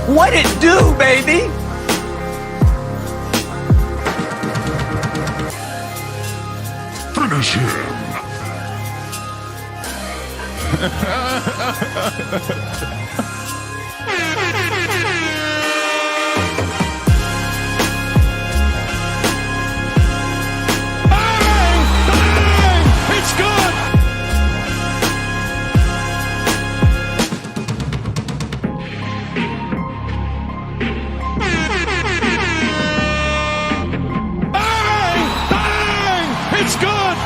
What it do, baby? Finish him. Bang! Bang! It's good! It's good!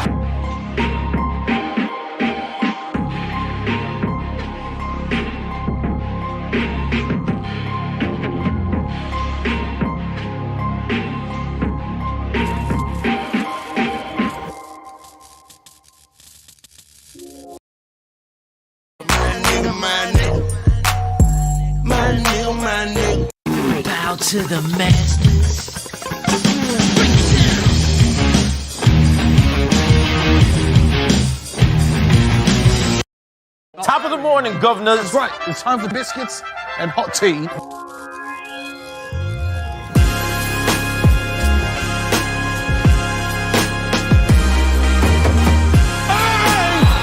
My nigga. Bow to the masters. Top of the morning, governors. That's right. It's time for biscuits and hot tea. Bang!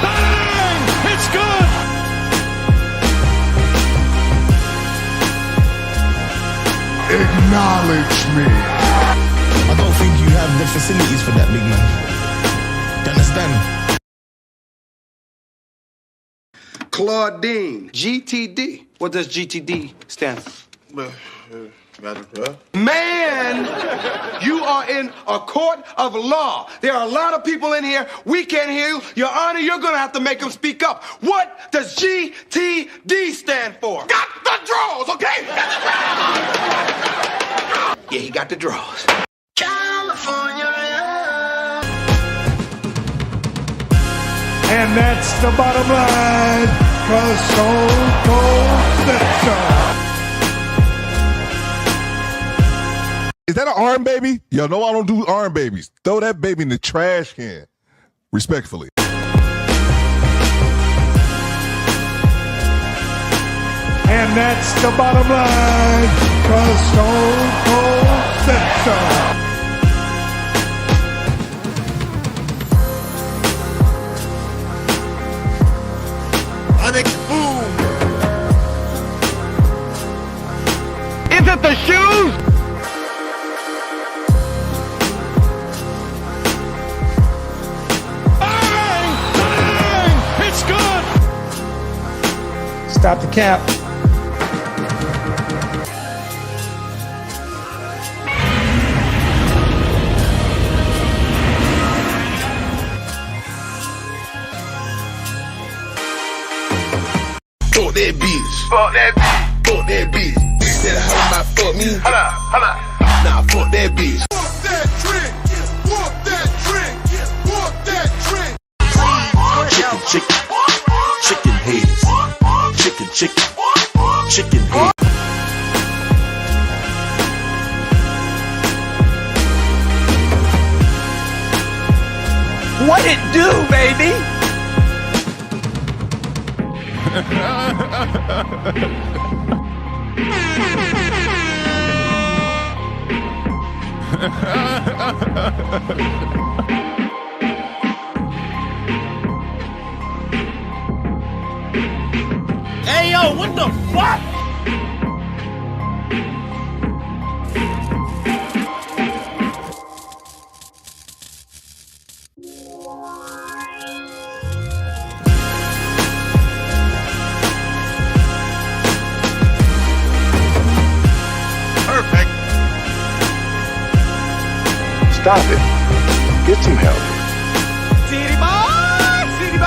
Bang! It's good! Acknowledge me. I don't think you have the facilities for that, big man. You understand? Claudine, GTD. What does GTD stand for? Man, you are in a court of law. There are a lot of people in here. We can't hear you. Your Honor, you're going to have to make them speak up. What does GTD stand for? Got the draws, okay? Yeah, he got the draws. California. And that's the bottom line, 'cause Stone Cold said so. Is that an arm baby? Yo, no, I don't do arm babies. Throw that baby in the trash can. Respectfully. And that's the bottom line, 'cause Stone Cold said so. Boom. Is it the shoes? Bang! Bang! It's good! Stop the cap. Fuck that bitch. Fuck that bitch. Fuck that bitch. Bitch said how about fuck me? Hold up. Nah, fuck that bitch. Walk that drink. Walk that drink. Walk that drink. Chicken, chicken heads. Chicken heads. What it do, baby? yo, what the fuck? Perfect. Stop it. Get some help. City boy! City boy!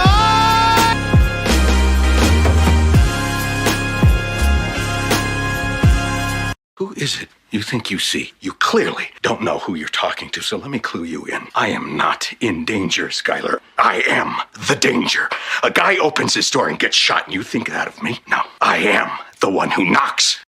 Who is it you think you see? You clearly don't know who you're talking to, so let me clue you in. I am not in danger, Skylar. I am the danger. A guy opens his door and gets shot, and you think that of me? No, I am the one who knocks.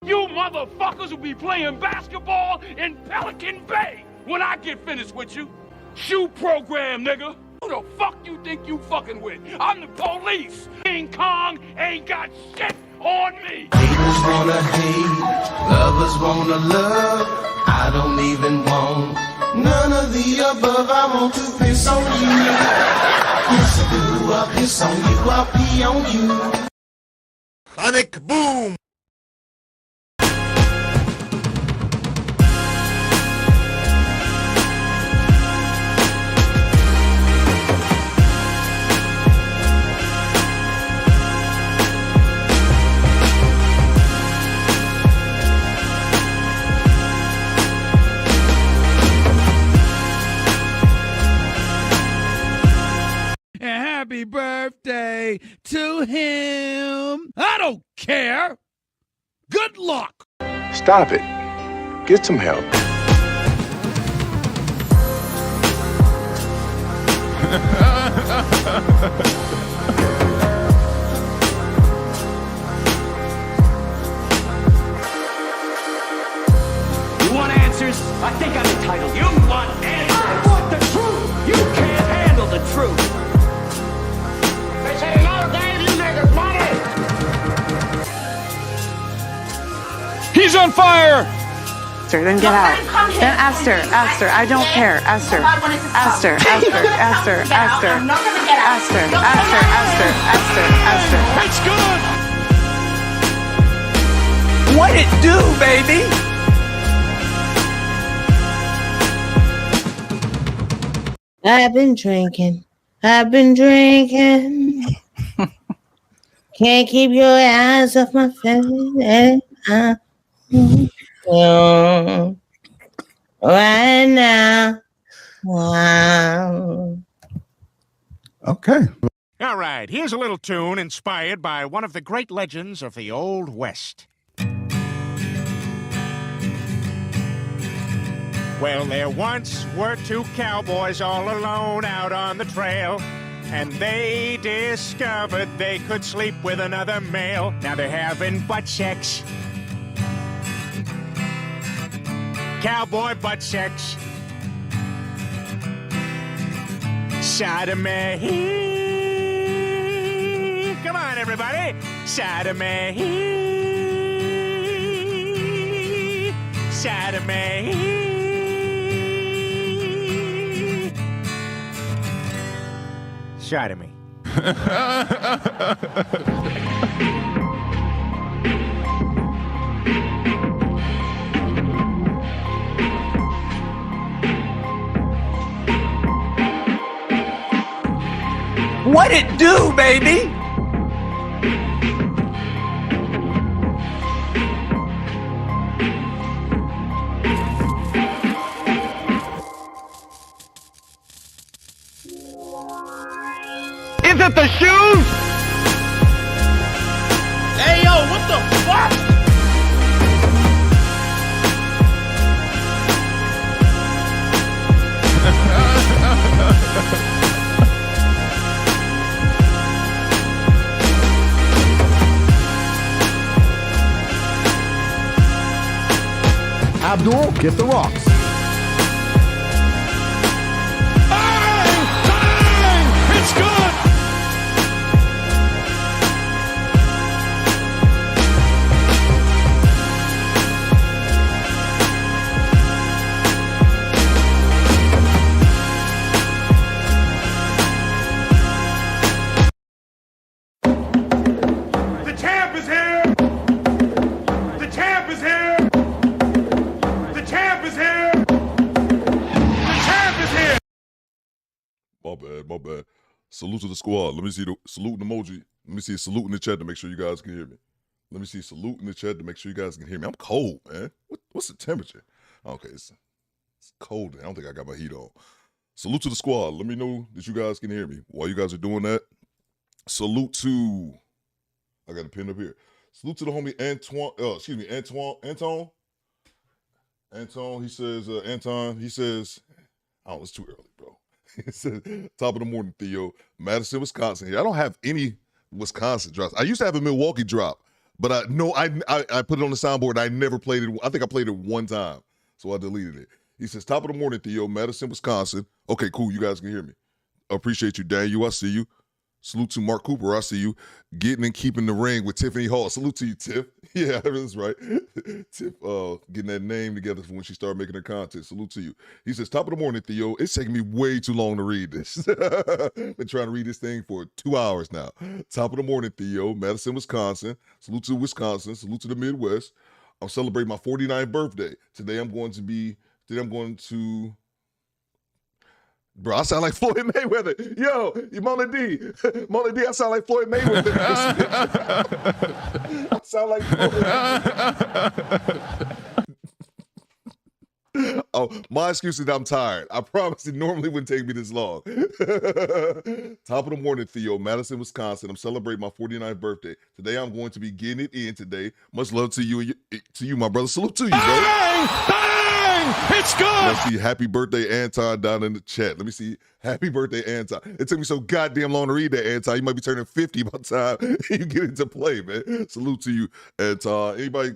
You motherfuckers will be playing basketball in Pelican Bay when I get finished with you. Shoe program, nigga. Who the fuck you think you fucking with? I'm the police. King Kong ain't got shit on me. Haters wanna hate, lovers wanna love. I don't even want none of the above. I want to piss on you. Yes, I do. I'll piss on you. I'll pee on you. Sonic boom. Happy birthday to him. I don't care. Good luck. Stop it. Get some help. You want answers? I think I'm entitled. You want answers? I want the truth. You can't handle the truth. They say no, Dave, you niggas money. He's on fire. Then get out. Then ask her. I don't care. Ask her. It's good. What it do, baby? I've been drinking. Can't keep your eyes off my face. Right now. Wow. Okay. All right, here's a little tune inspired by one of the great legends of the Old West. Well, there once were two cowboys all alone out on the trail, and they discovered they could sleep with another male. Now they're having butt sex. Cowboy butt sex. Sodomy. Come on, everybody. Sodomy. Sodomy. Sodomy. What it do, baby? Is it the shoes? Hey, yo, what the fuck? Abdul, get the rocks. Bang! Bang! It's good! My bad. Salute to the squad. Let me see the salute emoji. Let me see a salute in the chat to make sure you guys can hear me. Let me see a salute in the chat to make sure you guys can hear me. I'm cold, man. What's the temperature? Okay, it's cold. I don't think I got my heat on. Salute to the squad. Let me know that you guys can hear me. While you guys are doing that, salute to, I got a pin up here. Salute to the homie Anton, he says, oh, it's too early, bro. He says, top of the morning, Theo. Madison, Wisconsin here. I don't have any Wisconsin drops. I used to have a Milwaukee drop, but I put it on the soundboard. I never played it. I think I played it one time, so I deleted it. He says, top of the morning, Theo. Madison, Wisconsin. Okay, cool. You guys can hear me. Appreciate you, Daniel. I see you. Salute to Mark Cooper. I see you. Getting and keeping the ring with Tiffany Hall. Salute to you, Tiff. Yeah, that's right. Tiff getting that name together for when she started making her content. Salute to you. He says, top of the morning, Theo. It's taking me way too long to read this. Been trying to read this thing for 2 hours now. Top of the morning, Theo. Madison, Wisconsin. Salute to Wisconsin. Salute to the Midwest. I'm celebrating my 49th birthday. Today I'm going to bro, I sound like Floyd Mayweather. Yo, you Mona D, I sound like Floyd Mayweather. I sound like Floyd. Oh, my excuse is I'm tired. I promise it normally wouldn't take me this long. Top of the morning, Theo, Madison, Wisconsin. I'm celebrating my 49th birthday. Today I'm going to be getting it in today. Much love to you, my brother. Salute to you, bro. Bang! It's good. Let's see. Happy birthday, Anton, down in the chat. Let me see. Happy birthday, Anton. It took me so goddamn long to read that, Anton. You might be turning 50 by the time you get into play, man. Salute to you, Anton. Anybody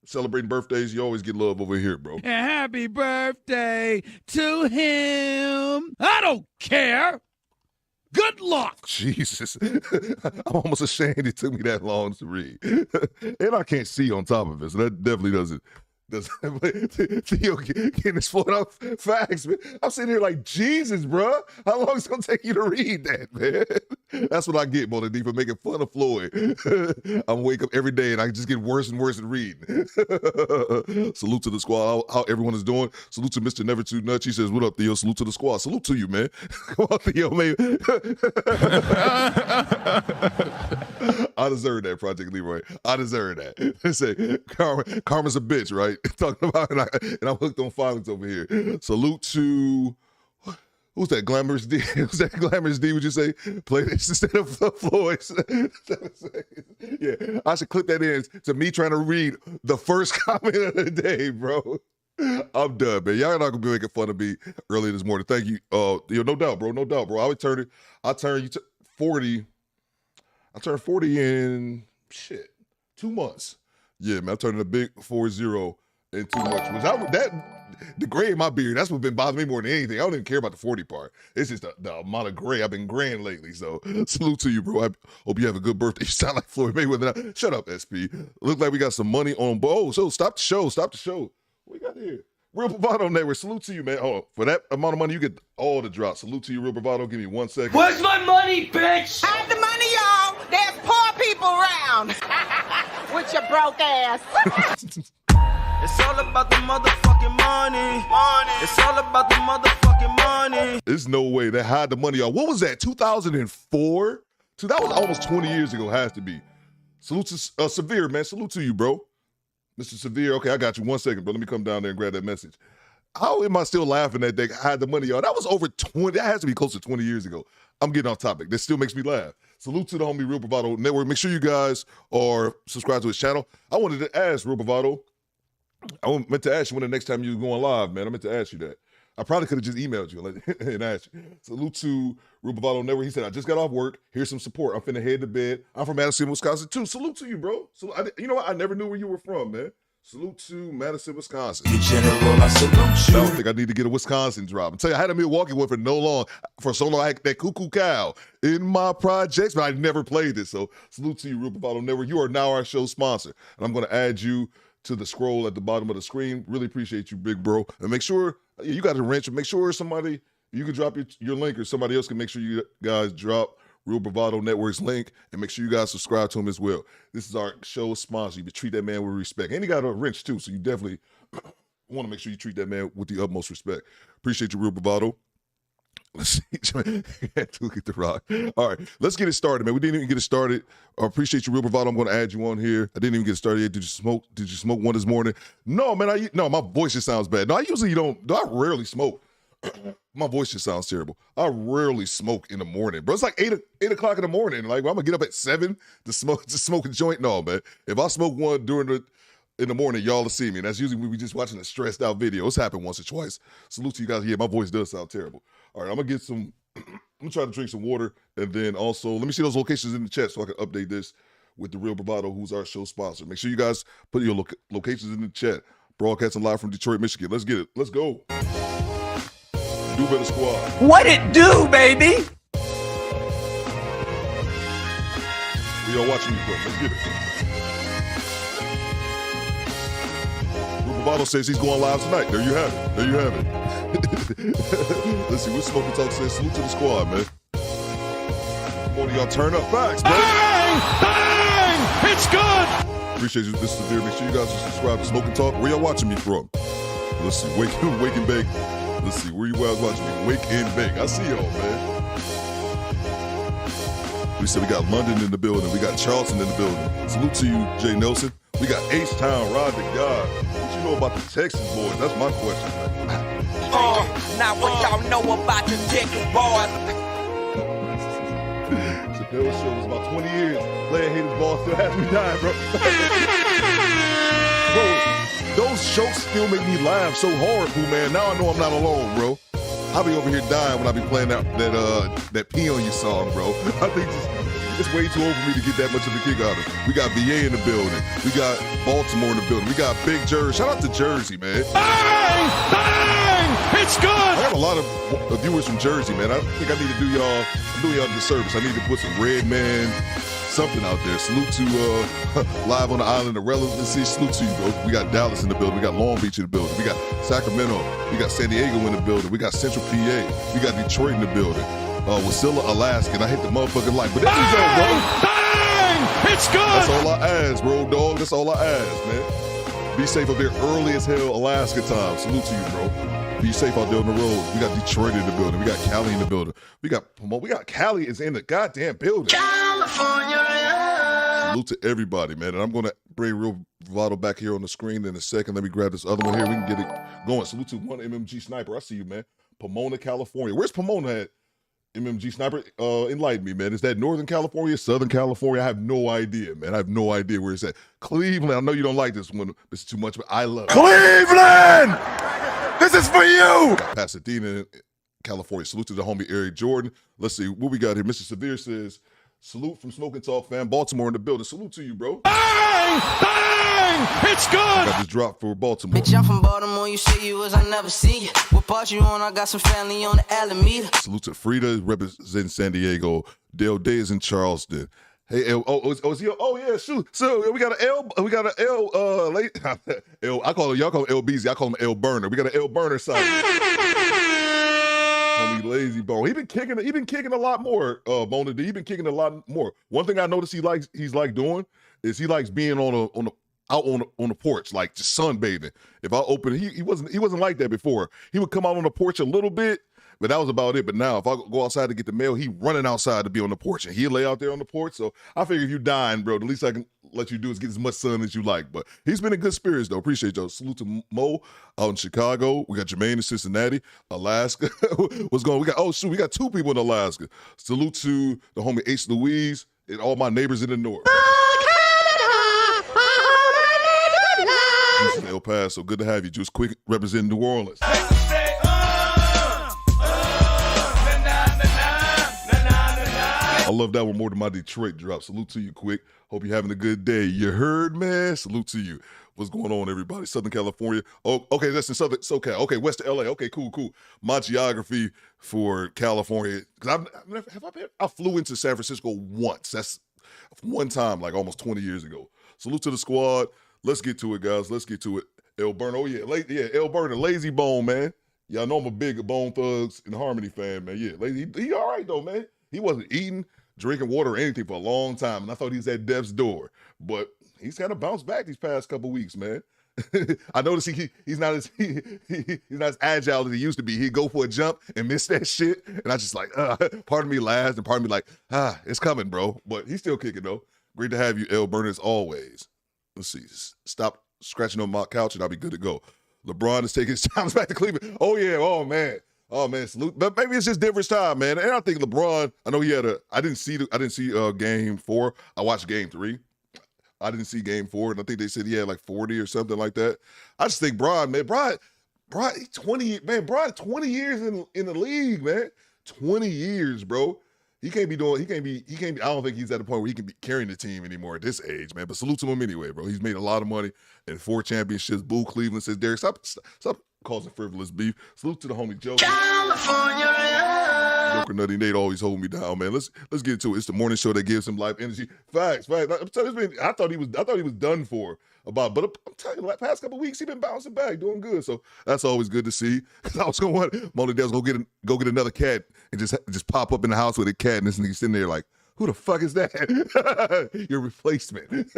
celebrating birthdays, you always get love over here, bro. Happy birthday to him. I don't care. Good luck. Jesus. I'm almost ashamed it took me that long to read. And I can't see on top of it, so that definitely doesn't Theo getting his foot off facts, man. I'm sitting here like, Jesus, bro. How long is it going to take you to read that, man? That's what I get, Mona D, for making fun of Floyd. I'm wake up every day and I just get worse and worse at reading. Salute to the squad. How everyone is doing. Salute to Mr. Never Too Nuts. He says, what up, Theo? Salute to the squad. Salute to you, man. Come on, Theo, man. I deserve that, Project Leroy. I deserve that. They say, karma's a bitch, right? Talking about and I'm hooked on violence over here. Salute to who's that? Glamorous D. Who's that? Glamorous D? Would you say play this instead of Floyd? Yeah, I should clip that in to me trying to read the first comment of the day, bro. I'm done, man. Y'all not gonna be making fun of me early this morning. Thank you. No doubt, bro. No doubt, bro. I turned 40. I turned 40 in 2 months. Yeah, man. I turned a big 40 in 2 months. That the gray in my beard, that's what's been bothering me more than anything. I don't even care about the 40 part. It's just the amount of gray. I've been graying lately. So salute to you, bro. I hope you have a good birthday. You sound like Floyd Mayweather. Shut up, SP. Look like we got some money on. Oh, so stop the show. Stop the show. What we got here? Real Bravado Network. Salute to you, man. Oh, for that amount of money, you get all the drops. Salute to you, Real Bravado. Give me 1 second. Where's my money, bitch? I have the money, y'all. There's poor people around. With your broke ass. It's all about the motherfucking money. It's all about the motherfucking money. There's no way they hide the money, y'all. What was that, 2004? That was almost 20 years ago, has to be. Salute to Severe, man. Salute to you, bro. Mr. Severe, okay, I got you. 1 second, bro. Let me come down there and grab that message. How am I still laughing that they hide the money, y'all? That was over 20, that has to be close to 20 years ago. I'm getting off topic. That still makes me laugh. Salute to the homie Real Bravado Network. Make sure you guys are subscribed to his channel. I wanted to ask Real Bravado, I meant to ask you when the next time you were going live, man. I meant to ask you that. I probably could have just emailed you and asked you. Salute to Real Bravado Network. He said, I just got off work. Here's some support. I'm finna head to bed. I'm from Madison, Wisconsin, too. Salute to you, bro. So you know what? I never knew where you were from, man. Salute to Madison, Wisconsin. General, I salute you. I don't think I need to get a Wisconsin drop. I tell you, I had a Milwaukee one for so long. I had that cuckoo cow in my projects, but I never played it. So salute to you, Real Bravado Network. You are now our show sponsor. And I'm going to add you to the scroll at the bottom of the screen. Really appreciate you, big bro. And make sure, you got a wrench, make sure somebody, you can drop your link or somebody else can make sure you guys drop Real Bravado Network's link and make sure you guys subscribe to him as well. This is our show sponsor. You treat that man with respect. And he got a wrench too, so you definitely want to make sure you treat that man with the utmost respect. Appreciate you, Real Bravado. Let's see. To get the rock. All right, let's get it started, man. We didn't even get it started. I appreciate you, Real Bravado. I'm going to add you on here. I didn't even get started yet. Did you smoke? Did you smoke one this morning? No, man. No, my voice just sounds bad. No, I usually don't. I rarely smoke. My voice just sounds terrible. I rarely smoke in the morning, bro. It's like 8 o'clock in the morning. Like, I'm gonna get up at 7 to smoke a joint. No, man. If I smoke one in the morning, y'all will see me. And that's usually when we just watching a stressed out video. It's happened once or twice. Salute to you guys. Yeah, my voice does sound terrible. All right, I'm gonna try to drink some water, and then also let me see those locations in the chat so I can update this with the Real Bravado, who's our show sponsor. Make sure you guys put your locations in the chat. Broadcasting live from Detroit, Michigan. Let's get it. Let's go. DoBetterSquad. What it do, baby? We are watching you, bro. Let's get it. Real Bravado says he's going live tonight. There you have it. There you have it. Let's see what Smoking Talk says. Salute to the squad, man. Come on, y'all turn up facts, bro. Bang! Bang! It's good! Appreciate you, Mr. Severe. Make sure you guys are subscribed to Smoking Talk. Where y'all watching me from? Let's see. Wake and Bake. Let's see. Where you guys watching me? Wake and Bake. I see y'all, man. We said we got London in the building. We got Charleston in the building. Salute to you, Jay Nelson. We got H-Town, Rod the God. What you know about the Texas boys? That's my question, man. Now what y'all know about the Texas boys? Chappelle show was about 20 years. Playing hit his ball still has me dying, bro. Bro, those jokes still make me laugh so hard, cool man. Now I know I'm not alone, bro. I'll be over here dying when I be playing that Pee on You song, bro. I think it's way too old for me to get that much of a kick out of it. We got VA in the building. We got Baltimore in the building. We got Big Jersey. Shout out to Jersey, man. Bang! Bang! It's good! I got a lot of viewers from Jersey, man. I think I need to do y'all a disservice. I need to put some Red Man something out there. Salute to live on the island of relevancy. Salute to you, bro. We got Dallas in the building. We got Long Beach in the building. We got Sacramento. We got San Diego in the building. We got Central PA. We got Detroit in the building. Wasilla, Alaska. And I hit the motherfucking light. But that's bang! Bro. Bang! It's good! That's all I ask, bro, dog. That's all I ask, man. Be safe up there early as hell Alaska time. Salute to you, bro. Be safe out there on the road. We got Detroit in the building. We got Cali in the building. We got Cali is in the goddamn building. California. Salute to everybody, man. And I'm going to bring Real Bravado back here on the screen in a second. Let me grab this other one here. We can get it going. Salute to one MMG Sniper. I see you, man. Pomona, California. Where's Pomona at? MMG Sniper, enlighten me, man. Is that Northern California, Southern California? I have no idea, man. I have no idea where it's at. Cleveland, I know you don't like this one. This is too much, but I love it. Cleveland! This is for you! Pasadena, California. Salute to the homie Eric Jordan. Let's see what we got here. Mr. Severe says, salute from Smoking Talk fam. Baltimore in the building. Salute to you, bro. Bang! Bang! It's good! I got this drop for Baltimore. Bitch, I'm from Baltimore. You say you was, I never see you. What part you on? I got some family on the Alameda. Salute to Frida, representing San Diego. Dale Day is in Charleston. Hey, L, is he? Oh yeah, shoot. So we got an L. We got an L. L. I call it. Y'all call him LBZ. I call him L Burner. We got an L Burner side. Homie Lazy Bone. He been kicking a lot more. Bona D. He been kicking a lot more. One thing I noticed he's like doing is he likes being out on the porch, like just sunbathing. If I open, he wasn't like that before. He would come out on the porch a little bit, but that was about it. But now, if I go outside to get the mail, he running outside to be on the porch, and he'll lay out there on the porch. So I figure if you dying, bro, the least I can let you do is get as much sun as you like. But he's been in good spirits, though. Appreciate y'all. Salute to Mo out in Chicago. We got Jermaine in Cincinnati, Alaska. What's going on? We got 2 people in Alaska. Salute to the homie H. Louise and all my neighbors in the north. Houston, El Paso. Good to have you. Just quick representing New Orleans. I love that one more than my Detroit drop. Salute to you, Quick. Hope you're having a good day. You heard, man? Salute to you. What's going on, everybody? Southern California. Oh, okay, that's in Southern SoCal. Okay, west of LA. Okay, cool. My geography for California, because I flew into San Francisco once. That's one time, like almost 20 years ago. Salute to the squad. Let's get to it, guys. Let's get to it. El Burner. Oh, yeah. El Burner. Lazy Bone, man. Y'all know I'm a big Bone Thugs and Harmony fan, man. Yeah, Lazy. He all right, though, man. He wasn't eating, drinking water or anything for a long time, and I thought he was at death's door. But he's kind of bounced back these past couple weeks, man. I noticed he's not as he's not as agile as he used to be. He'd go for a jump and miss that shit, and I just like, part of me laughs and part of me like, it's coming, bro. But he's still kicking though. Great to have you, L. Burner, as always. Let's see. Stop scratching on my couch and I'll be good to go. LeBron is taking his time back to Cleveland. Oh yeah. Oh man. Salute. But maybe it's just different time, man. And I think LeBron. I know he had I didn't see Game 4. I watched Game 3. I didn't see Game 4, and I think they said he had like 40 or something like that. I just think Bron 20 years in the league, man. 20 years, bro. He can't be. I don't think he's at the point where he can be carrying the team anymore at this age, man. But salute to him anyway, bro. He's made a lot of money and 4 championships. Boo Cleveland, says Derek. Stop causing frivolous beef. Salute to the homie Joker. Joker Nutty Nate always hold me down, man. Let's get into it. It's the morning show that gives him life, energy. Facts. I'm telling you, I thought he was done for. But I'm telling you, the past couple of weeks, he's been bouncing back, doing good. So that's always good to see. Because I was going to want Molly Dale's go get another cat and just pop up in the house with a cat, and this nigga sitting there like, who the fuck is that? Your replacement.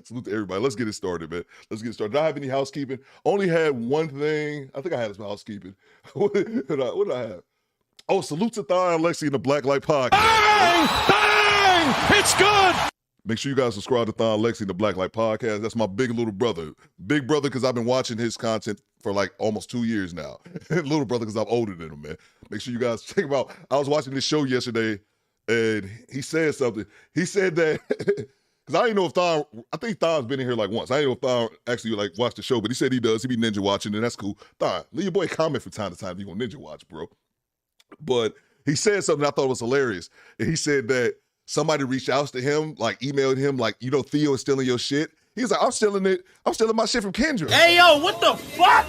Salute to everybody. Let's get it started, man. Let's get it started. Did I have any housekeeping? Only had one thing. I think I had some housekeeping. What did I have? Oh, salute to Thon and Lexi in the Black Light Podcast. Bang! It's good! Make sure you guys subscribe to Thon Lexi in the Black Light Podcast. That's my big little brother. Big brother because I've been watching his content for like almost 2 years now. Little brother because I'm older than him, man. Make sure you guys check him out. I was watching this show yesterday, and he said something. He said that, because I didn't know if Thon, I think Thon's been in here like once. I didn't know if Thon actually like watched the show, but he said he does. He be ninja watching, and that's cool. Thon, leave your boy a comment from time to time if you gonna ninja watch, bro. But he said something I thought was hilarious. And he said that somebody reached out to him, like emailed him, like, Theo is stealing your shit. He was like, I'm stealing my shit from Kendra. Hey, yo, what the fuck?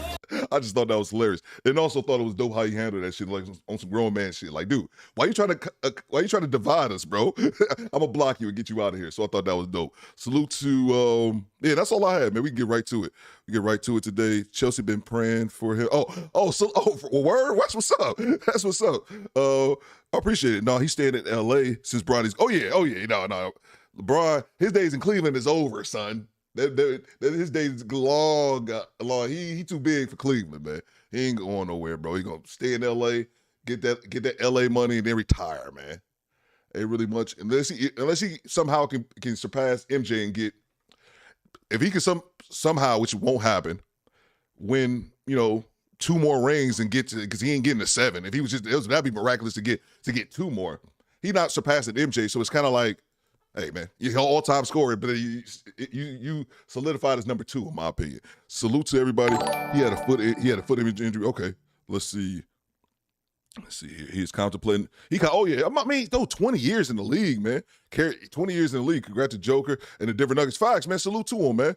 I just thought that was hilarious. And also thought it was dope how he handled that shit, like on some grown man shit. Like, dude, why you trying to divide us, bro? I'm gonna block you and get you out of here. So I thought that was dope. Salute to, that's all I had, man. We can get right to it. We get right to it today. Chelsea been praying for him. Word? What's up? That's what's up. I appreciate it. No, he's staying in LA since Bronny's. Oh yeah. No. LeBron, his days in Cleveland is over, son. His days long. He too big for Cleveland, man. He ain't going nowhere, bro. He gonna stay in LA, get that LA money, and then retire, man. Ain't really much unless he somehow can surpass MJ and get, if he can somehow, which won't happen, win 2 more rings and get to, because he ain't getting to 7. If he was that'd be miraculous to get 2 more. He not surpassing MJ, so it's kind of like, hey, man, you're all-time scorer, but you solidified as number 2, in my opinion. Salute to everybody. He had a foot injury. Okay, let's see. Here. He's contemplating. He's 20 years in the league, man. 20 years in the league. Congrats to Joker and the Denver Nuggets. Facts, man. Salute to him, man.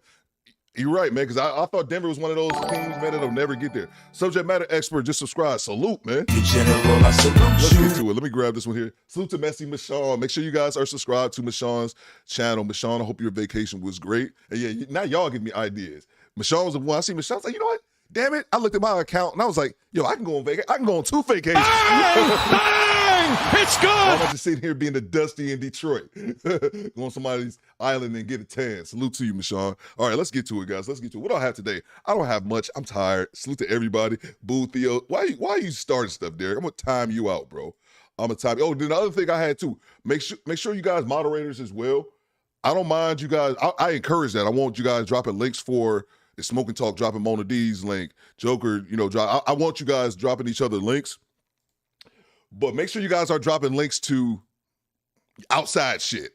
You're right, man, because I thought Denver was one of those teams, man, that'll never get there. Subject matter expert, just subscribe. Salute, man. General, I salute Let's get to it. Let me grab this one here. Salute to Messy Michonne. Make sure you guys are subscribed to Michonne's channel. Michonne, I hope your vacation was great. And yeah, now y'all give me ideas. Michonne was the one. I see Michonne. I was like, you know what? Damn it. I looked at my account, and I was like, yo, I can go on vacation. I can go on 2 vacations. Bang! It's good. I'm not just sitting here being the Dusty in Detroit. Go on somebody's island and get a tan. Salute to you, Michonne. All right, let's get to it, guys. Let's get to it. What do I have today? I don't have much. I'm tired. Salute to everybody. Boo, Theo. Why are you starting stuff, Derek? I'm going to time you out, bro. I'm going to time you. Oh, then the other thing I had, too. Make sure you guys moderators as well. I don't mind you guys. I encourage that. I want you guys dropping links for it's Smoking Talk, dropping Mona D's link. Joker, I want you guys dropping each other links. But make sure you guys are dropping links to outside shit.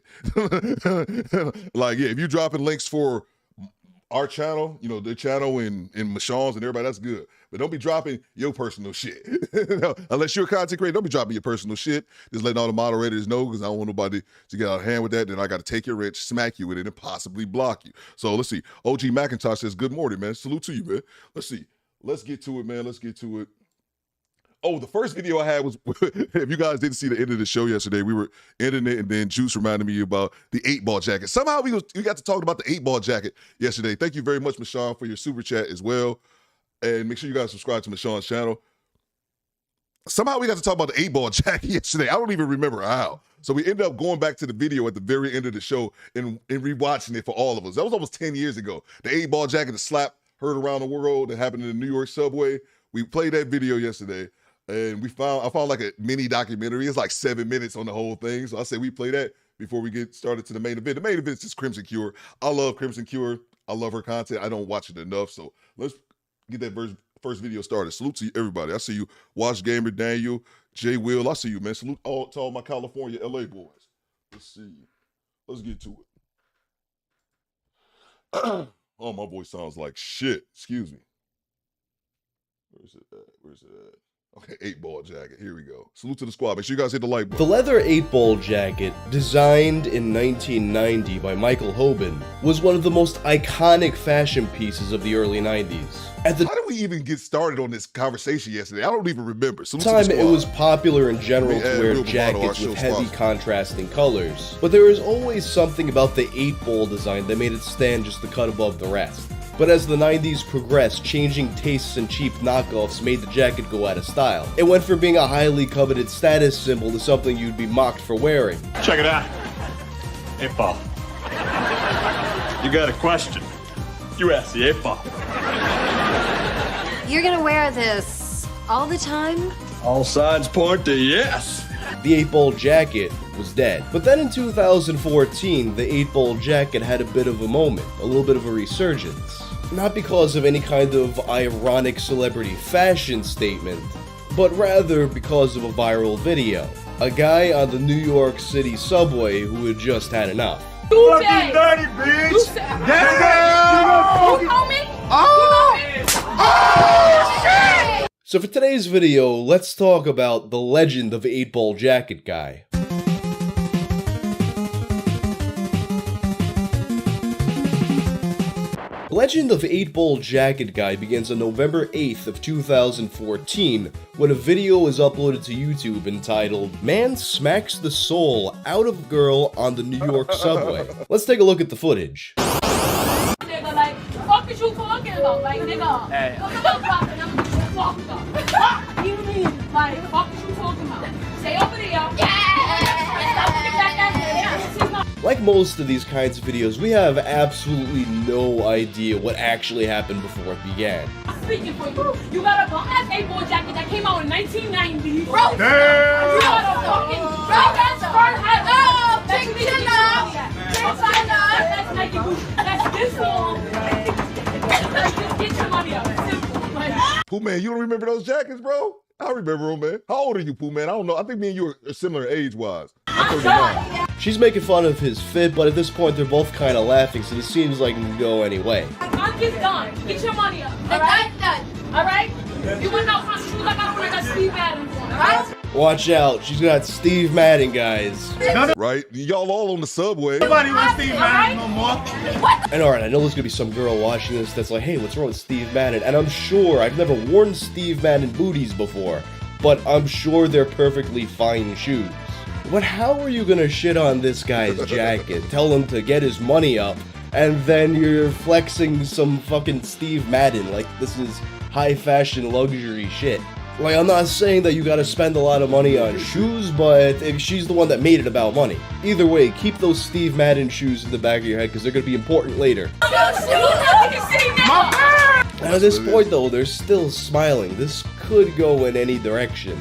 Like, yeah, if you're dropping links for our channel, their channel and Michonne's and everybody, that's good. But don't be dropping your personal shit. Unless you're a content creator, don't be dropping your personal shit. Just letting all the moderators know, because I don't want nobody to get out of hand with that. Then I got to take your wrench, smack you with it, and possibly block you. So let's see. OG McIntosh says, good morning, man. Salute to you, man. Let's see. Let's get to it, man. Let's get to it. Oh, the first video I had was, if you guys didn't see the end of the show yesterday, we were ending it, and then Juice reminded me about the 8-ball jacket. Somehow we got to talk about the 8-ball jacket yesterday. Thank you very much, Michonne, for your super chat as well. And make sure you guys subscribe to Michonne's channel. Somehow we got to talk about the 8-ball jacket yesterday. I don't even remember how. So we ended up going back to the video at the very end of the show and rewatching it for all of us. That was almost 10 years ago. The 8-ball jacket, the slap heard around the world that happened in the New York subway. We played that video yesterday, and I found like a mini documentary. It's like 7 minutes on the whole thing. So I say we play that before we get started to the main event. The main event is just Crimson Cure. I love Crimson Cure. I love her content. I don't watch it enough. So let's get that first video started. Salute to everybody. I see you, Wash Gamer, Daniel, Jay Will. I see you, man. Salute to all my California, LA boys. Let's see. Let's get to it. Oh, my voice sounds like shit. Excuse me. Where's it at? Okay, 8-ball jacket. Here we go. Salute to the squad. Make sure you guys hit the like button. The leather 8-ball jacket, designed in 1990 by Michael Hoban, was one of the most iconic fashion pieces of the early 90s. At the How did we even get started on this conversation yesterday? I don't even remember. Salute to the squad. It was popular in general to wear jackets with heavy contrasting colors, but there was always something about the 8-ball design that made it stand just a cut above the rest. But as the 90s progressed, changing tastes and cheap knockoffs made the jacket go out of style. It went from being a highly coveted status symbol to something you'd be mocked for wearing. Check it out. 8-ball. You got a question? You ask the 8-ball. You're gonna wear this all the time? All signs point to yes. The 8-ball jacket was dead. But then in 2014, the 8-ball jacket had a bit of a moment, a little bit of a resurgence. Not because of any kind of ironic celebrity fashion statement, but rather because of a viral video. A guy on the New York City subway who had just had enough. Fucking dirty bitch! Damn! You know me? Oh! Shit! So for today's video, let's talk about the legend of 8-ball jacket guy. The legend of 8-ball jacket guy begins on November 8th of 2014 when a video was uploaded to YouTube entitled "Man Smacks the Soul Out of Girl on the New York Subway." Let's take a look at the footage. Nigga, like, fuck is you talking about? Like, nigga, hey. Talk about fucking, I'm fucked up. What do you mean? Like, fuck is you talking about? Stay over there. Like most of these kinds of videos, we have absolutely no idea what actually happened before it began. Speaking for you, you got a bum-ass 8-ball jacket that came out in 1990. Bro, damn! You got a fucking big-ass fur hat. Oh, Pink That's Nike boots. That's this long. Let's just get your money up. Simple. Like, Pooh Man, you don't remember those jackets, bro? I remember them, man. How old are you, Pooh Man? I don't know. I think me and you are similar age-wise. She's making fun of his fit, but at this point they're both kind of laughing, so this seems like it can go any way. Monkey's done. Get your money up. All right? Done. All right? You want no front shoes? I got one that Steve Madden on. All right? Watch out, she's got Steve Madden, guys. Right? Y'all all on the subway. Nobody wants Steve Madden no more. And alright, I know there's gonna be some girl watching this that's like, hey, what's wrong with Steve Madden? And I'm sure, I've never worn Steve Madden booties before, but I'm sure they're perfectly fine shoes. But how are you gonna shit on this guy's jacket, tell him to get his money up, and then you're flexing some fucking Steve Madden like this is high fashion luxury shit? Like, I'm not saying that you gotta spend a lot of money on shoes, but if she's the one that made it about money. Either way, keep those Steve Madden shoes in the back of your head because they're gonna be important later. And at this point though, they're still smiling. This could go in any direction.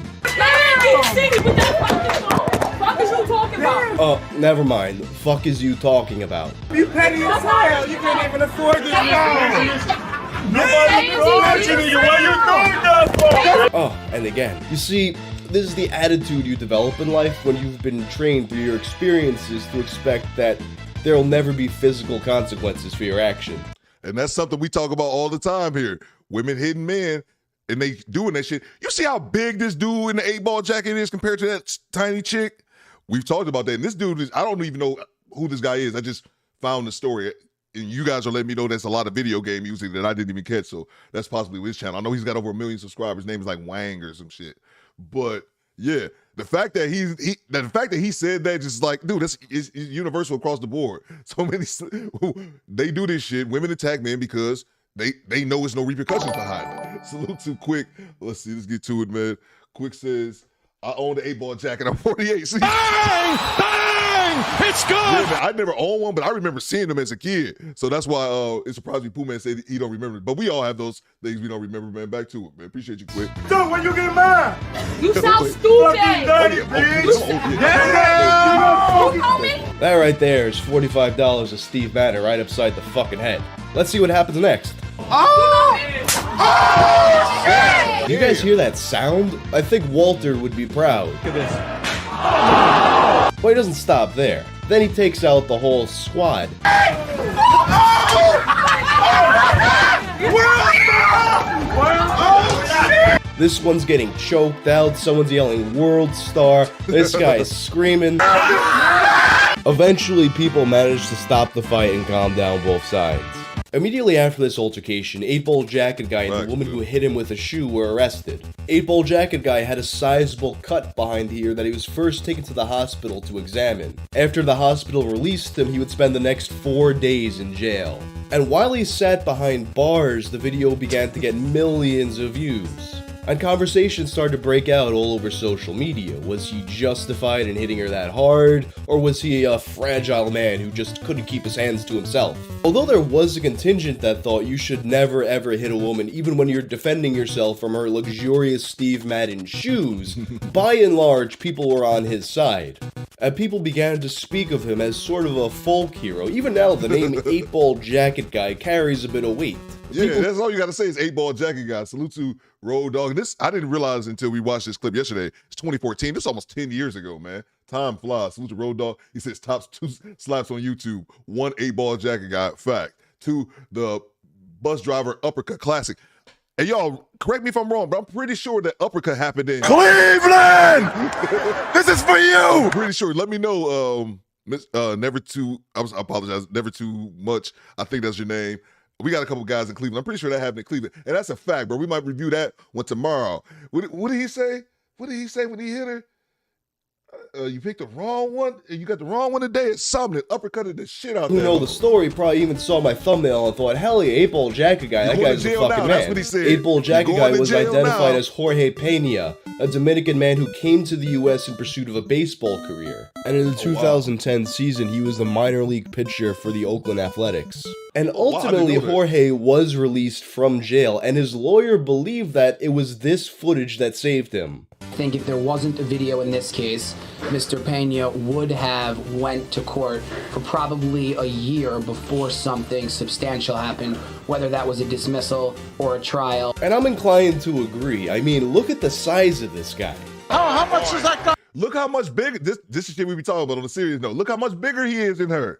Oh, never mind. Fuck is you talking about? You petty as hell. You can't even afford this now. Nobody watching you. What you doing that for? Oh, and again, you see, this is the attitude you develop in life when you've been trained through your experiences to expect that there'll never be physical consequences for your action. And that's something we talk about all the time here. Women hitting men, and they doing that shit. You see how big this dude in the 8-ball jacket is compared to that tiny chick? We've talked about that. And this dude is, I don't even know who this guy is. I just found the story. And you guys are letting me know there's a lot of video game music that I didn't even catch. So that's possibly his channel. I know he's got over 1 million subscribers. His name is like Wang or some shit. But yeah, the fact that he said that, just like, dude, that's is universal across the board. So many, they do this shit. Women attack men because they know there's no repercussions behind it. Salute to Quick. Let's see, let's get to it, man. Quick says, I own the 8-ball jacket. I'm 48. See? Bang! Bang! It's good! Yeah, man, I never owned one, but I remember seeing them as a kid. So that's why it surprised me Pooh Man said he don't remember. But we all have those things we don't remember, man. Back to it, man. Appreciate you, Quick. So when you get mine? You sound stupid. That right there is $45 of Steve Banner right upside the fucking head. Let's see what happens next. Oh! Oh! Do you guys hear that sound? I think Walter would be proud. Look at this. But he doesn't stop there. Then he takes out the whole squad. This one's getting choked out, someone's yelling "World Star," this guy's screaming. Eventually, people manage to stop the fight and calm down both sides. Immediately after this altercation, 8-Ball Jacket Guy and the woman who hit him with a shoe were arrested. 8-Ball Jacket Guy had a sizable cut behind here that he was first taken to the hospital to examine. After the hospital released him, he would spend the next 4 days in jail. And while he sat behind bars, the video began to get millions of views. And conversations started to break out all over social media. Was he justified in hitting her that hard? Or was he a fragile man who just couldn't keep his hands to himself? Although there was a contingent that thought you should never ever hit a woman even when you're defending yourself from her luxurious Steve Madden shoes, by and large people were on his side. And people began to speak of him as sort of a folk hero. Even now the name 8-Ball Jacket Guy carries a bit of weight. Yeah, that's all you got to say is 8-Ball Jacket Guy. Salute to Road Dogg. This I didn't realize until we watched this clip yesterday. It's 2014. This is almost 10 years ago, man. Time flies. Salute to Road Dogg. He says tops 2 slaps on YouTube. 1 8-Ball Jacket Guy. Fact. 2 the bus driver uppercut classic. And y'all, correct me if I'm wrong, but I'm pretty sure that uppercut happened in Cleveland. This is for you. I'm pretty sure. Let me know. Never too. I apologize. Never too much. I think that's your name. We got a couple guys in Cleveland. I'm pretty sure that happened in Cleveland. And that's a fact, bro. We might review that one tomorrow. What did he say? What did he say when he hit her? You picked the wrong one? You got the wrong one today? It's something that uppercutted the shit out there. Who know the story probably even saw my thumbnail and thought, hell yeah, 8-Ball Jacket Guy. That guy's a fucking man. That's what he said. 8-Ball Jacket Guy was identified as Jorge Pena, a Dominican man who came to the U.S. in pursuit of a baseball career. And in the 2010 season, he was the minor league pitcher for the Oakland Athletics. And ultimately, Jorge was released from jail, and his lawyer believed that it was this footage that saved him. I think if there wasn't a video in this case, Mr. Pena would have went to court for probably a year before something substantial happened, whether that was a dismissal or a trial. And I'm inclined to agree. I mean, look at the size of this guy. How much is that? Look how much bigger, this is shit we be talking about on a serious note. Look how much bigger he is than her.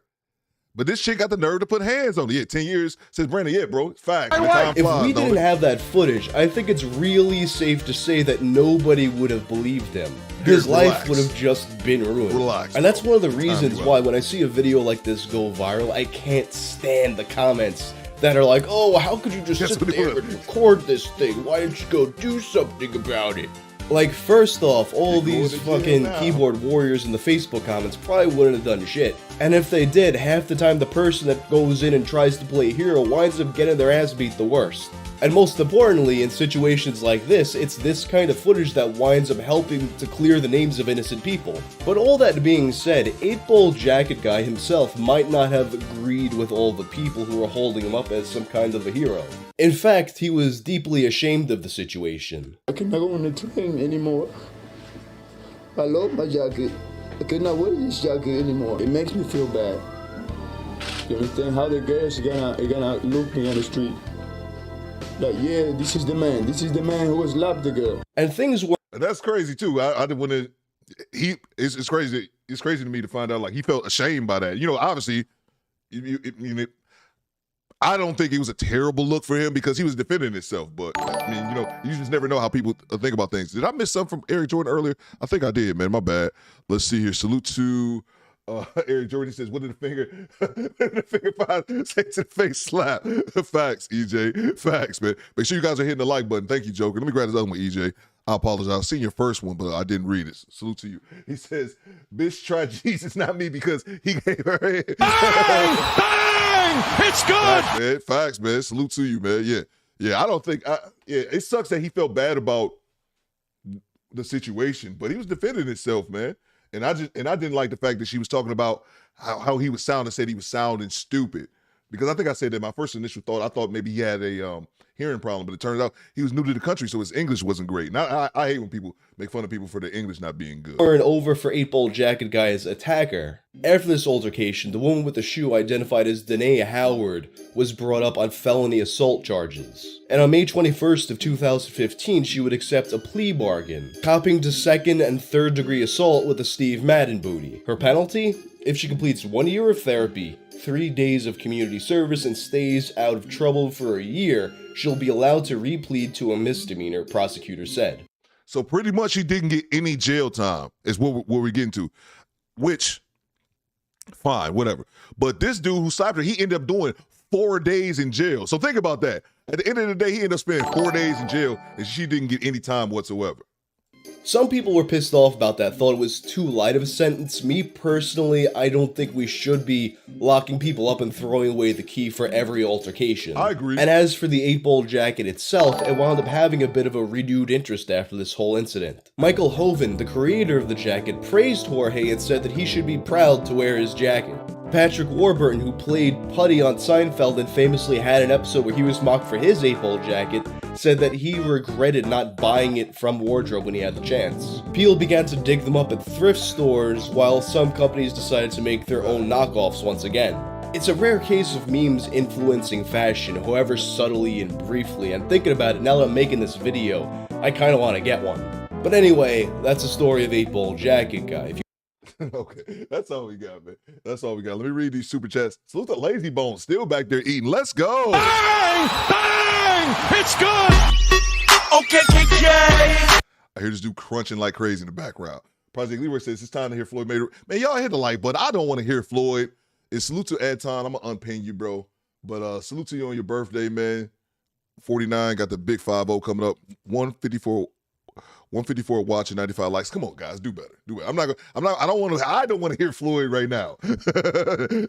But this chick got the nerve to put hands on it. Yeah, 10 years since Brandon. Yeah, bro. Fact. If we didn't have that footage, I think it's really safe to say that nobody would have believed him. His life would have just been ruined. Relax. And that's one of the reasons why when I see a video like this go viral, I can't stand the comments that are like, oh, how could you just sit there and record this thing? Why didn't you go do something about it? Like, first off, all these fucking keyboard warriors in the Facebook comments probably wouldn't have done shit. And if they did, half the time the person that goes in and tries to play hero winds up getting their ass beat the worst. And most importantly, in situations like this, it's this kind of footage that winds up helping to clear the names of innocent people. But all that being said, 8-Ball Jacket Guy himself might not have agreed with all the people who were holding him up as some kind of a hero. In fact, he was deeply ashamed of the situation. I cannot go on the train anymore. I love my jacket. I cannot wear this jacket anymore. It makes me feel bad. You understand how the girls are gonna look me on the street? Like, yeah, this is the man. This is the man who has slapped the girl. And things were. And that's crazy too. I didn't want to. It's crazy. It's crazy to me to find out like he felt ashamed by that. You know, obviously, I don't think it was a terrible look for him because he was defending himself. But I mean, you know, you just never know how people think about things. Did I miss something from Eric Jordan earlier? I think I did, man. My bad. Let's see here. Salute to Eric Jordan. Says, "What did the finger five say to the face slap?" Facts, EJ. Facts, man. Make sure you guys are hitting the like button. Thank you, Joker. Let me grab this other one, EJ. I apologize. I seen your first one, but I didn't read it. Salute to you. He says, "Bitch, try Jesus, not me, because he gave her head." Bang! Bang! It's good. Facts, man. Salute to you, man. Yeah. I don't think. It sucks that he felt bad about the situation, but he was defending himself, man. And I didn't like the fact that she was talking about how he was sounding, said he was sounding stupid. Because I think I said that my first initial thought, I thought maybe he had a hearing problem, but it turns out he was new to the country, so his English wasn't great. And I hate when people make fun of people for their English not being good. Over and over for 8-Ball Jacket Guy's attacker. After this altercation, the woman with the shoe, identified as Danae Howard, was brought up on felony assault charges. And on May 21st of 2015, she would accept a plea bargain, copping to 2nd and 3rd degree assault with a Steve Madden booty. Her penalty? If she completes 1 year of therapy, 3 days of community service, and stays out of trouble for a year, she'll be allowed to replead to a misdemeanor, prosecutor said. So pretty much he didn't get any jail time, is what we're getting to. Which, fine, whatever. But this dude who slapped her, he ended up doing 4 days in jail. So think about that. At the end of the day, he ended up spending 4 days in jail, and she didn't get any time whatsoever. Some people were pissed off about that, thought it was too light of a sentence. Me personally, I don't think we should be locking people up and throwing away the key for every altercation. I agree. And as for the 8-Ball Jacket itself, it wound up having a bit of a renewed interest after this whole incident. Michael Hoven, the creator of the jacket, praised Jorge and said that he should be proud to wear his jacket. Patrick Warburton, who played Putty on Seinfeld and famously had an episode where he was mocked for his 8-Ball jacket, said that he regretted not buying it from Wardrobe when he had the chance. Peel began to dig them up at thrift stores, while some companies decided to make their own knockoffs once again. It's a rare case of memes influencing fashion, however subtly and briefly, and thinking about it now that I'm making this video, I kinda wanna get one. But anyway, that's the story of 8-Ball Jacket Guy. Okay, that's all we got, man. That's all we got. Let me read these super chats. Salute to Lazy Bones, still back there eating. Let's go. Bang! Bang! It's good! Okay, KK! I hear this dude crunching like crazy in the background. Project Leroy says it's time to hear Floyd Mayweather. Man, y'all hit the like button. I don't want to hear Floyd. And salute to Adton. I'm going to unpin you, bro. But salute to you on your birthday, man. 49, got the big 5-0 coming up. 154 watching, 95 likes. Come on, guys, do better. Do better. I don't want to hear Floyd right now.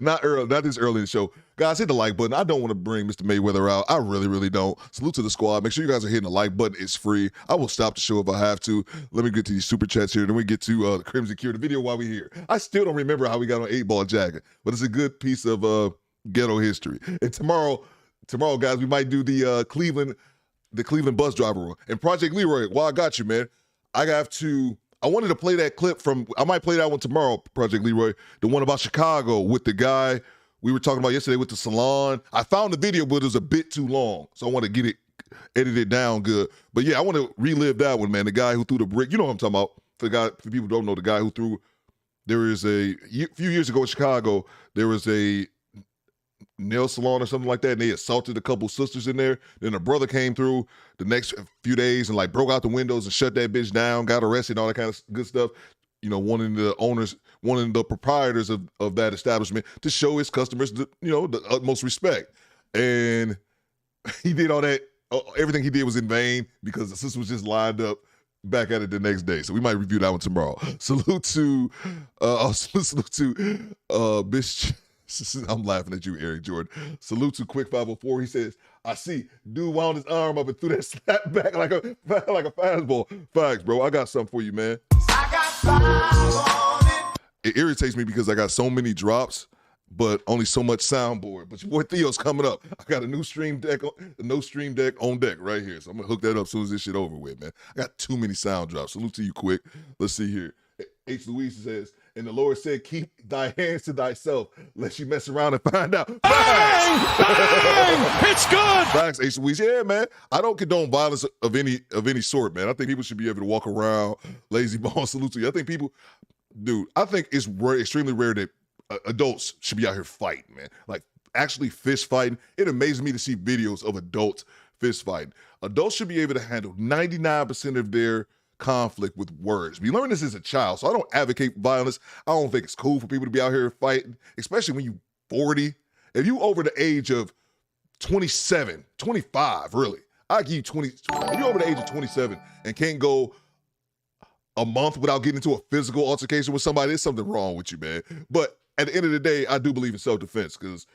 not this early in the show. Guys, hit the like button. I don't want to bring Mr. Mayweather out. I really, really don't. Salute to the squad. Make sure you guys are hitting the like button. It's free. I will stop the show if I have to. Let me get to these super chats here. Then we get to the Crimson Cure, the video while we're here. I still don't remember how we got on 8-Ball Jacket, but it's a good piece of ghetto history. And tomorrow, guys, we might do the Cleveland bus driver one. And Project Leroy, while I got you, man, I wanted to play that clip I might play that one tomorrow, Project Leroy, the one about Chicago with the guy we were talking about yesterday with the salon. I found the video, but it was a bit too long, so I want to get it edited down good. But yeah, I want to relive that one, man. The guy who threw the brick. You know what I'm talking about. For people who don't know, the guy who threw, there is a few years ago in Chicago, there was a nail salon or something like that, and they assaulted a couple sisters in there. Then a brother came through the next few days and like broke out the windows and shut that bitch down, got arrested, all that kind of good stuff. You know, wanting the proprietors of that establishment to show his customers the utmost respect. And he did all that. Everything he did was in vain because the sister was just lined up back at it the next day. So we might review that one tomorrow. Salute to Bitch. I'm laughing at you, Eric Jordan. Salute to Quick 504. He says, I see. Dude wound his arm up and threw that slap back like a fastball. Facts, bro. I got something for you, man. I got 5 on it. It irritates me because I got so many drops, but only so much soundboard. But your boy Theo's coming up. I got a new stream deck on deck right here. So I'm gonna hook that up as soon as this shit over with, man. I got too many sound drops. Salute to you, Quick. Let's see here. H. Louise says, and the Lord said, keep thy hands to thyself, lest you mess around and find out. Bang! Bang! It's good! Thanks, H. Louise. Yeah, man. I don't condone violence of any sort, man. I think people should be able to walk around, lazy bone, salute to you. I think it's extremely rare that adults should be out here fighting, man. Like, actually fist fighting. It amazes me to see videos of adults fist fighting. Adults should be able to handle 99% of their conflict with words. We learned this as a child, so I don't advocate violence. I don't think it's cool for people to be out here fighting, especially when you 40. If you over the age of 27, 25, really, I give you 20. If you're over the age of 27 and can't go a month without getting into a physical altercation with somebody, there's something wrong with you, man. But at the end of the day, I do believe in self-defense because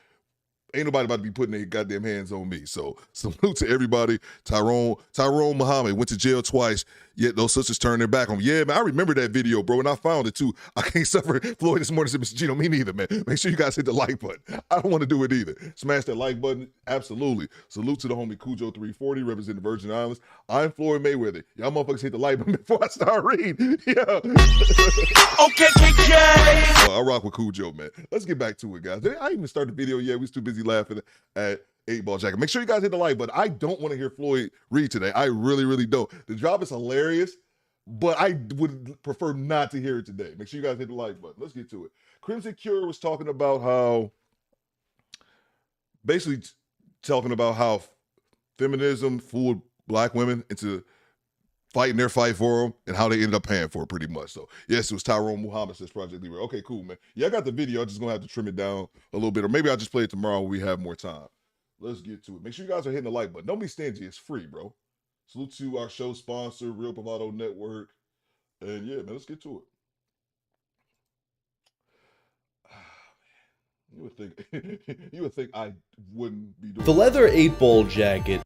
ain't nobody about to be putting their goddamn hands on me. So salute to everybody. Tyrone Muhammad went to jail twice. Yet those sisters turned their back on me. Yeah, man, I remember that video, bro, and I found it too. I can't suffer Floyd this morning said, Mr. Gino, me neither, man. Make sure you guys hit the like button. I don't want to do it either. Smash that like button. Absolutely. Salute to the homie Cujo340, representing the Virgin Islands. I'm Floyd Mayweather. Y'all motherfuckers hit the like button before I start reading. Yeah. Okay, KK. I rock with Cujo, man. Let's get back to it, guys. I didn't even start the video yet. We was too busy laughing at 8-Ball Jacket. Make sure you guys hit the like button. I don't want to hear Floyd read today. I really, really don't. The job is hilarious, but I would prefer not to hear it today. Make sure you guys hit the like button. Let's get to it. Crimson Cure was talking about how, basically talking about how feminism fooled black women into fighting their fight for them and how they ended up paying for it pretty much. So, yes, it was Tyrone Muhammad says Project Leroy. Okay, cool, man. Yeah, I got the video. I'm just going to have to trim it down a little bit, or maybe I'll just play it tomorrow when we have more time. Let's get to it. Make sure you guys are hitting the like button. Don't be stingy. It's free, bro. Salute to our show sponsor, Real Bravado Network. And yeah, man, let's get to it. You would think I wouldn't be doing the leather 8-Ball jacket.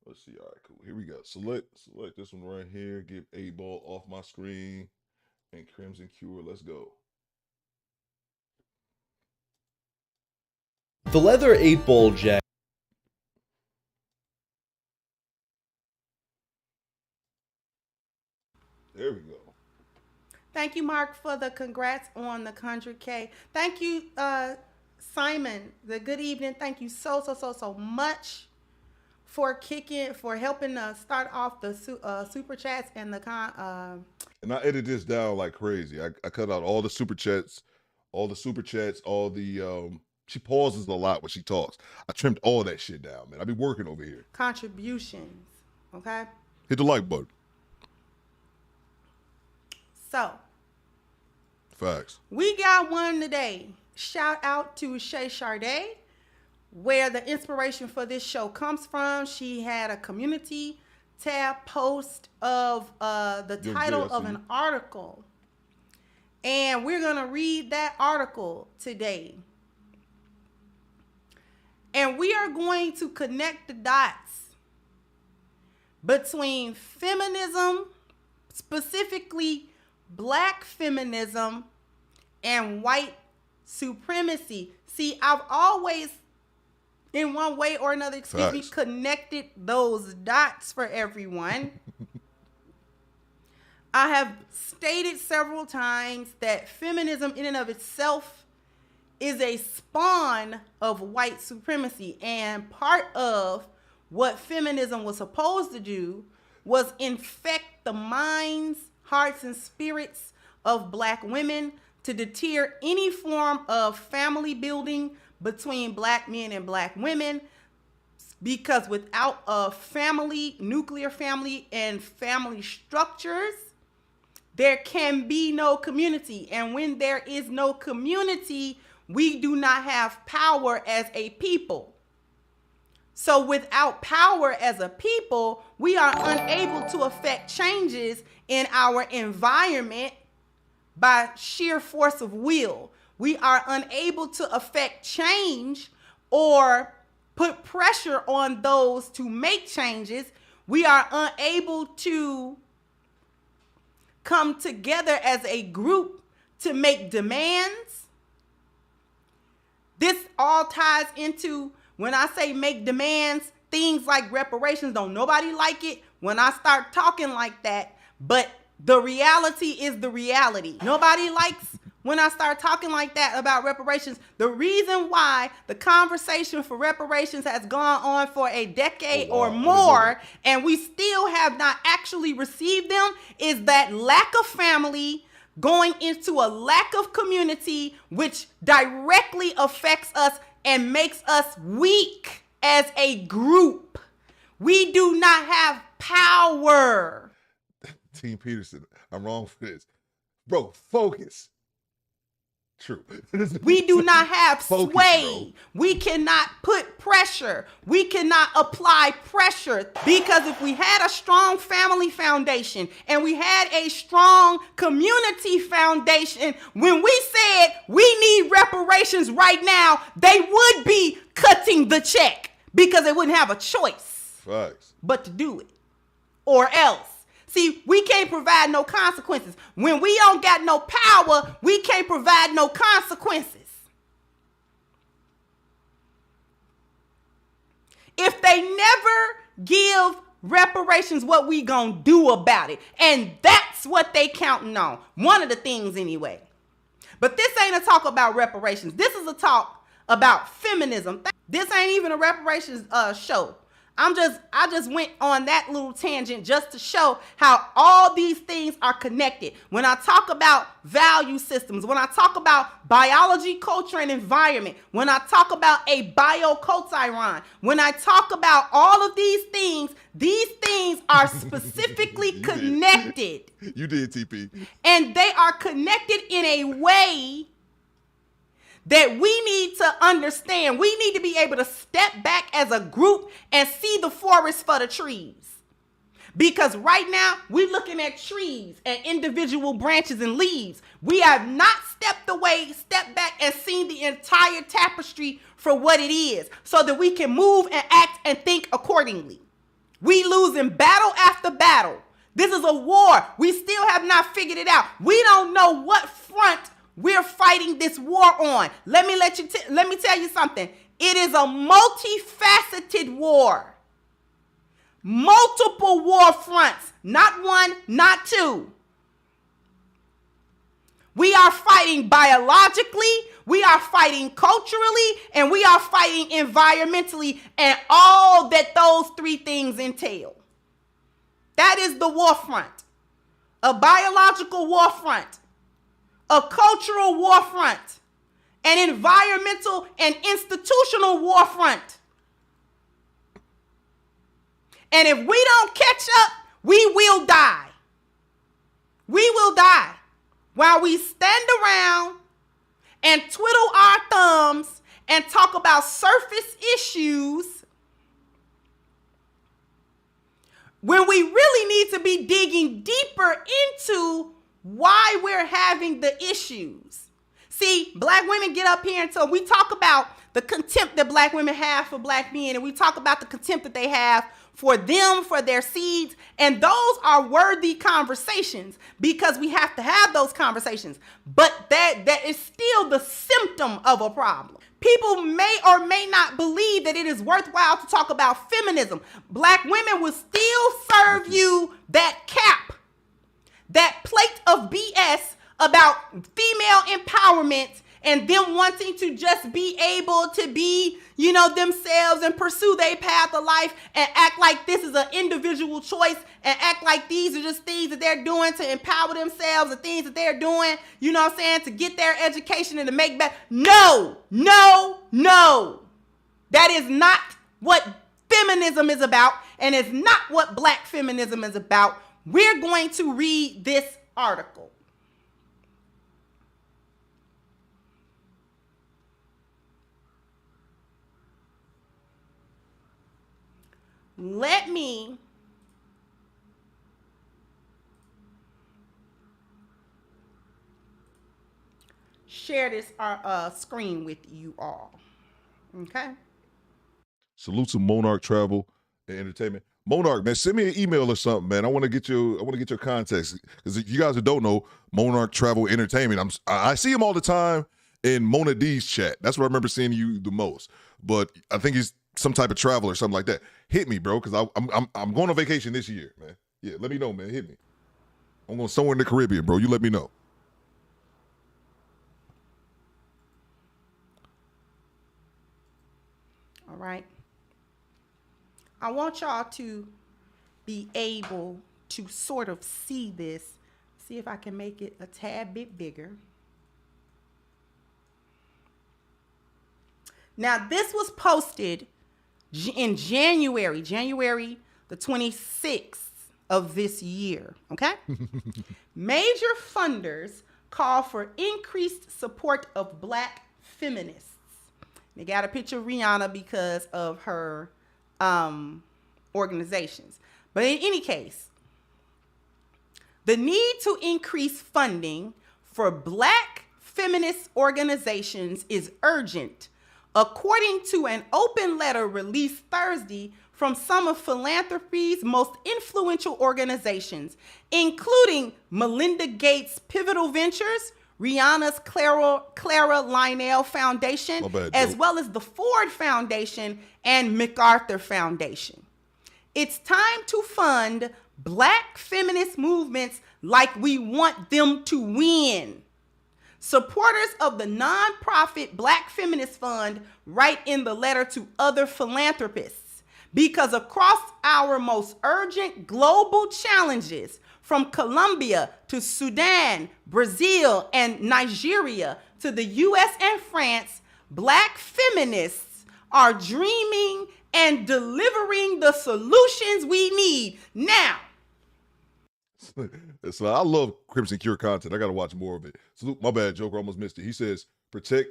Let's see. All right, cool. Here we go. Select this one right here. Get 8-Ball off my screen. And Crimson Cure. Let's go. The leather 8-Ball jacket. There we go. Thank you, Mark, for the congrats on the 100K. Thank you, Simon. The good evening. Thank you so much for helping start off the super chats and the And I edit this down like crazy. I cut out all the super chats, she pauses a lot when she talks. I trimmed all that shit down, man. I be working over here. contributions. Okay. Hit the like button. So. Facts. We got one today. Shout out to Shay Sade, where the inspiration for this show comes from. She had a community tab post of the title of an article. And we're going to read that article today. And we are going to connect the dots between feminism, specifically Black feminism, and white supremacy. See, I've always, in one way or another, connected those dots for everyone. I have stated several times that feminism in and of itself is a spawn of white supremacy. And part of what feminism was supposed to do was infect the minds, hearts, and spirits of Black women to deter any form of family building between Black men and Black women, because without a family, nuclear family, and family structures, there can be no community. And when there is no community, we do not have power as a people. So without power as a people, we are unable to affect changes in our environment by sheer force of will. We are unable to affect change or put pressure on those to make changes. We are unable to come together as a group to make demands. This all ties into, when I say make demands, things like reparations. Don't nobody like it when I start talking like that, but the reality is the reality. Nobody likes when I start talking like that about reparations. The reason why the conversation for reparations has gone on for a decade or more, and we still have not actually received them, is that lack of family going into a lack of community, which directly affects us and makes us weak as a group. We do not have power. Team Peterson, I'm wrong for this. Bro, focus. True. We do not have Focus, sway. We cannot put pressure. We cannot apply pressure, because if we had a strong family foundation and we had a strong community foundation, when we said we need reparations right now, they would be cutting the check because they wouldn't have a choice but to do it, or else. See, we can't provide no consequences. When we don't got no power, we can't provide no consequences. If they never give reparations, what we gonna do about it? And that's what they counting on. One of the things anyway. But this ain't a talk about reparations. This is a talk about feminism. This ain't even a reparations show. I just went on that little tangent just to show how all these things are connected. When I talk about value systems, when I talk about biology, culture, and environment, when I talk about a bioculturon, when I talk about all of these things are specifically connected. You did, TP. And they are connected in a way that we need to understand. We need to be able to step back as a group and see the forest for the trees. Because right now, we're looking at trees and individual branches and leaves. We have not stepped back and seen the entire tapestry for what it is, so that we can move and act and think accordingly. We losing battle after battle. This is a war. We still have not figured it out. We don't know what front we're fighting this war on. Let me tell you something. It is a multifaceted war. Multiple war fronts. Not one, not two. We are fighting biologically, we are fighting culturally, and we are fighting environmentally, and all that those three things entail. That is the war front. A biological war front, a cultural war front, an environmental and institutional war front. And if we don't catch up, we will die. We will die while we stand around and twiddle our thumbs and talk about surface issues when we really need to be digging deeper into why we're having the issues. See, black women get up here and so we talk about the contempt that black women have for black men, and we talk about the contempt that they have for them, for their seeds, and those are worthy conversations because we have to have those conversations. But that is still the symptom of a problem. People may or may not believe that it is worthwhile to talk about feminism. Black women will still serve you that cap, that plate of BS about female empowerment and them wanting to just be able to be, themselves and pursue their path of life and act like this is an individual choice and act like these are just things that they're doing to empower themselves, the things that they're doing, to get their education and to make better. No. That is not what feminism is about, and it's not what black feminism is about. We're going to read this article. Let me share this screen with you all. Okay. Salute to Monarch Travel and Entertainment. Monarch, man, send me an email or something, man. I want to get your context, because if you guys who don't know, Monarch Travel Entertainment, I see him all the time in Mona D's chat. That's where I remember seeing you the most. But I think he's some type of travel or something like that. Hit me, bro, because I'm going on vacation this year, man. Yeah, let me know, man. Hit me. I'm going somewhere in the Caribbean, bro. You let me know. All right. I want y'all to be able to sort of see this. See if I can make it a tad bit bigger. Now, this was posted in January the 26th of this year, okay? Major funders call for increased support of black feminists. They got a picture of Rihanna because of her organizations. But in any case, the need to increase funding for black feminist organizations is urgent, according to an open letter released Thursday from from some of Philanthropy's most influential organizations, including Melinda Gates' Pivotal Ventures, Rihanna's Clara Lionel Foundation, as well as the Ford Foundation and MacArthur Foundation. It's time to fund Black feminist movements like we want them to win. Supporters of the nonprofit Black Feminist Fund write in the letter to other philanthropists, because across our most urgent global challenges, from Colombia to Sudan, Brazil, and Nigeria to the US and France, Black feminists are dreaming and delivering the solutions we need now. So I love Crimson Cure content. I got to watch more of it. Salute, my bad, Joker, almost missed it. He says, protect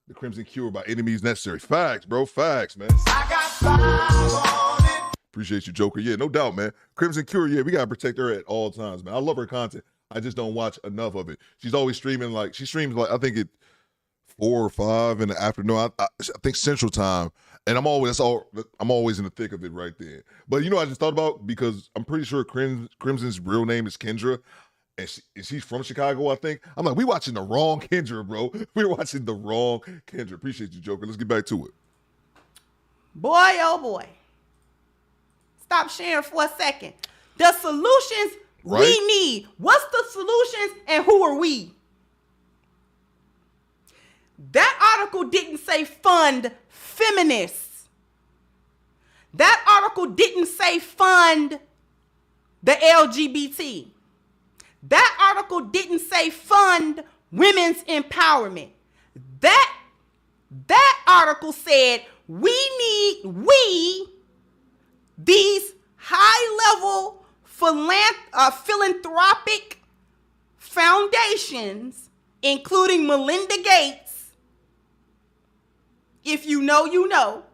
the Crimson Cure by any means necessary. Facts, bro. Facts, man. I got 5 on it. Appreciate you, Joker. Yeah, no doubt, man. Crimson Cure, yeah, we got to protect her at all times, man. I love her content. I just don't watch enough of it. She's always streaming, like, she streams, like, I think at 4 or 5 in the afternoon. I think Central Time. And I'm always in the thick of it right there. But you know, I just thought about, because I'm pretty sure Crimson's real name is Kendra, and she's from Chicago, I think. I'm like, we watching the wrong Kendra, bro. We're watching the wrong Kendra. Appreciate you, Joker. Let's get back to it. Boy, oh boy. Stop sharing for a second. The solutions we need. What's the solutions and who are we? That article didn't say fund feminists. That article didn't say fund the LGBT. That article didn't say fund women's empowerment. That article said these high-level philanthropic foundations, including Melinda Gates, if you know, you know,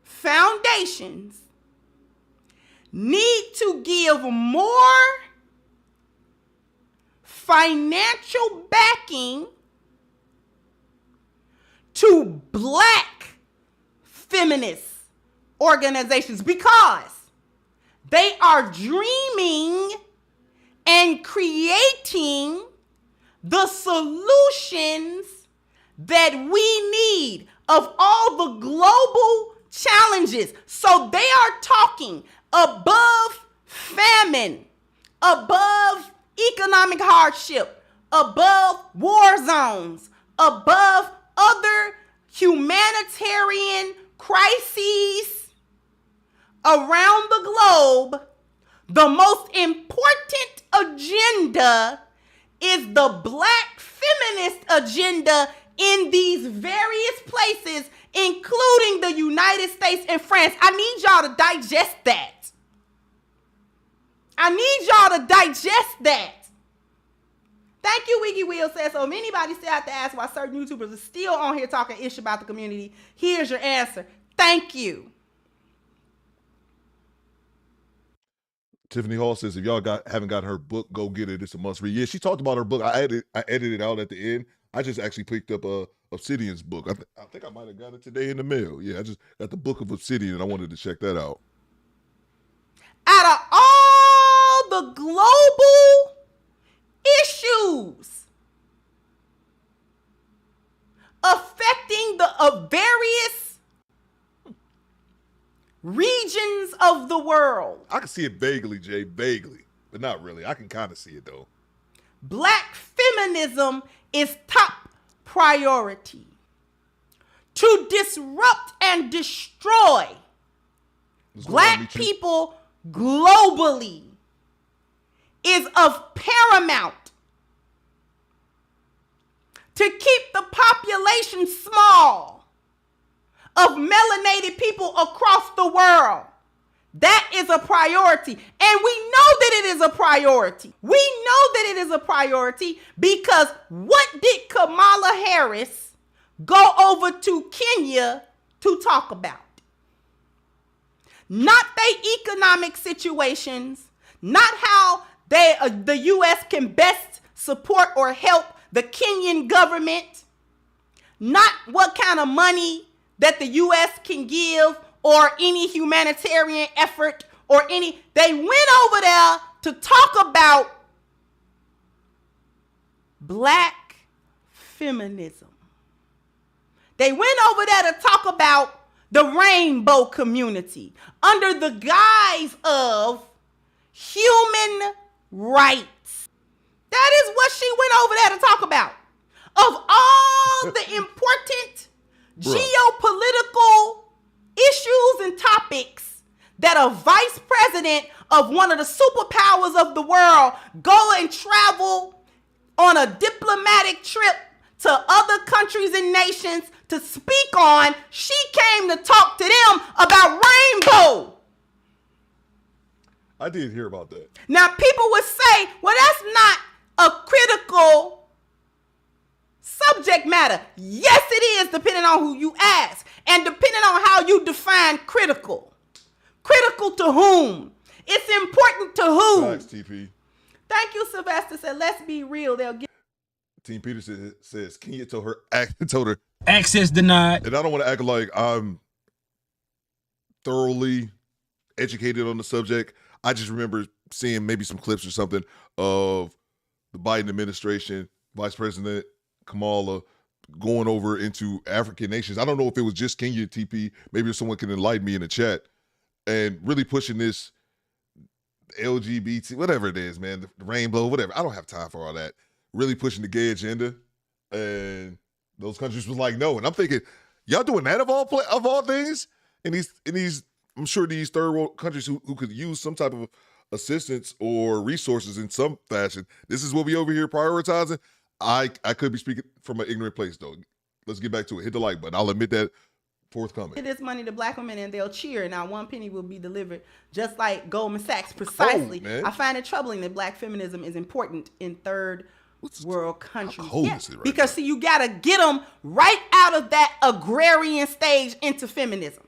foundations need to give more financial backing to Black feminist organizations, because they are dreaming and creating the solutions that we need of all the global challenges. So they are talking above famine, above economic hardship, above war zones, above other humanitarian crises around the globe. The most important agenda is the Black feminist agenda in these various places, including the United States and France. I need y'all to digest that. I need y'all to digest that. Thank you, Wiggy Will says, so if anybody still have to ask why certain YouTubers are still on here talking ish about the community, here's your answer. Thank you. Tiffany Hall says, if y'all haven't got her book, go get it. It's a must read. Yeah, she talked about her book. I edited it out at the end. I just actually picked up Obsidian's book. I think I might have got it today in the mail. Yeah, I just got the book of Obsidian, and I wanted to check that out. Out of all the global issues affecting the various regions of the world, I can see it vaguely, Jay, vaguely, but not really. I can kind of see it, though. Black feminism is top priority. To disrupt and destroy Black people globally is of paramount. To keep the population small of melanated people across the world, that is a priority. And we know that it is a priority. We know that it is a priority because what did Kamala Harris go over to Kenya to talk about? Not their economic situations, not how the U.S. can best support or help the Kenyan government, not what kind of money that the U.S. can give or any humanitarian effort or any. They went over there to talk about black feminism. They went over there to talk about the rainbow community under the guise of human rights. That is what she went over there to talk about. Of all the important geopolitical issues and topics that a vice president of one of the superpowers of the world go and travel on a diplomatic trip to other countries and nations to speak on, she came to talk to them about rainbow. I did hear about that. Now, people would say, well, that's not a critical subject matter. Yes, it is, depending on who you ask and depending on how you define critical. Critical to whom? It's important to who? Facts, TP. Thank you, Sylvester said, let's be real. They'll get. Team Peterson says Kenya told her access denied. And I don't want to act like I'm thoroughly educated on the subject. I just remember seeing maybe some clips or something of the Biden administration, Vice President Kamala going over into African nations. I don't know if it was just Kenya, TP. Maybe if someone can enlighten me in the chat, and really pushing this LGBT, whatever it is, man, the rainbow, whatever. I don't have time for all that. Really pushing the gay agenda, and those countries was like, no. And I'm thinking, y'all doing that of all things? In these, I'm sure these third world countries who could use some type of assistance or resources in some fashion. This is what we over here prioritizing. I could be speaking from an ignorant place though. Let's get back to it. Hit the like button. I'll admit that forthcoming. Give this money to black women and they'll cheer. Now 1 penny will be delivered, just like Goldman Sachs. Precisely. I find it troubling that black feminism is important in third world countries. Because see, you gotta get them right out of that agrarian stage into feminism.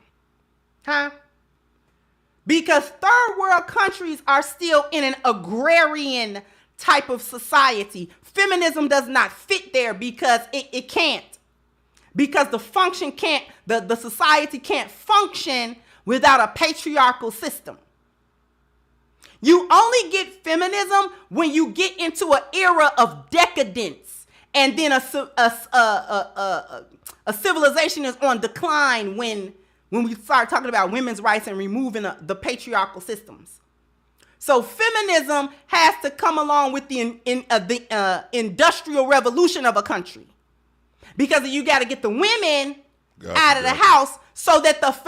Because third world countries are still in an agrarian type of society. Feminism does not fit there because it can't. Because the society can't function without a patriarchal system. You only get feminism when you get into an era of decadence, and then a civilization is on decline when we start talking about women's rights and removing the patriarchal systems. So feminism has to come along with the industrial revolution of a country, because you got to get the women out of the house so that all of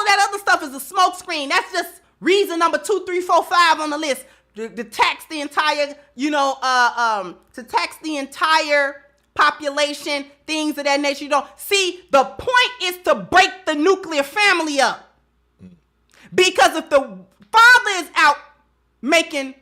that other stuff is a smoke screen. That's just reason number 2, 3, 4, 5 on the list to tax the entire, to tax the entire population, things of that nature. You don't see, the point is to break the nuclear family up. Because if the father is out making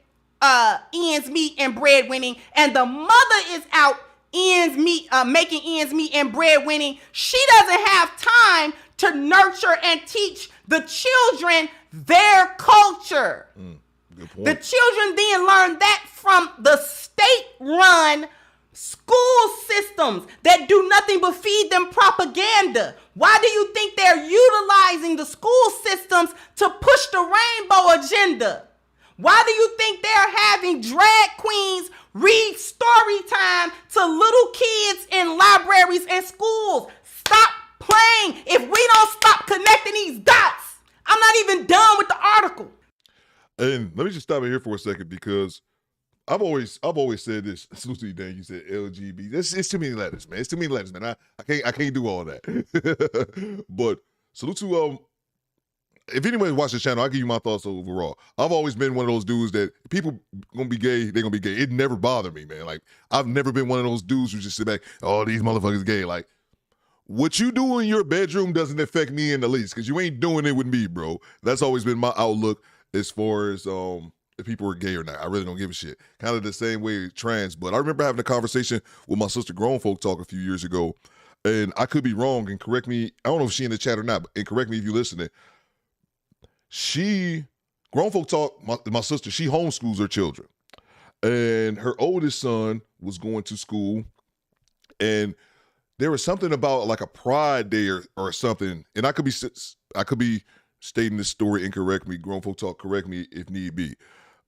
ends meet and breadwinning, and the mother is out making ends meet and breadwinning, she doesn't have time to nurture and teach the children their culture. Good point. The children then learn that from the state-run school systems that do nothing but feed them propaganda. Why do you think they're utilizing the school systems to push the rainbow agenda? Why do you think they're having drag queens read story time to little kids in libraries and schools? Stop playing. If we don't stop connecting these dots, I'm not even done with the article. And let me just stop it here for a second, because I've always said this. Salute to you, Dan. You said LGBT. It's too many letters, man. It's too many letters, man. I can't do all that. But salute to if anyone watches the channel, I'll give you my thoughts overall. I've always been one of those dudes that people gonna be gay, they're gonna be gay. It never bothered me, man. Like, I've never been one of those dudes who just sit back, oh, these motherfuckers gay. Like, what you do in your bedroom doesn't affect me in the least, because you ain't doing it with me, bro. That's always been my outlook as far as if people are gay or not. I really don't give a shit. Kind of the same way trans. But I remember having a conversation with my sister Grown Folk Talk a few years ago, and I could be wrong, and correct me. I don't know if she in the chat or not, and correct me if you're listening. Grown Folk Talk, my sister, she homeschools her children. And her oldest son was going to school, and there was something about like a Pride Day or something, and I could be stating this story incorrectly. Grown folk talk, correct me if need be.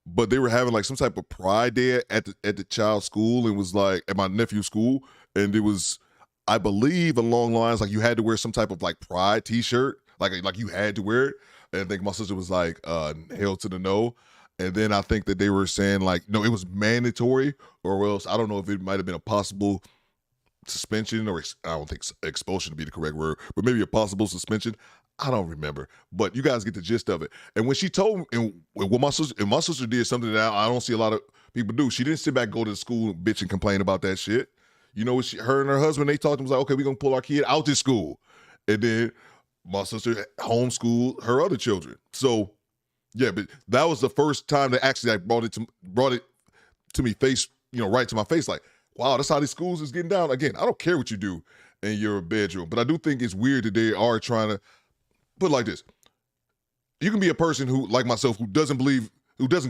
But they were having like some type of Pride Day at the child's school, and was like at my nephew's school, and it was, I believe, along the lines like you had to wear some type of like Pride T-shirt, like you had to wear it. And I think my sister was like, hell to the no. And then I think that they were saying like, no, it was mandatory, or else I don't know if it might have been a possible suspension, or I don't think expulsion would be the correct word, but maybe a possible suspension. I don't remember, but you guys get the gist of it. And when she told me, and what my sister did something that I don't see a lot of people do. She didn't sit back, go to the school, and bitch and complain about that shit. You know, her and her husband, they talked to him, was like, okay, we're gonna pull our kid out this school, and then my sister homeschooled her other children. So yeah, but that was the first time that actually I brought it to me face, right to my face, like, wow, that's how these schools is getting down. Again, I don't care what you do in your bedroom, but I do think it's weird that they are trying to put it like this. You can be a person who, like myself, who doesn't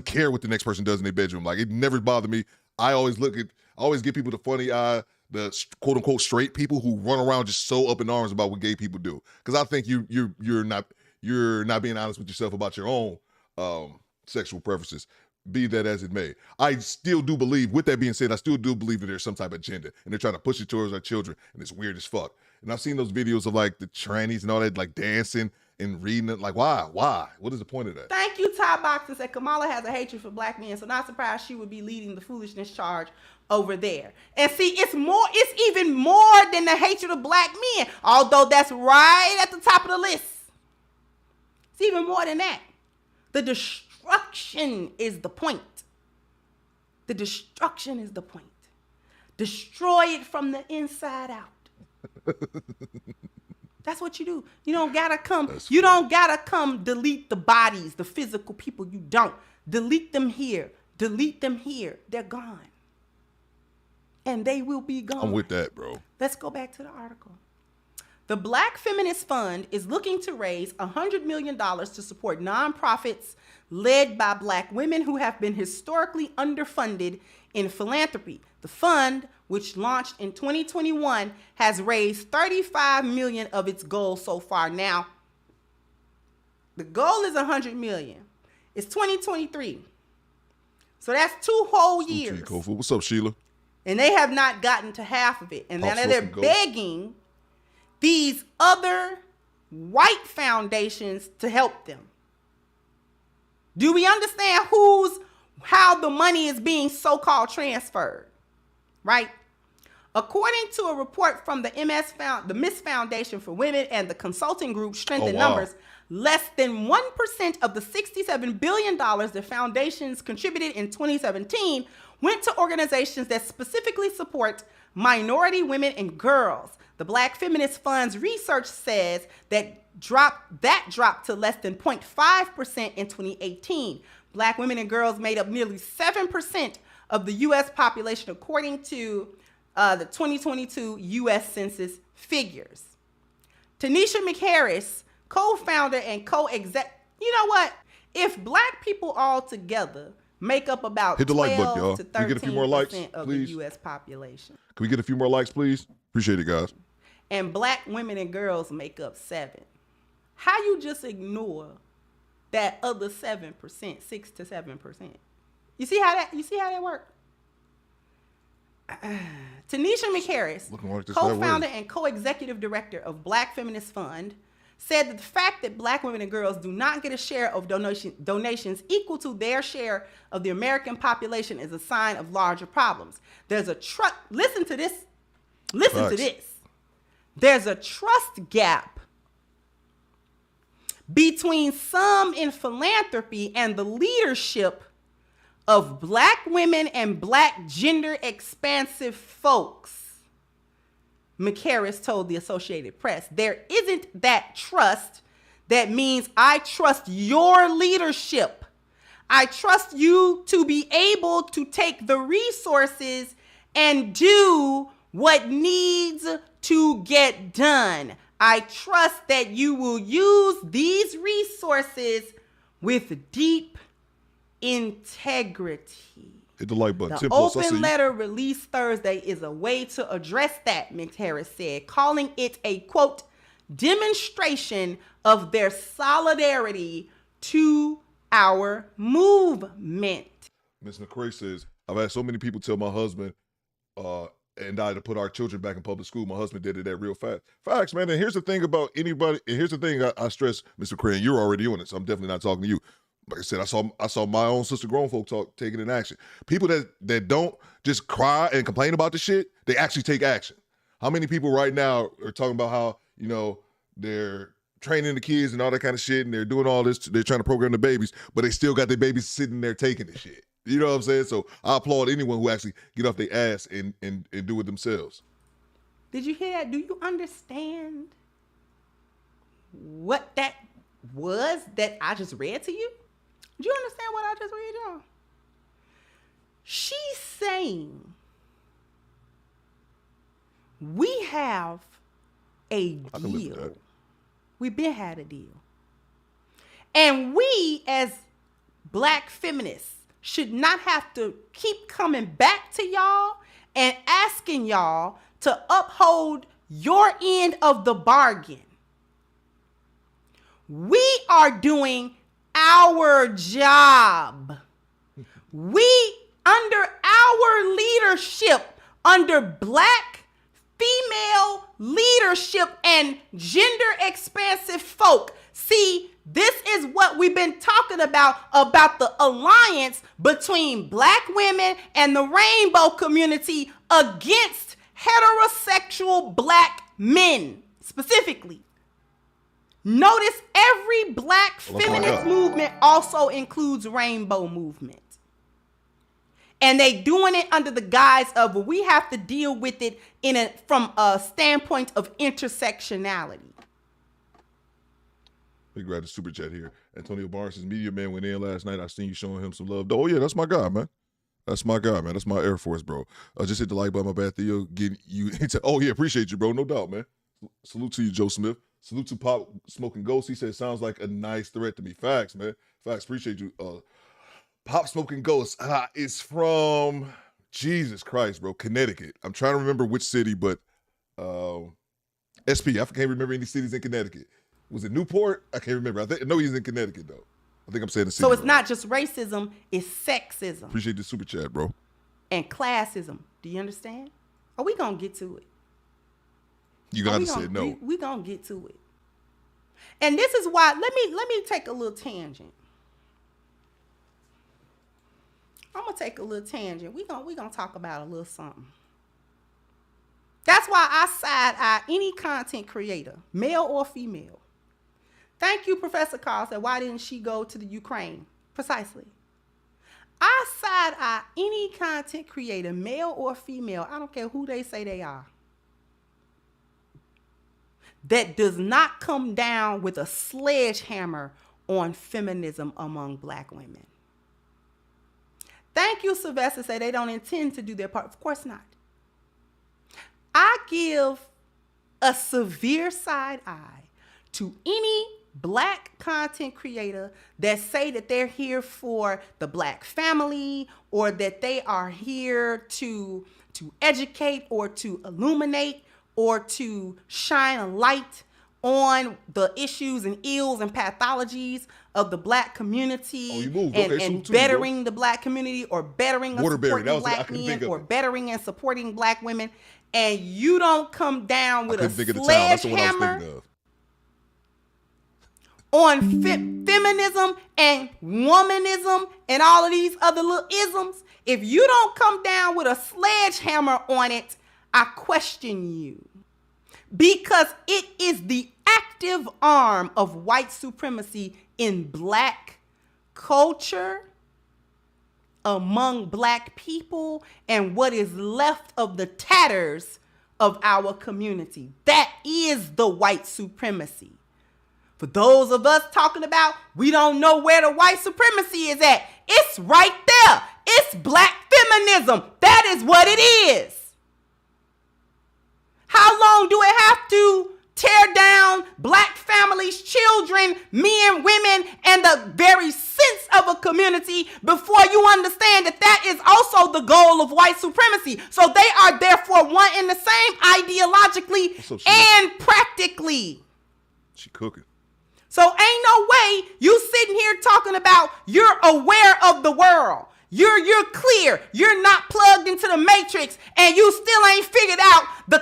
care what the next person does in their bedroom. Like, it never bothered me. I always give people the funny eye, the quote unquote straight people who run around just so up in arms about what gay people do. Because I think you're not being honest with yourself about your own sexual preferences, be that as it may. I still do believe, with that being said, I still do believe that there's some type of agenda, and they're trying to push it towards our children, and it's weird as fuck. And I've seen those videos of like the trannies and all that, like dancing and reading it. Like, why? What is the point of that? Thank you, Todd Boxer said Kamala has a hatred for black men, so not surprised she would be leading the foolishness charge over there. And see, it's even more than the hatred of black men, although that's right at the top of the list. It's even more than that. The destruction is the point. The destruction is the point. Destroy it from the inside out. That's what you do. You don't gotta come delete the bodies, the physical people. You don't. Delete them here. Delete them here. They're gone. And they will be gone. I'm with that, bro. Let's go back to the article. The Black Feminist Fund is looking to raise $100 million to support nonprofits led by black women who have been historically underfunded in philanthropy. The fund, which launched in 2021, has raised $35 million of its goal so far. Now, the goal is $100 million. It's 2023. So that's 2 whole years. What's up, Sheila? And they have not gotten to half of it. And now they're begging these other white foundations to help them. Do we understand how the money is being so-called transferred? Right? According to a report from the Miss Foundation for Women and the consulting group Strength in Numbers, less than 1% of the $67 billion the foundations contributed in 2017 went to organizations that specifically support minority women and girls. The Black Feminist Fund's research says that dropped to less than 0.5% in 2018. Black women and girls made up nearly 7% of the U.S. population, according to the 2022 U.S. Census figures. Tanisha McHarris, co-founder and co-exec, you know what? If black people all together make up about 12 to 13% of the U.S. population. Can we get a few more likes, please? Appreciate it, guys. And black women and girls make up 7%. How you just ignore that other 7%, 6 to 7%? You see how that works? Tanisha McHarris, co-founder and co-executive director of Black Feminist Fund, said that the fact that black women and girls do not get a share of donations equal to their share of the American population is a sign of larger problems. There's a listen to this. There's a trust gap between some in philanthropy and the leadership of black women and black gender expansive folks, McHarris told the Associated Press. There isn't that trust that means I trust your leadership. I trust you to be able to take the resources and do what needs to get done. I trust that you will use these resources with deep integrity. Hit the like button. The 10 plus, open letter released Thursday is a way to address that, McHarris said, calling it a, quote, demonstration of their solidarity to our movement. Ms. McCray says, I've had so many people tell my husband and I to put our children back in public school. My husband did it that real fast. Facts, man. And here's the thing about anybody, and here's the thing I stress, Mr. McCray, and you're already on it, so I'm definitely not talking to you. Like I said, I saw my own sister grown folk taking in action. People that don't just cry and complain about the shit, they actually take action. How many people right now are talking about how, you know, they're training the kids and all that kind of shit, and they're doing all this, they're trying to program the babies, but they still got their babies sitting there taking the shit. You know what I'm saying? So I applaud anyone who actually get off their ass and do it themselves. Did you hear that? Do you understand what that was that I just read to you? Do you understand what I just read, y'all? She's saying we have a deal. We've been had a deal. And we as Black feminists should not have to keep coming back to y'all and asking y'all to uphold your end of the bargain. We are doing our job. We, under our leadership, under Black female leadership and gender expansive folk. See, this is what we've been talking about the alliance between Black women and the rainbow community against heterosexual Black men, specifically. Notice every Black feminist movement also includes rainbow movement. And they doing it under the guise of, well, we have to deal with it from a standpoint of intersectionality. We grab the super chat here. Antonio Barnes says, Media Man went in last night. I seen you showing him some love. Oh, yeah, that's my guy, man. That's my guy, man. That's my Air Force, bro. Just hit the like button, my bad, Theo. Getting you. Oh, yeah, appreciate you, bro. No doubt, man. Salute to you, Joe Smith. Salute to Pop Smoking Ghost. He said, sounds like a nice threat to me. Facts, man. Facts. Appreciate you. Pop Smoking Ghost is from, Jesus Christ, bro, Connecticut. I'm trying to remember which city, but SP. I can't remember any cities in Connecticut. Was it Newport? I can't remember. I know he's in Connecticut, though. I think I'm saying the city. So it's right. not just racism, it's sexism. Appreciate the super chat, bro. And classism. Do you understand? Are we going to get to it? You got to say no. We going to get to it. And this is why, let me take a little tangent. I'm going to take a little tangent. We gonna talk about a little something. That's why I side-eye any content creator, male or female. Thank you, Professor Carl said, why didn't she go to the Ukraine? Precisely. I side-eye any content creator, male or female, I don't care who they say they are, that does not come down with a sledgehammer on feminism among Black women. Thank you, Sylvester, say they don't intend to do their part. Of course not. I give a severe side eye to any Black content creator that say that they're here for the Black family, or that they are here to educate or to illuminate or to shine a light on the issues and ills and pathologies of the Black community, and bettering the Black community, or bettering and supporting Black men, or bettering and supporting Black women, and you don't come down with a sledgehammer on feminism and womanism and all of these other little isms. If you don't come down with a sledgehammer on it, I question you. Because it is the active arm of white supremacy in Black culture, among Black people, and what is left of the tatters of our community. That is the white supremacy. For those of us talking about, we don't know where the white supremacy is at, it's right there. It's Black feminism. That is what it is. How long do it have to tear down black families, children, men, women, and the very sense of a community before you understand that that is also the goal of white supremacy. So they are therefore one and the same ideologically and practically. She cooking. So ain't no way you sitting here talking about you're aware of the world. You're clear. You're not plugged into the matrix, and you still ain't figured out the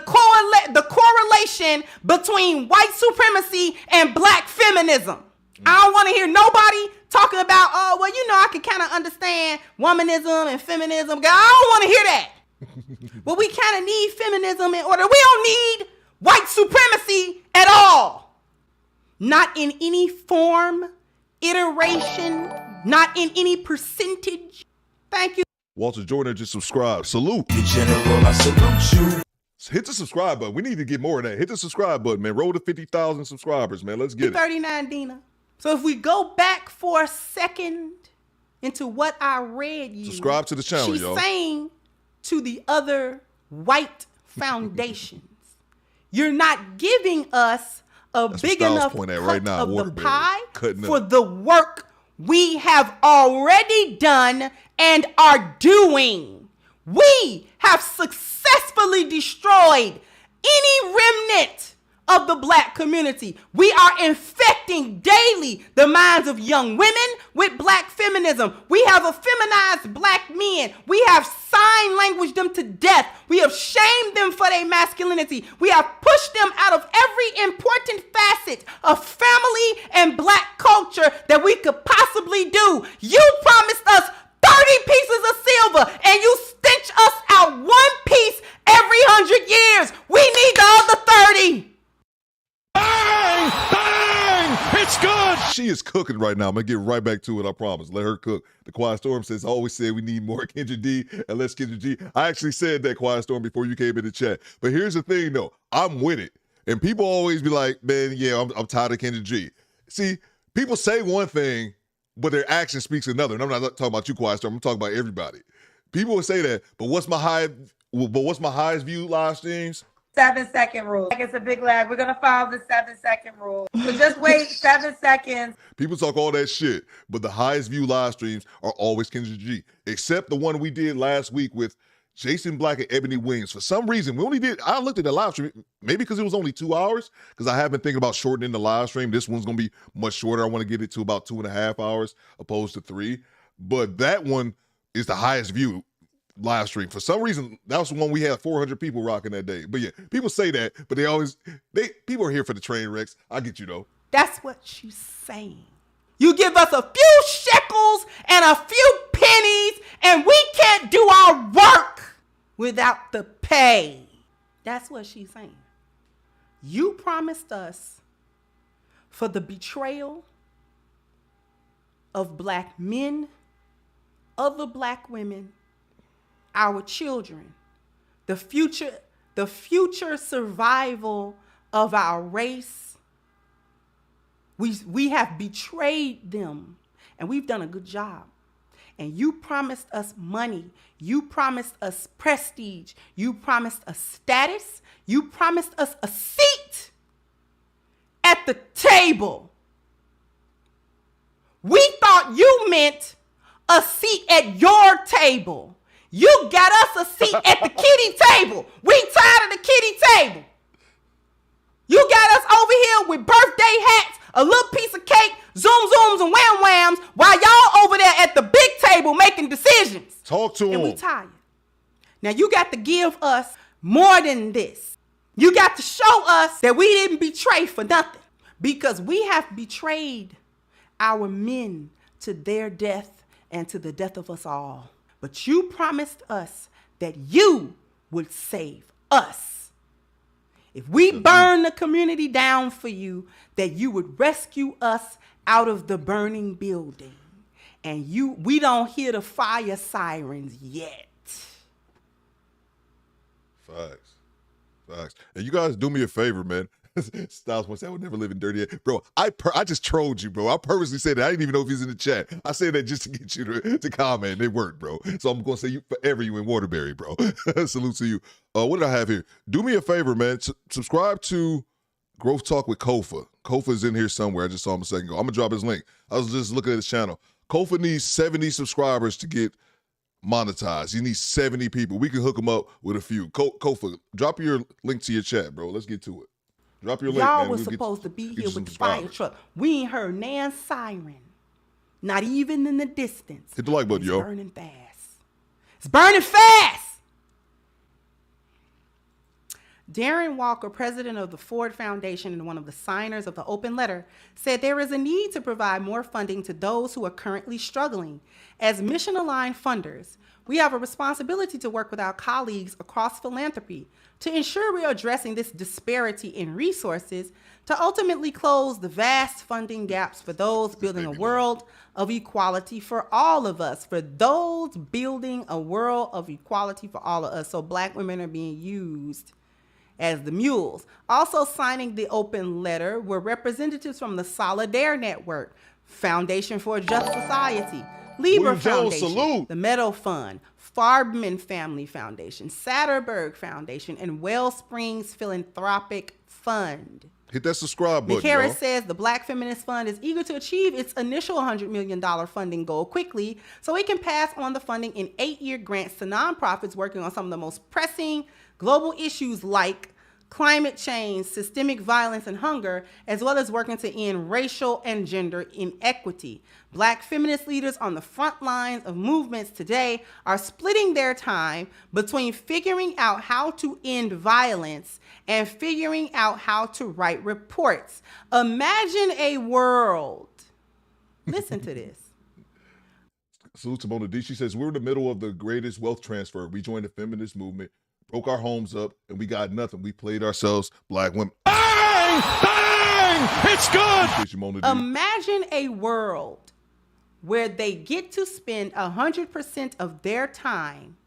correlation between white supremacy and black feminism. I don't want to hear nobody talking about, oh, well, you know, I can kind of understand womanism and feminism. I don't want to hear that. But we kind of need feminism in order. We don't need white supremacy at all. Not in any form, iteration, not in any percentage. Thank you. Walter Jordan just subscribed. Salute. In general, I salute you. Hit the subscribe button. We need to get more of that. Hit the subscribe button, man. Roll to 50,000 subscribers, man. Let's get it. 39, Dina. So if we go back for a second into what I read you. Subscribe to the channel, y'all. She's saying to the other white foundations, you're not giving us a big enough cut right now, of the pie for the work we have already done and are doing. We have successfully destroyed any remnant of the black community. We are infecting daily the minds of young women with black feminism. We have effeminized black men. We have sign languaged them to death. We have shamed them for their masculinity. We have pushed them out of every important facet of family and black culture that we could possibly do. You promised us 30 pieces of silver and you stench us out one piece every 100 years. We need the other 30. Bang! Bang! It's good! She is cooking right now. I'm going to get right back to it, I promise. Let her cook. The Quiet Storm says, I always said we need more Kendra D and less Kendra G. I actually said that, Quiet Storm, before you came in the chat. But here's the thing, though. I'm with it. And people always be like, man, yeah, I'm tired of Kendra G. See, people say one thing, but their action speaks another. And I'm not talking about you, Quiet Storm. I'm talking about everybody. People will say that, but what's my highest view live streams? 7-second rule. Like it's a big lag. We're gonna follow the 7-second rule. So just wait 7 seconds. People talk all that shit, but the highest view live streams are always Kendra G, except the one we did last week with Jason Black and Ebony Wings. For some reason, I looked at the live stream, maybe because it was only 2 hours, because I have been thinking about shortening the live stream. This one's gonna be much shorter. I want to get it to about 2.5 hours opposed to 3. But that one is the highest view live stream. For some reason, that was the one we had 400 people rocking that day. But yeah, people say that, but people are here for the train wrecks. I get you though. That's what she's saying. You give us a few shekels and a few pennies, and we can't do our work without the pay. That's what she's saying. You promised us for the betrayal of black men, other black women, our children, the future survival of our race. We have betrayed them, and we've done a good job. And you promised us money. You promised us prestige. You promised us status. You promised us a seat at the table. We thought you meant a seat at your table. You got us a seat at the kitty table. We tired of the kitty table. You got us over here with birthday hats, a little piece of cake, zoom zooms and wham whams, while y'all over there at the big table making decisions. Talk to and we tired. Now you got to give us more than this. You got to show us that we didn't betray for nothing, because we have betrayed our men to their death and to the death of us all. But you promised us that you would save us. If we burn the community down for you, that you would rescue us out of the burning building. And we don't hear the fire sirens yet. Facts. And you guys do me a favor, man. Styles once I would never live in dirty. Bro, I just trolled you, bro. I purposely said that. I didn't even know if he's in the chat. I said that just to get you to comment. It worked, bro. So I'm going to say you forever you in Waterbury, bro. Salute to you. What did I have here? Do me a favor, man. Subscribe to Growth Talk with Kofa. Kofa's in here somewhere. I just saw him a second ago. I'm going to drop his link. I was just looking at his channel. Kofa needs 70 subscribers to get monetized. He needs 70 people. We can hook him up with a few. Kofa, drop your link to your chat, bro. Let's get to it. Drop your link, Y'all man. was We'll supposed to be here with the fire truck. We ain't heard Nan's siren. Not even in the distance. Hit the like button, It's yo. burning fast. It's burning fast! Darren Walker, president of the Ford Foundation and one of the signers of the open letter, said there is a need to provide more funding to those who are currently struggling. As mission-aligned funders, we have a responsibility to work with our colleagues across philanthropy to ensure we are addressing this disparity in resources to ultimately close the vast funding gaps for those building a world of equality for all of us, for those building a world of equality for all of us. So Black women are being used as the mules. Also signing the open letter were representatives from the Solidaire Network, Foundation for a Just Society, Libra Foundation, the Meadow Fund, Farbman Family Foundation, Satterberg Foundation, and Wellsprings Philanthropic Fund. Hit that subscribe button, McHarris y'all. says the Black Feminist Fund is eager to achieve its initial $100 million funding goal quickly so it can pass on the funding in 8-year grants to nonprofits working on some of the most pressing global issues like climate change, systemic violence, and hunger, as well as working to end racial and gender inequity. Black feminist leaders on the front lines of movements today are splitting their time between figuring out how to end violence and figuring out how to write reports. Imagine a world. Listen to this. Salute to Mona D. She says, we're in the middle of the greatest wealth transfer. We joined the feminist movement, broke our homes up, and we got nothing. We played ourselves, Black women. Bang! Bang! It's good! Mona D. Imagine a world where they get to spend 100% of their time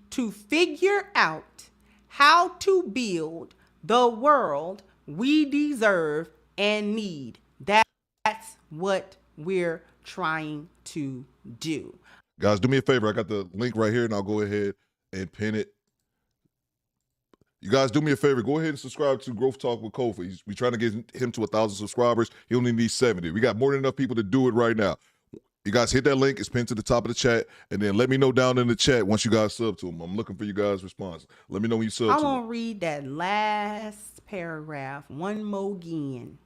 to figure out how to build the world we deserve and need. That's what we're trying to do. Guys, do me a favor. I got the link right here, and I'll go ahead and pin it. You guys, do me a favor. Go ahead and subscribe to Growth Talk with Kofa. We're trying to get him to 1,000 subscribers. He only needs 70. We got more than enough people to do it right now. You guys hit that link. It's pinned to the top of the chat. And then let me know down in the chat once you guys sub to him. I'm looking for you guys' response. Let me know when you sub to him. I'm going to read that last paragraph one more again.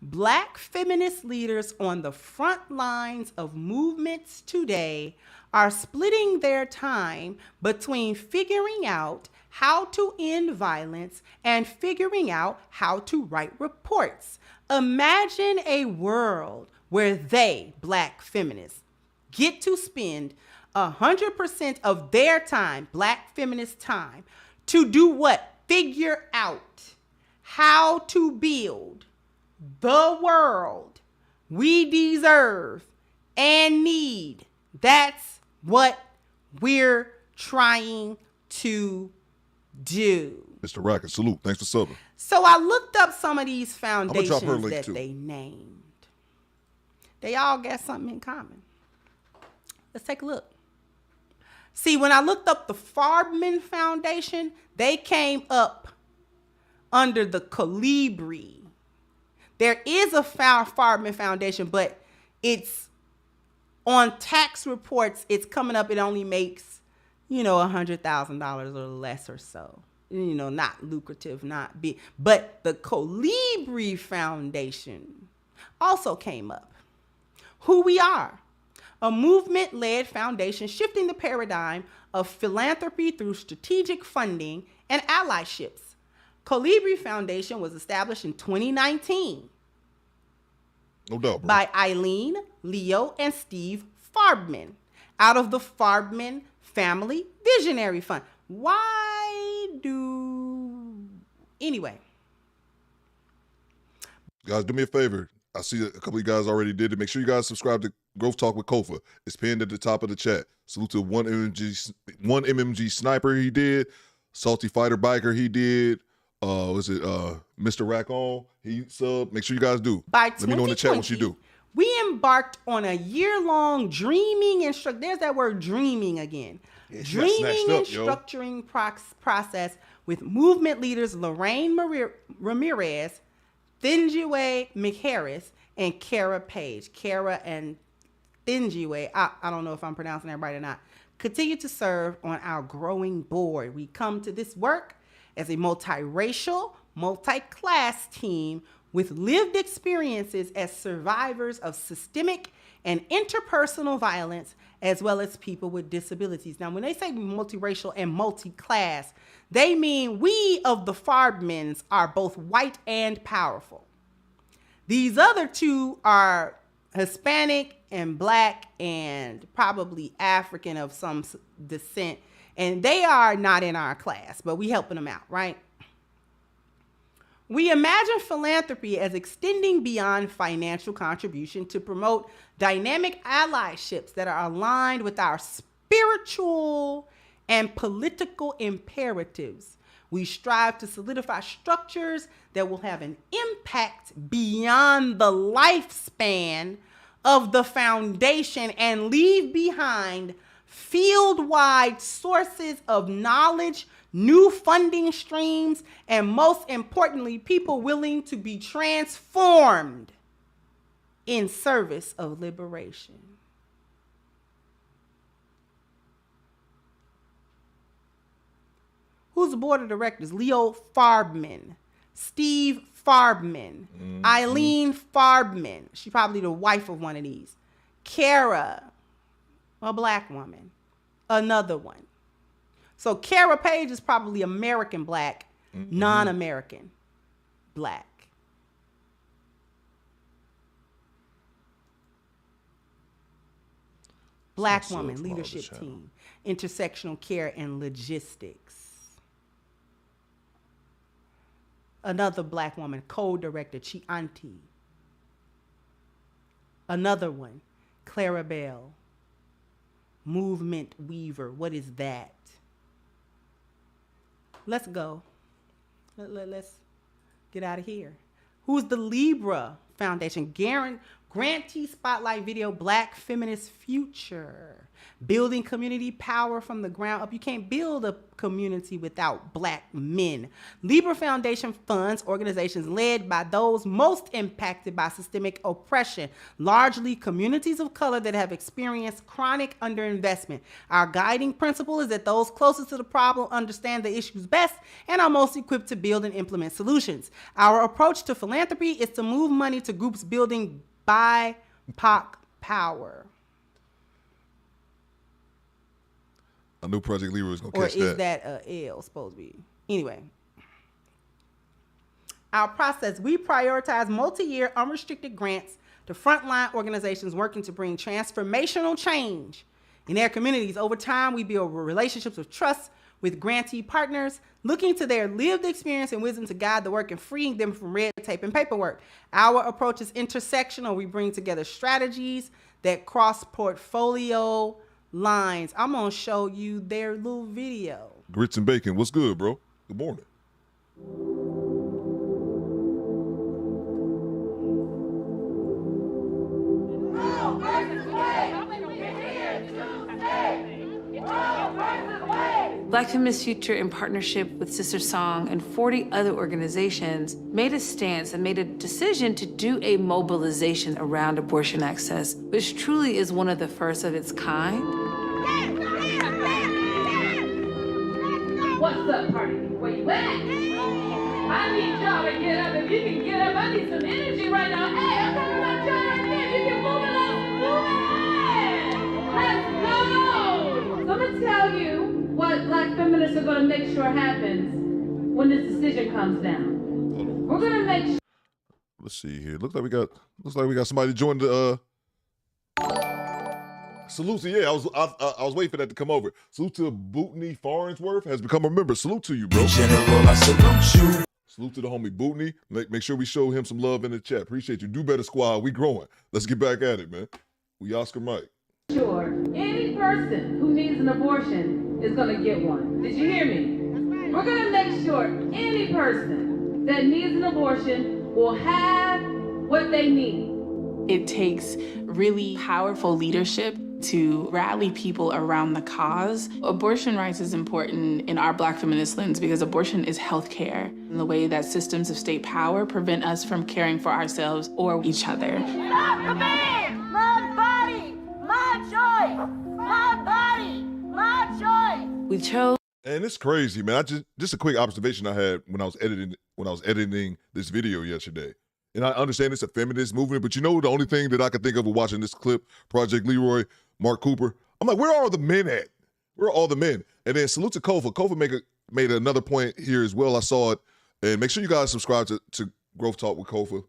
Black feminist leaders on the front lines of movements today are splitting their time between figuring out how to end violence and figuring out how to write reports. Imagine a world where they, Black feminists, get to spend 100% of their time, Black feminist time, to do what? Figure out how to build the world we deserve and need. That's what we're trying to do. Mr. Racket, salute. Thanks for subbing. So I looked up some of these foundations that too. they named. They all got something in common. Let's take a look. See, when I looked up the Farbman Foundation, they came up under the Colibri. There is a Farbman Foundation, but it's on tax reports, it's coming up, it only makes, $100,000 or less or so. Not lucrative, not big. But the Colibri Foundation also came up. Who we are, a movement-led foundation shifting the paradigm of philanthropy through strategic funding and allyships. Colibri Foundation was established in 2019. No doubt, bro. By Eileen, Leo, and Steve Farbman out of the Farbman Family Visionary Fund. Anyway. Guys, do me a favor. I see a couple of you guys already did it. Make sure you guys subscribe to Growth Talk with Kofa. It's pinned at the top of the chat. Salute to one MMG Sniper he did. Salty Fighter Biker he did. Mr. Rack On? He subbed. Make sure you guys do. By Let me know in the chat once you do. We embarked on a year-long dreaming and there's that word dreaming again. Yeah, Dreaming and yo. structuring process with movement leaders Lorraine Ramirez, Thinjiwe McHarris, and Kara Page. Kara and Thinjiwe, I don't know if I'm pronouncing that right or not, continue to serve on our growing board. We come to this work as a multiracial, multi-class team with lived experiences as survivors of systemic and interpersonal violence, as well as people with disabilities. Now, when they say multiracial and multi-class, they mean we of the Farbmans are both white and powerful. These other two are Hispanic and Black and probably African of some descent, and they are not in our class, but we helping them out, right? We imagine philanthropy as extending beyond financial contribution to promote dynamic allyships that are aligned with our spiritual and political imperatives. We strive to solidify structures that will have an impact beyond the lifespan of the foundation and leave behind field-wide sources of knowledge, new funding streams, and most importantly, people willing to be transformed in service of liberation. Who's the board of directors? Leo Farbman, Steve Farbman, Eileen Farbman. She's probably the wife of one of these. Kara, a Black woman, another one. So Kara Page is probably American Black, non-American Black. Black woman, leadership team, intersectional care and logistics. Another Black woman, co-director, Chianti. Another one, Clara Bell, movement weaver. What is that? Let's go. Let's get out of here. Who's the Libra Foundation? Grantee Spotlight Video, Black Feminist Future. Building community power from the ground up. You can't build a community without Black men. Libra Foundation funds organizations led by those most impacted by systemic oppression, largely communities of color that have experienced chronic underinvestment. Our guiding principle is that those closest to the problem understand the issues best and are most equipped to build and implement solutions. Our approach to philanthropy is to move money to groups building BIPOC power. I knew Project Leroy was going to catch that. Or is that L supposed to be? Anyway. Our process, we prioritize multi-year unrestricted grants to frontline organizations working to bring transformational change in their communities. Over time, we build relationships of trust with grantee partners, looking to their lived experience and wisdom to guide the work and freeing them from red tape and paperwork. Our approach is intersectional. We bring together strategies that cross portfolio lines. I'm gonna show you their little video. Grits and bacon, what's good, bro? Good morning. Black Feminist Future, in partnership with Sister Song and 40 other organizations, made a stance and made a decision to do a mobilization around abortion access, which truly is one of the first of its kind. What's up, party? Where you at? I need y'all to get up. If you can get up, I need some energy right now. Hey, I'm talking about y'all right here. If you can move it up, move it. Let's go. So I'm gonna tell you what Black feminists are gonna make sure happens when this decision comes down. We're gonna make sure. Let's see here. Looks like we got somebody join the salute to, yeah, I was waiting for that to come over. Salute to Bootney Farnsworth has become a member. Salute to you, bro. General, I salute you. Salute to the homie Bootney. Make sure we show him some love in the chat. Appreciate you. Do Better Squad. We growing. Let's get back at it, man. We Oscar Mike. Sure, any person who needs an abortion is gonna get one. Did you hear me? We're gonna make sure any person that needs an abortion will have what they need. It takes really powerful leadership to rally people around the cause. Abortion rights is important in our Black feminist lens because abortion is healthcare, and the way that systems of state power prevent us from caring for ourselves or each other. Stop the man! My body! My choice! My body! My choice! We chose. And it's crazy, man. Just a quick observation I had when I was editing this video yesterday. And I understand it's a feminist movement, but you know the only thing that I could think of watching this clip, Project Leroy, Mark Cooper, I'm like, where are all the men at? Where are all the men? And then salute to Kofa. Kofa made another point here as well. I saw it. And make sure you guys subscribe to Growth Talk with Kofa.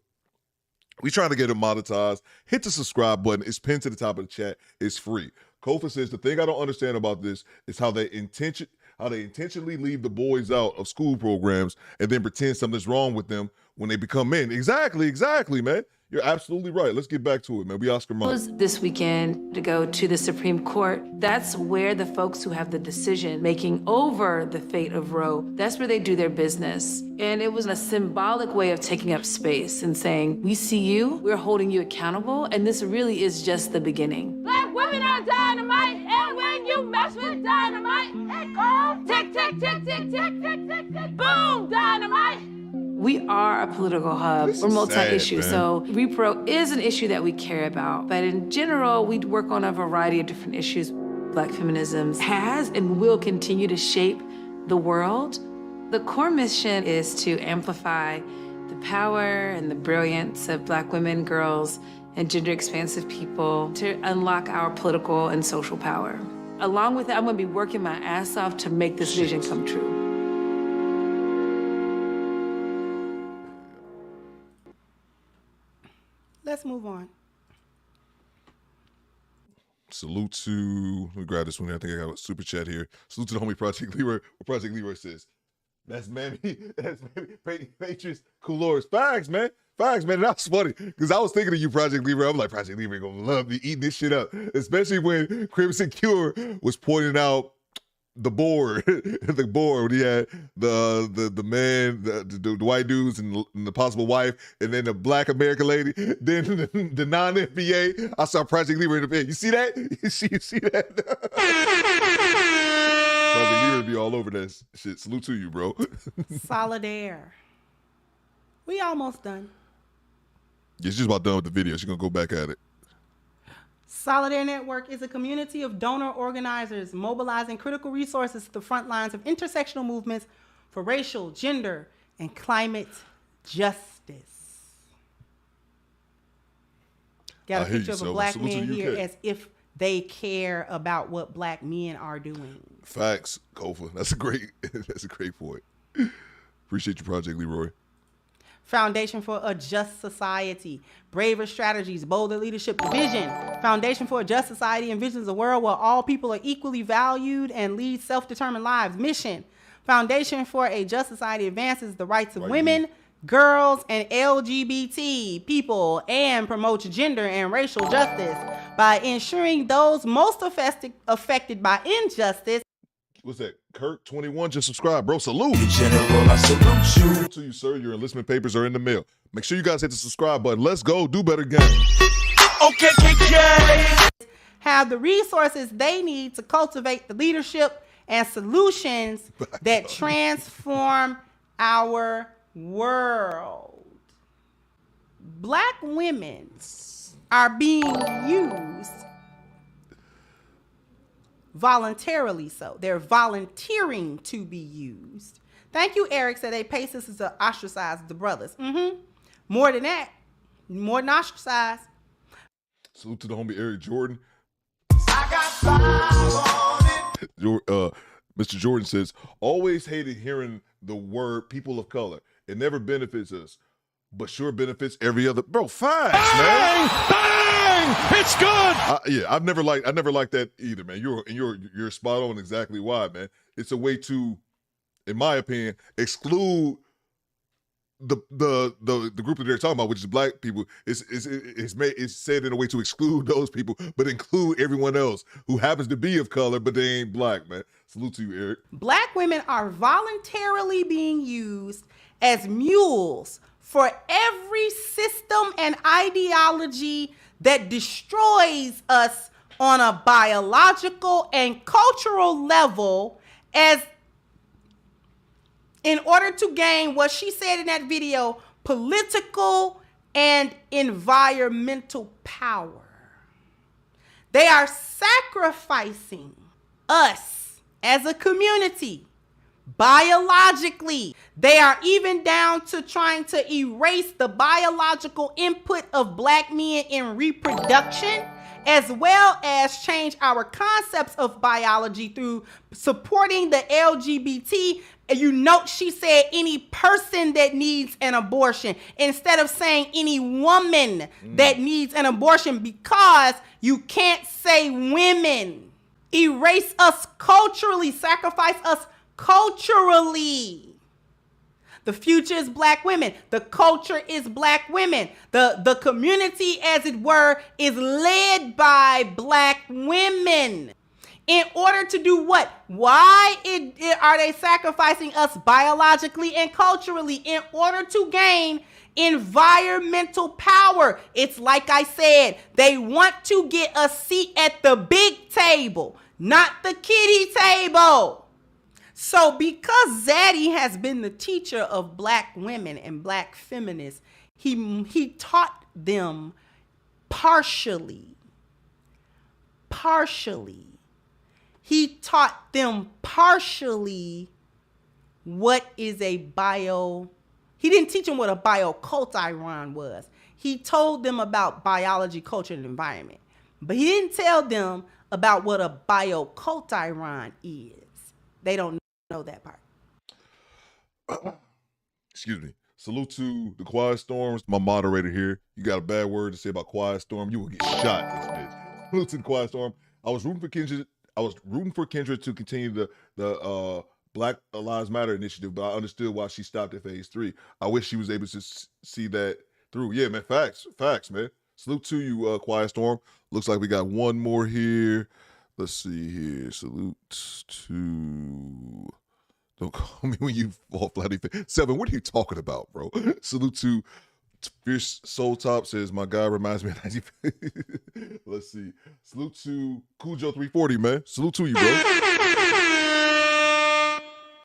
We trying to get it monetized. Hit the subscribe button. It's pinned to the top of the chat. It's free. Kofa says, the thing I don't understand about this is how they intentionally leave the boys out of school programs and then pretend something's wrong with them when they become men. Exactly, man. You're absolutely right. Let's get back to it, man. We Oscar Mike. Was this weekend to go to the Supreme Court. That's where the folks who have the decision making over the fate of Roe, that's where they do their business. And it was a symbolic way of taking up space and saying, we see you, we're holding you accountable, and this really is just the beginning. Black women are dynamite, and when you mess with dynamite, it goes tick, tick, tick, tick, tick, tick, tick, tick, boom, dynamite. We are a political hub. We're multi-issue, so repro is an issue that we care about. But in general, we work on a variety of different issues. Black feminism has and will continue to shape the world. The core mission is to amplify the power and the brilliance of Black women, girls, and gender-expansive people to unlock our political and social power. Along with that, I'm gonna be working my ass off to make this vision come true. Let's move on. Salute to, let me grab this one here. I think I got a super chat here. Salute to the homie Project Leroy. Project Leroy says, that's Patriots, Coolors. Facts, man. And that's funny, because I was thinking of you, Project Leroy. I'm like, Project Leroy gonna love me eating this shit up. Especially when Crimson Cure was pointing out the board when he had the man, the white dudes and the possible wife, and then the Black American lady, then the non-FBA. I saw Project Leroy in the bed. You see that? You see that? Project Leroy be all over that shit. Salute to you, bro. Solidaire. We almost done. Yeah, she's about done with the video. She's gonna go back at it. Solidaire Network is a community of donor organizers mobilizing critical resources to the front lines of intersectional movements for racial, gender, and climate justice. Got a picture of a Black man here as if they care about what Black men are doing. Facts, Kofa. That's a great point. Appreciate you, Project Leroy. Foundation for a Just Society. Braver strategies, bolder leadership, vision. Foundation for a Just Society envisions a world where all people are equally valued and lead self-determined lives. Mission. Foundation for a Just Society advances the rights of women, girls, and LGBT people and promotes gender and racial justice by ensuring those most affected by injustice. What's that? Kirk 21 just subscribe, bro. Salute. General, I salute you. To you, sir. Your enlistment papers are in the mail. Make sure you guys hit the subscribe button. Let's go. Do better game. Okay. Have the resources they need to cultivate the leadership and solutions that transform our world. Black women are being used voluntarily, so they're volunteering to be used. Thank you, Eric said they pay sisters to ostracize the brothers. More than that, more than ostracize. Salute to the homie Eric Jordan. I got 5 on it. Mr. Jordan says, always hated hearing the word people of color. It never benefits us, but sure benefits every other. Bro, facts, man. Bang! It's good. I never liked that either, man. You're spot on exactly why, man. It's a way to, in my opinion, exclude the group that they're talking about, which is Black people. It's said in a way to exclude those people, but include everyone else who happens to be of color, but they ain't Black, man. Salute to you, Eric. Black women are voluntarily being used as mules for every system and ideology that destroys us on a biological and cultural level, as in order to gain what she said in that video, political and environmental power. They are sacrificing us as a community biologically. They are even down to trying to erase the biological input of black men in reproduction, as well as change our concepts of biology through supporting the LGBT. You note she said any person that needs an abortion instead of saying any woman that needs an abortion, because you can't say women. Erase us culturally, sacrifice us culturally. The future is black women. The culture is black women. The community, as it were, is led by black women. In order to do what? Why are they sacrificing us biologically and culturally? In order to gain environmental power. It's like I said, they want to get a seat at the big table, not the kiddie table. So because Zaddy has been the teacher of black women and black feminists, he taught them partially. He taught them partially what is a he didn't teach them what a bioculturon was. He told them about biology, culture, and environment. But he didn't tell them about what a bioculturon is. They don't know that part. Excuse me. Salute to the Quiet Storms, my moderator here. You got a bad word to say about Quiet Storm, you will get shot, this bitch. Salute to the Quiet Storm. I was rooting for Kendra to continue the Black Lives Matter initiative, but I understood why she stopped at phase 3. I wish she was able to see that through. Yeah, man, facts, man. Salute to you, Quiet Storm. Looks like we got one more here. Let's see here. Salute to... Don't call me when you fall flat. 7, what are you talking about, bro? Salute to Fierce Soul Top says, my guy reminds me of 90. Let's see. Salute to Cujo 340, man. Salute to you, bro.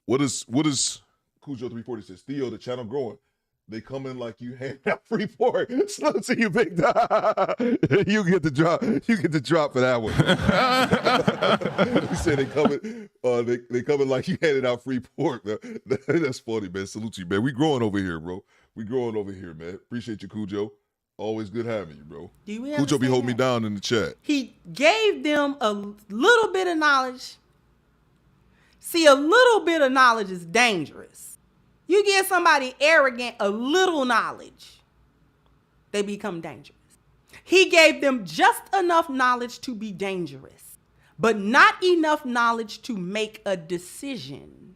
What is Cujo 340 says? Theo, the channel growing. They come in like you hand out free pork. Salute to you, big dog. You get the drop. You get the drop for that one. He said they coming like you handed out free pork, man. That's funny, man. Salute to you, man. We growing over here, bro. We growing over here, man. Appreciate you, Cujo. Always good having you, bro. Cujo be holding me down in the chat. He gave them a little bit of knowledge. See, a little bit of knowledge is dangerous. You give somebody arrogant a little knowledge, they become dangerous. He gave them just enough knowledge to be dangerous, but not enough knowledge to make a decision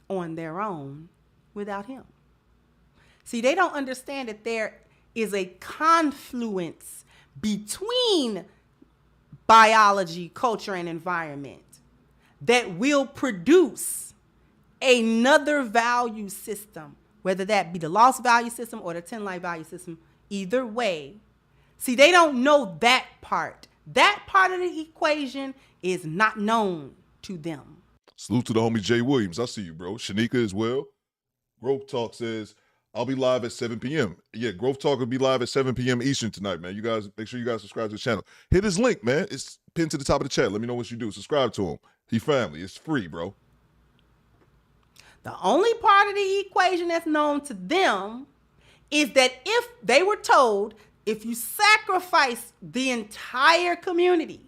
on their own without him. See, they don't understand that there is a confluence between biology, culture, and environment that will produce another value system, whether that be the lost value system or the 10 life value system. Either way, see, they don't know that part. That part of the equation is not known to them. Salute to the homie Jay Williams. I see you, bro. Shanika as well. Growth Talk says, I'll be live at 7 p.m. Yeah, Growth Talk will be live at 7 p.m. Eastern tonight, man. You guys, make sure you guys subscribe to the channel. Hit his link, man. It's pinned to the top of the chat. Let me know what you do. Subscribe to him. He family. It's free, bro. The only part of the equation that's known to them is that if they were told, if you sacrifice the entire community,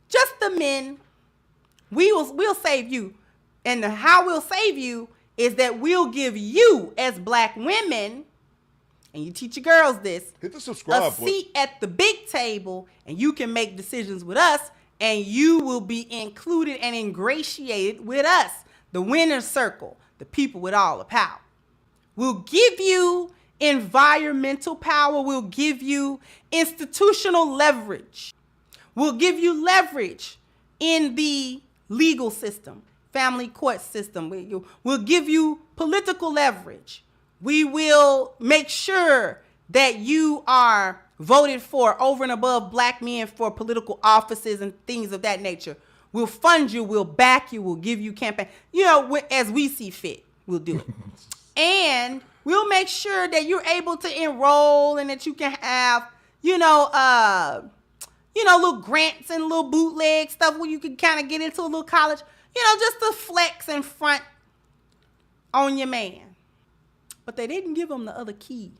just the men, we'll save you. And how we'll save you is that we'll give you, as black women, and you teach your girls this, hit the subscribe a seat at the big table, and you can make decisions with us, and you will be included and ingratiated with us. The winner's circle, the people with all the power. We'll give you environmental power. We'll give you institutional leverage. We'll give you leverage in the legal system, family court system. We'll give you political leverage. We will make sure that you are voted for over and above black men for political offices and things of that nature. We'll fund you. We'll back you. We'll give you campaign. You know, as we see fit, we'll do it. And we'll make sure that you're able to enroll and that you can have, little grants and little bootleg stuff where you can kind of get into a little college, just to flex and front on your man. But they didn't give him the other key.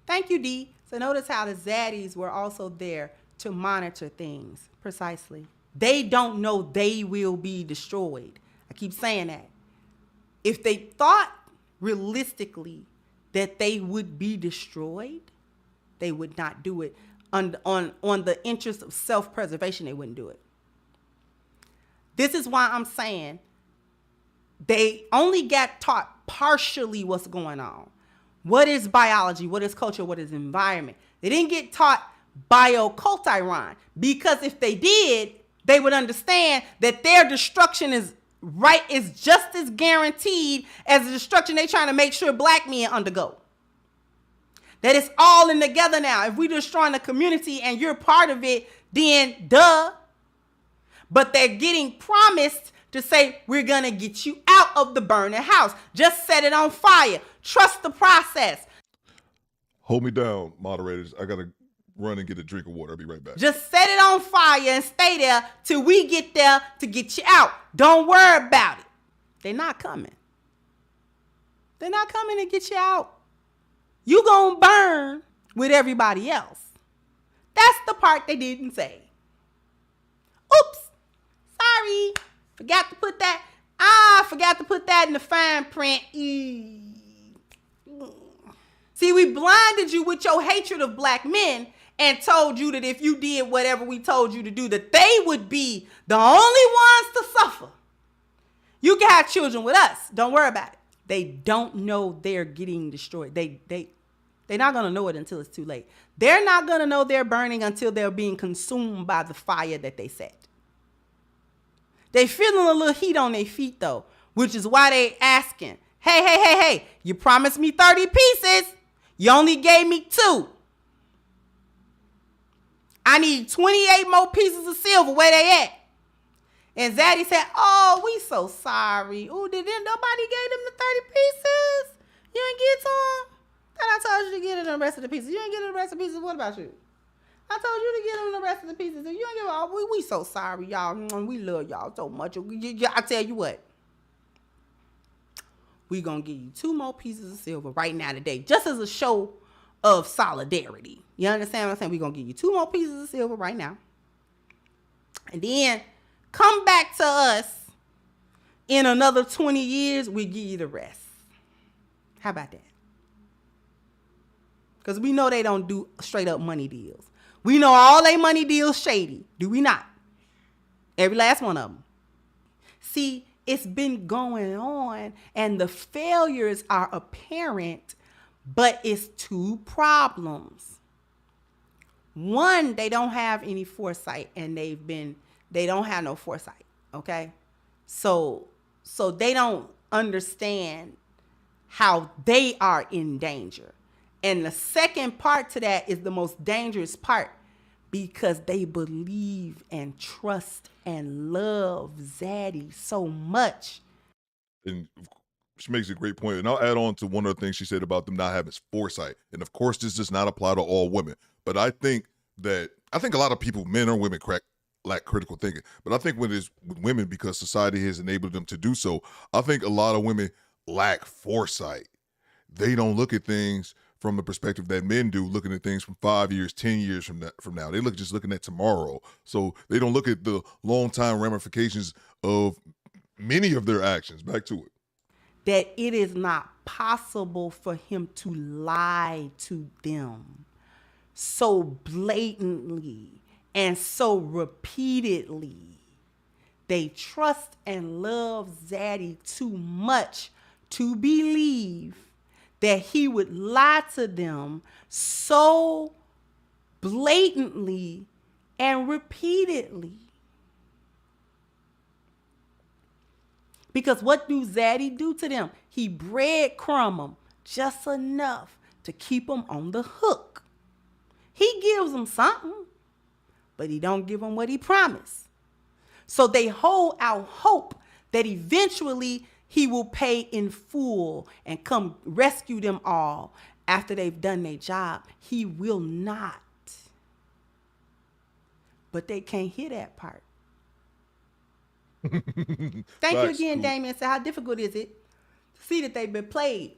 Thank you, D. So notice how the zaddies were also there to monitor things precisely. They don't know they will be destroyed. I keep saying that. If they thought realistically that they would be destroyed, they would not do it. On the interest of self-preservation, they wouldn't do it. This is why I'm saying they only got taught partially what's going on. What is biology? What is culture? What is environment? They didn't get taught bioculturon, because if they did, they would understand that their destruction is just as guaranteed as the destruction they're trying to make sure black men undergo. That it's all in together now. If we're destroying the community and you're part of it, then duh. But they're getting promised to say, we're going to get you out of the burning house. Just set it on fire. Trust the process. Hold me down, moderators. I got to run and get a drink of water. I'll be right back. Just set it on fire and stay there till we get there to get you out. Don't worry about it. They're not coming. They're not coming to get you out. You gonna burn with everybody else. That's the part they didn't say. Oops. Sorry. Forgot to put that. Forgot to put that in the fine print. See, we blinded you with your hatred of black men and told you that if you did whatever we told you to do, that they would be the only ones to suffer. You can have children with us. Don't worry about it. They don't know they're getting destroyed. They're not going to know it until it's too late. They're not going to know they're burning until they're being consumed by the fire that they set. They feeling a little heat on their feet, though, which is why they asking, hey, you promised me 30 pieces. You only gave me 2. I need 28 more pieces of silver. Where they at? And Zaddy said, oh, we so sorry. Oh, nobody gave them the 30 pieces? You didn't get to them? I told you to get them the rest of the pieces. You ain't get them the rest of the pieces. What about you? I told you to get them the rest of the pieces. You ain't get them. We so sorry, y'all. We love y'all so much. I tell you what. We gonna give you 2 more pieces of silver right now today, just as a show of solidarity. You understand what I'm saying? We gonna give you 2 more pieces of silver right now. And then come back to us in another 20 years, we give you the rest. How about that? Because we know they don't do straight up money deals. We know all they money deals shady. Do we not? Every last one of them. See, it's been going on and the failures are apparent, but it's 2 problems. One, they don't have any foresight and they don't have no foresight. Okay. So they don't understand how they are in danger. And the second part to that is the most dangerous part, because they believe and trust and love Zaddy so much. And she makes a great point. And I'll add on to one of the things she said about them not having foresight. And of course, this does not apply to all women. But I think a lot of people, men or women, lack critical thinking. But I think when it's with women, because society has enabled them to do so, I think a lot of women lack foresight. They don't look at things from the perspective that men do, looking at things from 5 years, 10 years from now. They just looking at tomorrow. So they don't look at the long time ramifications of many of their actions. Back to it. That it is not possible for him to lie to them so blatantly and so repeatedly. They trust and love Zaddy too much to believe that he would lie to them so blatantly and repeatedly. Because what do Zaddy do to them? He breadcrumb them just enough to keep them on the hook. He gives them something, but he don't give them what he promised. So they hold out hope that eventually he will pay in full and come rescue them all after they've done their job. He will not. But they can't hear that part. Thank you again, Damien. So how difficult is it to see that they've been played?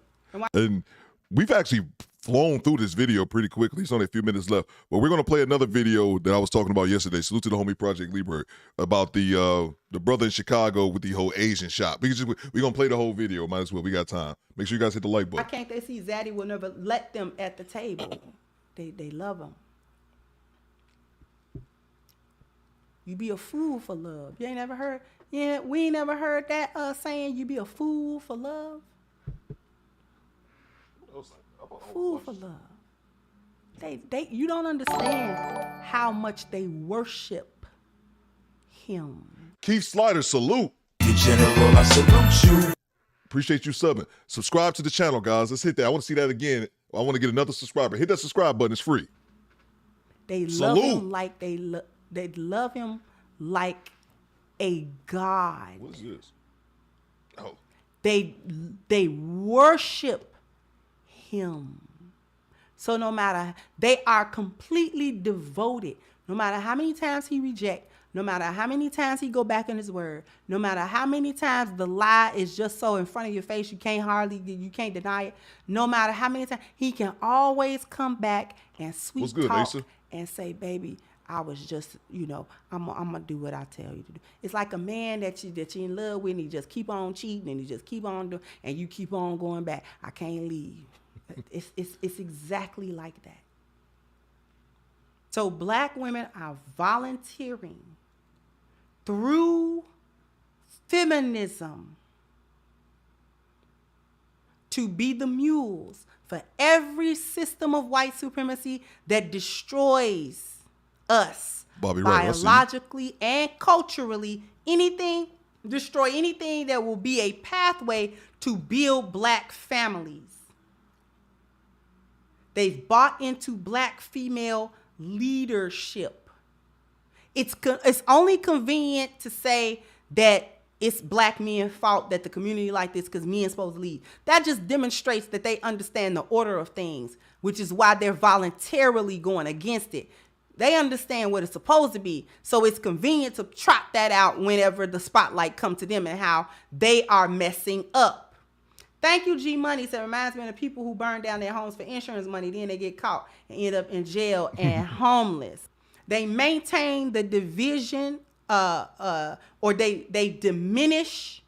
And we've actually flown through this video pretty quickly. It's only a few minutes left. But we're going to play another video that I was talking about yesterday. Salute to the homie Project Libre about the brother in Chicago with the whole Asian shop. We're going to play the whole video. Might as well. We got time. Make sure you guys hit the like button. Why can't they see Zaddy will never let them at the table? They love him. You be a fool for love. You ain't never heard? Yeah, we ain't never heard that saying. You be a fool for love. Fool for love. You don't understand how much they worship him. Keith Slider, salute. General, I salute you. Appreciate you subbing. Subscribe to the channel, guys. Let's hit that. I want to see that again. I want to get another subscriber. Hit that subscribe button. It's free. They love him like they love him like a god. What is this? Oh. They worship him. So no matter, they are completely devoted. No matter how many times he reject, no matter how many times he go back in his word, no matter how many times the lie is just so in front of your face you can't deny it. No matter how many times, he can always come back and sweet talk Asa? And say, baby, I was just, I'm gonna do what I tell you to do. It's like a man that you in love with, and he just keep on cheating, and he just keep on doing, and you keep on going back. I can't leave. It's exactly like that. So black women are volunteering through feminism to be the mules for every system of white supremacy that destroys us biologically and culturally. Destroy anything that will be a pathway to build black families. They've bought into black female leadership. It's only convenient to say that it's black men's fault that the community like this because men's supposed to lead. That just demonstrates that they understand the order of things, which is why they're voluntarily going against it. They understand what it's supposed to be. So it's convenient to trot that out whenever the spotlight comes to them and how they are messing up. Thank you, G Money. So it reminds me of the people who burn down their homes for insurance money. Then they get caught and end up in jail and homeless. They maintain the division or they diminish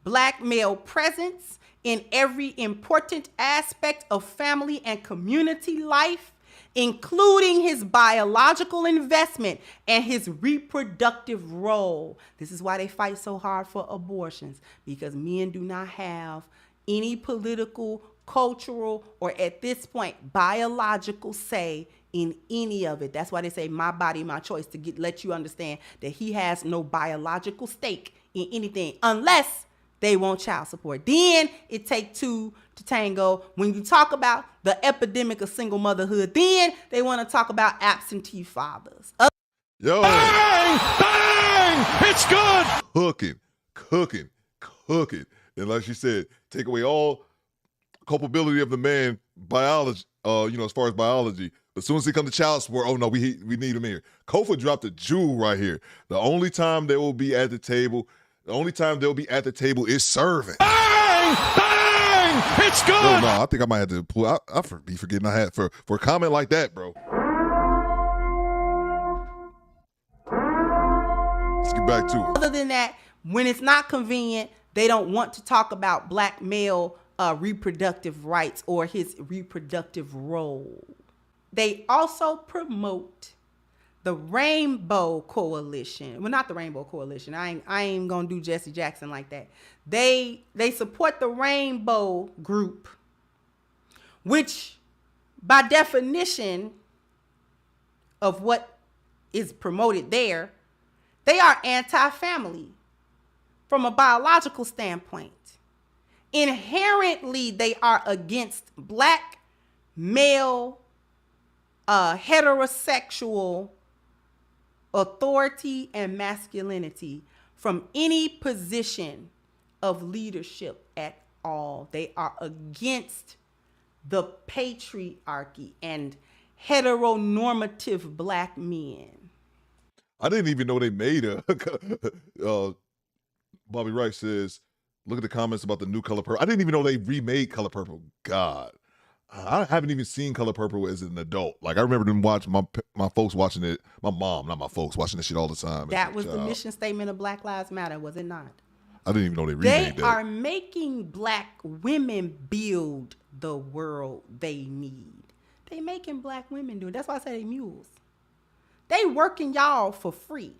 black male presence in every important aspect of family and community life, including his biological investment and his reproductive role. This is why they fight so hard for abortions, because men do not have any political, cultural, or at this point, biological say in any of it. That's why they say my body, my choice, to let you understand that he has no biological stake in anything unless they want child support. Then it takes two to tango. When you talk about the epidemic of single motherhood, then they want to talk about absentee fathers. Yo. Bang! Bang! It's good! Cooking. And like she said, take away all culpability of the man, biology, as far as biology. As soon as they come to child support, oh no, we need him here. Kofa dropped a jewel right here. The only time they will be at the table is serving. Bang! Bang! It's good! Oh, no, I think I might have to pull out. Be forgetting I had for a comment like that, bro. Let's get back to it. Other than that, when it's not convenient, they don't want to talk about black male reproductive rights or his reproductive role. They also promote the Rainbow Coalition. Well, not the Rainbow Coalition. I ain't gonna do Jesse Jackson like that. They support the Rainbow Group, which by definition of what is promoted there, they are anti-family from a biological standpoint. Inherently, they are against black male heterosexual authority and masculinity from any position of leadership at all. They are against the patriarchy and heteronormative black men. I didn't even know they made a. Bobby Wright says, "Look at the comments about the new Color Purple." I didn't even know they remade Color Purple. God, I haven't even seen Color Purple as an adult. Like I remember them watching my folks watching it. My mom, not my folks, watching this shit all the time. That was the mission statement of Black Lives Matter, was it not? I didn't even know they remade that. They are making black women build the world they need. They making black women do it. That's why I say they mules. They working y'all for free.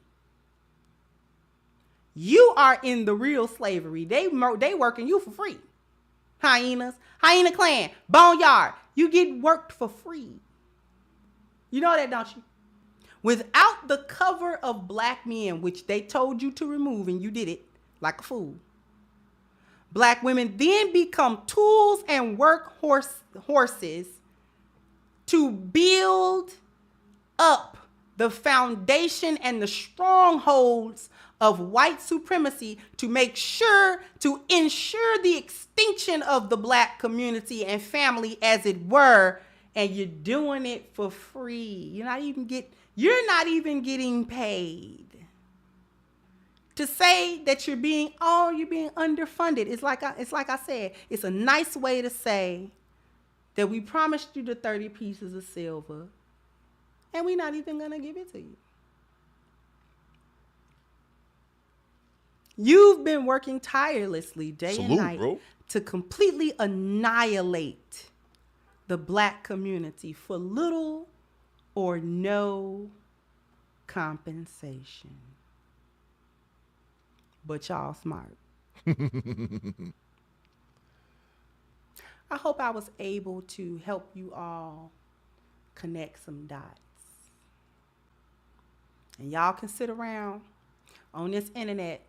You are in the real slavery. They working you for free. Hyenas, Hyena Clan, Boneyard. You get worked for free. You know that, don't you? Without the cover of black men, which they told you to remove, and you did it like a fool. Black women then become tools and horses to build up the foundation and the strongholds of white supremacy to ensure the extinction of the black community and family, as it were, and you're doing it for free. You're not even getting paid. To say that you're being underfunded, it's like I said, it's a nice way to say that we promised you the 30 pieces of silver and we're not even gonna give it to you. You've been working tirelessly day and night to completely annihilate the black community for little or no compensation. But y'all smart. I hope I was able to help you all connect some dots. And y'all can sit around on this internet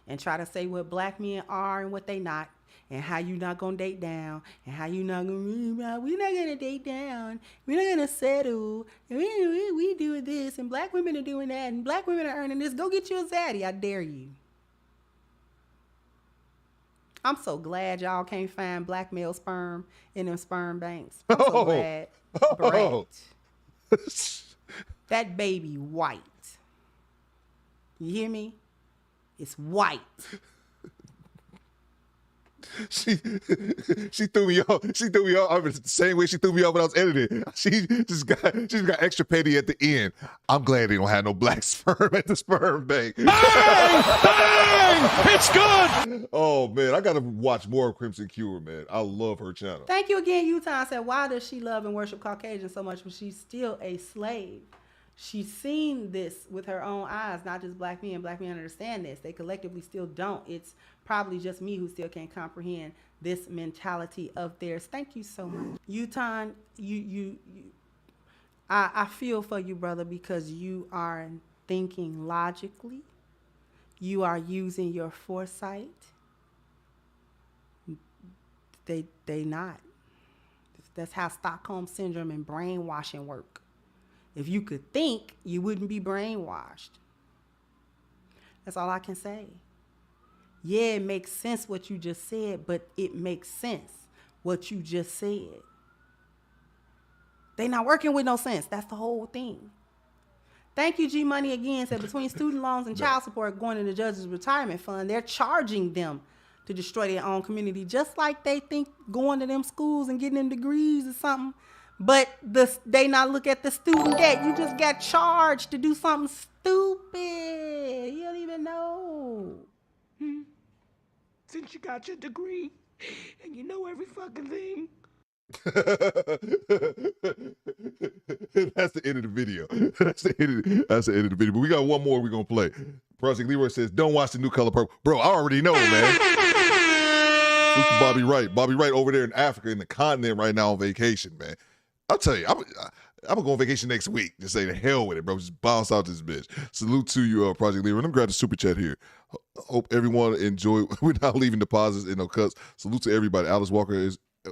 and try to say what black men are and what they not, and how you not gonna date down, and how you not gonna, we're not gonna date down, we're not gonna settle, and we do this, and black women are doing that, and black women are earning this. Go get you a zaddy, I dare you. I'm so glad y'all can't find black male sperm in them sperm banks. I'm so glad. Brett. That baby white. You hear me? It's white. She threw me off. She threw me off. I mean, the same way she threw me off when I was editing. She just got extra petty at the end. I'm glad they don't have no black sperm at the sperm bank. Bang! Bang! It's good. Oh man, I gotta watch more of Crimson Cure, man. I love her channel. Thank you again, Utah. Said, why does she love and worship Caucasians so much when she's still a slave? She's seen this with her own eyes, not just black men. Black men understand this. They collectively still don't. It's probably just me who still can't comprehend this mentality of theirs. Thank you so much. Utah, I feel for you, brother, because you are thinking logically. You are using your foresight. They not. That's how Stockholm Syndrome and brainwashing work. If you could think, you wouldn't be brainwashed. That's all I can say. Yeah, it makes sense what you just said, but it makes sense what you just said. They not working with no sense. That's the whole thing. Thank you, G Money again. Said between student loans and child support going to the judge's retirement fund, they're charging them to destroy their own community, just like they think going to them schools and getting them degrees or something. But they not look at the student debt. You just got charged to do something stupid. You don't even know. Since you got your degree and you know every fucking thing. That's the end of the video. That's the end of the video. But we got one more we're gonna play. Project Leroy says, "Don't watch the new Color Purple." Bro, I already know, man. Look to Bobby Wright. Bobby Wright over there in Africa, in the continent right now on vacation, man. I'll tell you, I'm gonna go on vacation next week. Just say the hell with it, bro. Just bounce out this bitch. Salute to you, Project Leader. Let me grab the super chat here. Hope everyone enjoyed. We're not leaving deposits in no cuts. Salute to everybody. Alice Walker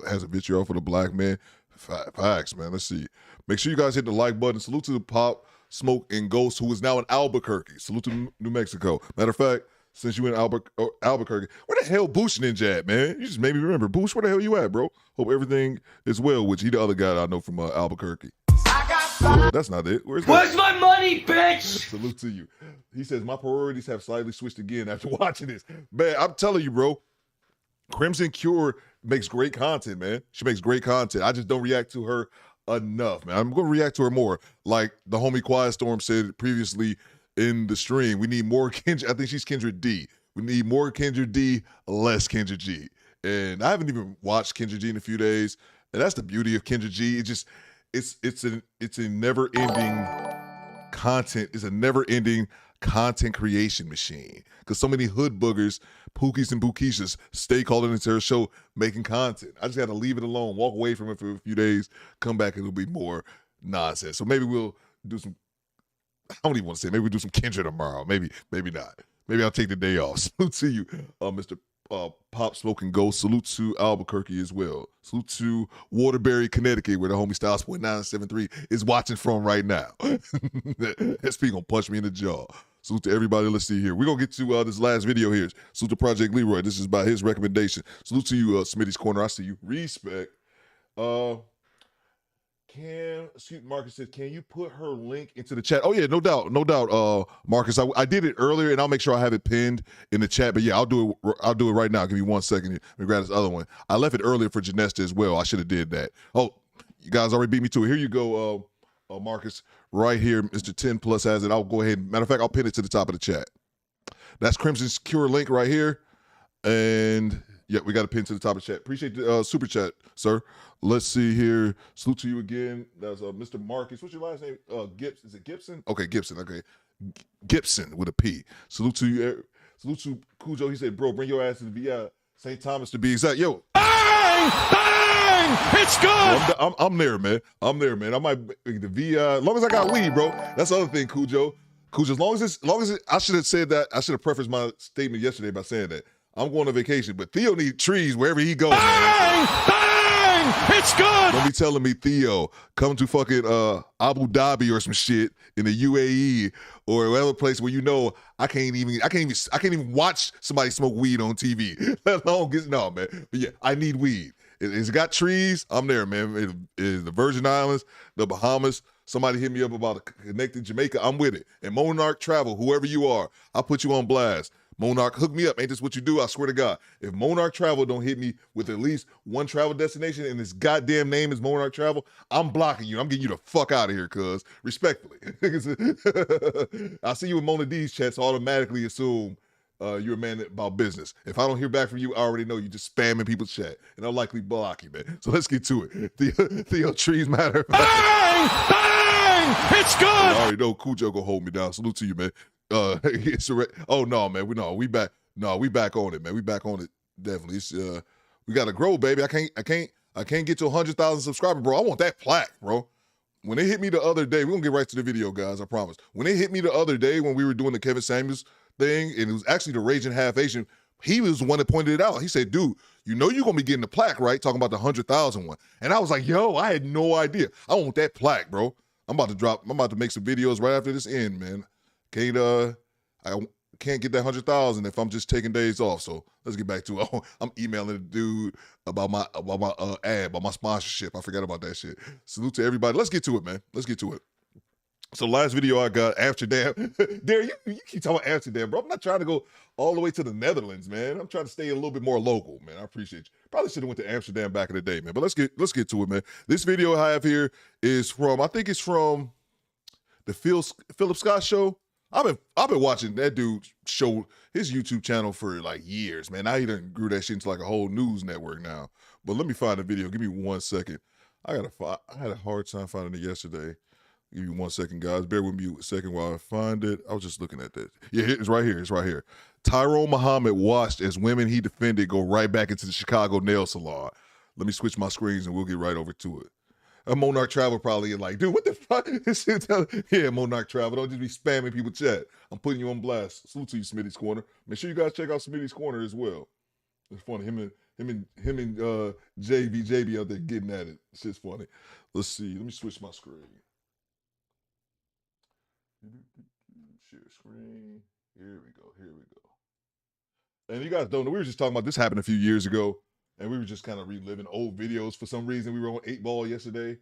has a vitriol for the black man. Facts, man. Let's see. Make sure you guys hit the like button. Salute to the Pop, Smoke, and Ghost, who is now in Albuquerque. Salute to New Mexico. Matter of fact, since you in Albuquerque, where the hell Boosh Ninja at, man? You just made me remember. Boosh, where the hell you at, bro? Hope everything is well with you. He the other guy I know from Albuquerque. That's not it. Where's my money, bitch? Salute to you. He says, my priorities have slightly switched again after watching this. Man, I'm telling you, bro, Crimson Cure makes great content, man. She makes great content. I just don't react to her enough, man. I'm going to react to her more. Like the homie Quiet Storm said previously in the stream, we need more Kendra. I think she's Kendra D. We need more Kendra D, less Kendra G. And I haven't even watched Kendra G in a few days. And that's the beauty of Kendra G. It's a never-ending content. It's a never-ending content creation machine. Because so many hood boogers, Pookies and Bookishas, stay calling into her show making content. I just got to leave it alone, walk away from it for a few days, come back, and it'll be more nonsense. So maybe we'll do some, I don't even want to say, maybe we'll do some Kendra tomorrow. Maybe not. Maybe I'll take the day off. Salute to you, Mr. Pop Smoking Ghost. Salute to Albuquerque as well. Salute to Waterbury, Connecticut, where the homie Styles 973 is watching from right now. That speak gonna punch me in the jaw. Salute to everybody. Let's see here. We're gonna get to this last video here. Salute to Project Leroy. This is by his recommendation. Salute to you, Smitty's Corner. I see you. Respect. Marcus said, can you put her link into the chat? Oh yeah, no doubt, Marcus. I did it earlier, and I'll make sure I have it pinned in the chat. But yeah, I'll do it right now. Give me 1 second. Let me grab this other one. I left it earlier for Janesta as well. I should have did that. Oh, you guys already beat me to it. Here you go, Marcus. Right here, Mr. 10 Plus has it. I'll go ahead. Matter of fact, I'll pin it to the top of the chat. That's Crimson's Cure link right here, and yeah, we got a pin to the top of the chat. Appreciate the super chat, sir. Let's see here. Salute to you again. That's Mr. Marcus. What's your last name? Gibson. Is it Gibson? Okay, Gibson. Okay, Gibson with a P. Salute to you. Salute to Cujo. He said, bro, bring your ass to the VI St. Thomas to be exact. Yo. Bang! Bang! It's good! Well, I'm there, man. I might the VI, as long as I got weed, bro. That's the other thing, Cujo. As long as I should have said that. I should have prefaced my statement yesterday by saying that I'm going on vacation, but Theo needs trees wherever he goes. Bang! Bang! It's good! Don't be telling me, Theo, come to fucking Abu Dhabi or some shit in the UAE or whatever place where you know I can't even watch somebody smoke weed on TV. Let alone no, man. But yeah, I need weed. It's got trees. I'm there, man. It is the Virgin Islands, the Bahamas. Somebody hit me up about a connected Jamaica. I'm with it. And Monarch Travel, whoever you are, I'll put you on blast. Monarch, hook me up. Ain't this what you do? I swear to God. If Monarch Travel don't hit me with at least one travel destination and this goddamn name is Monarch Travel, I'm blocking you. I'm getting you the fuck out of here, cuz. Respectfully. I see you in Mona D's chats, so automatically assume you're a man about business. If I don't hear back from you, I already know you just spamming people's chat. And I'll likely block you, man. So let's get to it. Theo Trees matter. Bang! Bang! It's good! I already know Cujo gonna hold me down. Salute to you, man. Oh no, man. We back. No, we back on it, man. We back on it. Definitely. It's, we gotta grow, baby. I can't get to 100,000 subscribers, bro. I want that plaque, bro. When they hit me the other day, we're gonna get right to the video, guys. I promise. When they hit me the other day when we were doing the Kevin Samuels thing, and it was actually the Raging Half Asian, he was the one that pointed it out. He said, dude, you know you're gonna be getting the plaque, right? Talking about the 100,000 one. And I was like, yo, I had no idea. I want that plaque, bro. I'm about to make some videos right after this end, man. I can't get that 100,000 if I'm just taking days off. So let's get back to it. I'm emailing the dude about my ad, about my sponsorship. I forgot about that shit. Salute to everybody. Let's get to it, man. Let's get to it. So last video I got, Amsterdam. Derek, you keep talking about Amsterdam, bro. I'm not trying to go all the way to the Netherlands, man. I'm trying to stay a little bit more local, man. I appreciate you. Probably should have went to Amsterdam back in the day, man. But let's get to it, man. This video I have here is from, I think it's from the Philip Scott show. I've been watching that dude show his YouTube channel for like years, man. Now he done grew that shit into like a whole news network now. But let me find the video. Give me 1 second. I had a hard time finding it yesterday. Give me 1 second, guys. Bear with me a second while I find it. I was just looking at that. Yeah, it's right here. It's right here. Tyrone Muhammad watched as women he defended go right back into the Chicago nail salon. Let me switch my screens and we'll get right over to it. A Monarch Travel probably like, dude, what the fuck? Yeah, Monarch Travel. Don't just be spamming people chat. I'm putting you on blast. Salute to you, Smitty's Corner. Make sure you guys check out Smitty's Corner as well. It's funny. Him and JB out there getting at it. It's just funny. Let's see. Let me switch my screen. Share screen. Here we go. And you guys don't know, we were just talking about this happened a few years ago, and we were just kind of reliving old videos. For some reason, we were on 8Ball yesterday.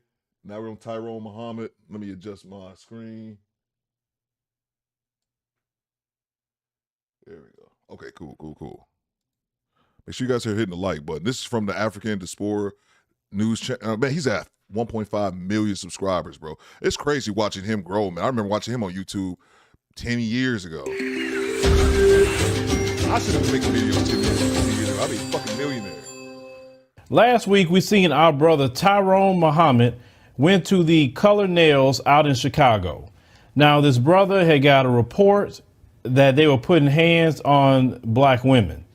Now we're on Tyrone Muhammad. Let me adjust my screen. There we go. Okay, cool. Make sure you guys are hitting the like button. This is from the African Diaspora News channel. Man, he's at 1.5 million subscribers, bro. It's crazy watching him grow, man. I remember watching him on YouTube 10 years ago. I should have been making videos 10 years ago. I'd be a fucking millionaire. Last week, we seen our brother Tyrone Muhammad went to the Color Nails out in Chicago. Now, this brother had got a report that they were putting hands on black women.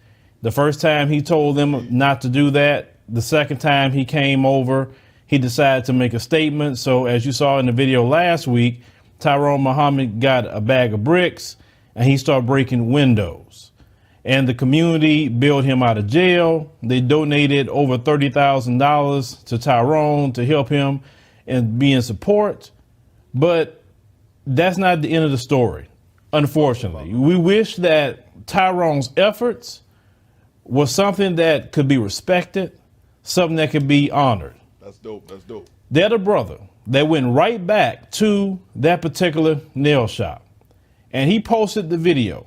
The first time he told them not to do that. The second time he came over, he decided to make a statement. So as you saw in the video last week, Tyrone Muhammad got a bag of bricks and he started breaking windows. And the community bailed him out of jail. They donated over $30,000 to Tyrone to help him and be in support. But that's not the end of the story, unfortunately. We wish that Tyrone's efforts was something that could be respected, something that could be honored. That's dope. They're the brother that went right back to that particular nail shop. And he posted the video.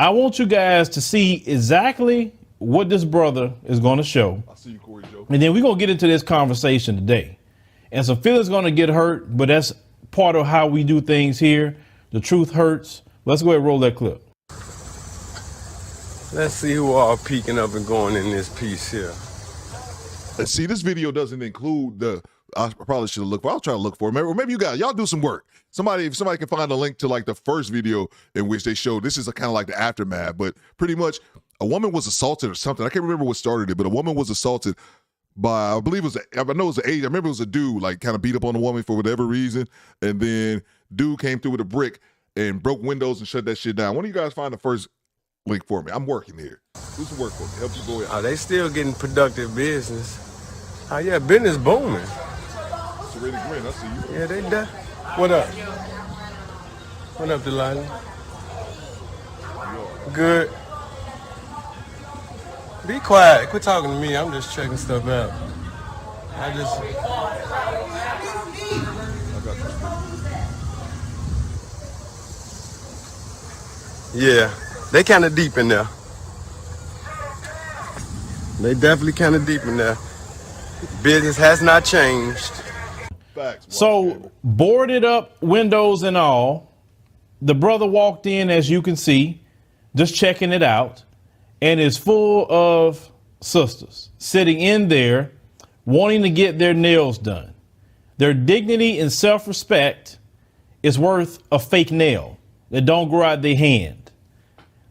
I want you guys to see exactly what this brother is going to show. I see you, Corey Joe. And then we're going to get into this conversation today. And some feelings going to get hurt, but that's part of how we do things here. The truth hurts. Let's go ahead and roll that clip. Let's see who all peeking up and going in this piece here. Let's see, this video doesn't include the, I probably should have looked for, I'll try to look for it. Maybe you guys, y'all do some work. If somebody can find a link to like the first video in which they showed, this is kind of like the aftermath, but pretty much a woman was assaulted or something. I can't remember what started it, but a woman was assaulted by, I believe it was, I know it was an age, I remember it was a dude like kind of beat up on a woman for whatever reason. And then dude came through with a brick and broke windows and shut that shit down. When do you guys find the first link for me? I'm working here. Do some work for me. Help you go out. Oh, they still getting productive business. Oh yeah, business booming. Serena Grin, I see you. Yeah, they done. What up? What up, Delilah? Good. Be quiet. Quit talking to me. I'm just checking stuff out. I got you. Yeah, they kind of deep in there. They definitely kind of deep in there. Business has not changed. So boarded up windows and all, the brother walked in, as you can see, just checking it out, and is full of sisters sitting in there wanting to get their nails done. Their dignity and self-respect is worth a fake nail that don't grow out their hand.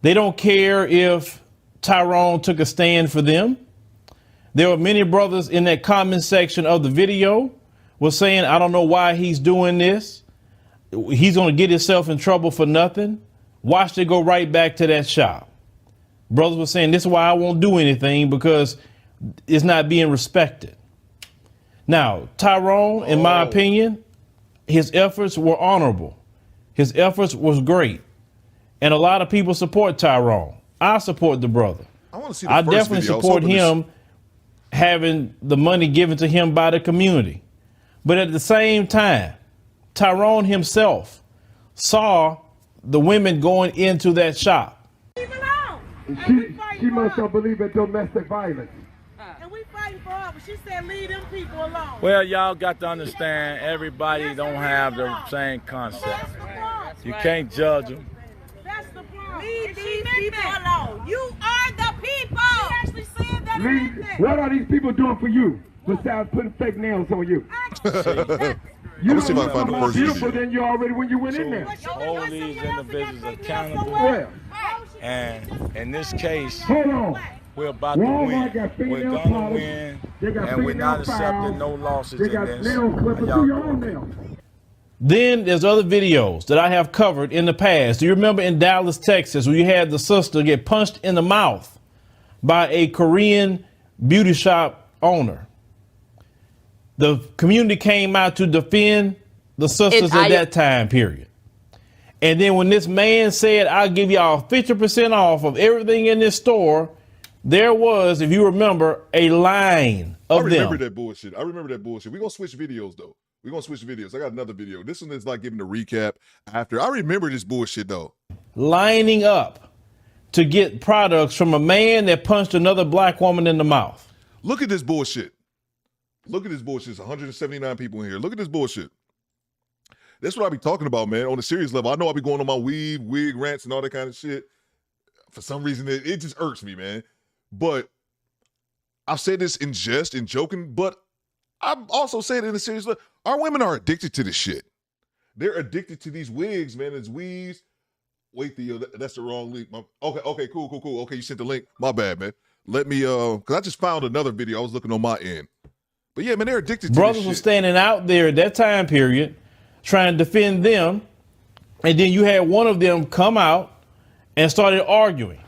They don't care if Tyrone took a stand for them. There were many brothers in that comment section of the video was saying, I don't know why he's doing this. He's going to get himself in trouble for nothing. Watch it go right back to that shop. Brothers were saying, this is why I won't do anything, because it's not being respected. Now, Tyrone, in my opinion, his efforts were honorable. His efforts was great. And a lot of people support Tyrone. I support the brother. I definitely support him having the money given to him by the community. But at the same time, Tyrone himself saw the women going into that shop. She must have believed in domestic violence. And we fighting for her, but she said leave them people alone. Well, y'all got to understand, everybody don't have the same concept. You can't judge them. That's the problem. Leave these people alone. You are the people. She actually said that. What are these people doing for you besides putting fake nails on you? I'm gonna see if I can find the more first beautiful video. than you already when you went in there. Hold these individuals accountable. Well, And in this case, hold on. We're about to win. We're gonna win, and we're not accepting no losses in this. And y'all doing it. Then there's other videos that I have covered in the past. Do you remember in Dallas, Texas, where you had the sister get punched in the mouth by a Korean beauty shop owner? The community came out to defend the sisters at that time period. And then when this man said, I'll give y'all 50% off of everything in this store, there was, if you remember, a line of them. I remember that bullshit. We're going to switch videos, though. We're going to switch videos. I got another video. This one is like giving a recap after. I remember this bullshit, though. Lining up to get products from a man that punched another black woman in the mouth. Look at this bullshit. Look at this bullshit. There's 179 people in here. Look at this bullshit. That's what I be talking about, man, on a serious level. I know I be going on my wig rants and all that kind of shit. For some reason, it just irks me, man. But I've said this in jest and joking, but I'm also saying it in a serious level. Our women are addicted to this shit. They're addicted to these wigs, man. It's weaves. Wait, Theo, that's the wrong link. Okay, cool. Okay, you sent the link. My bad, man. Let me, because I just found another video. I was looking on my end. But yeah, man, they're addicted to Brothers this shit. were standing out there at that time period trying to defend them. And then you had one of them come out and started arguing.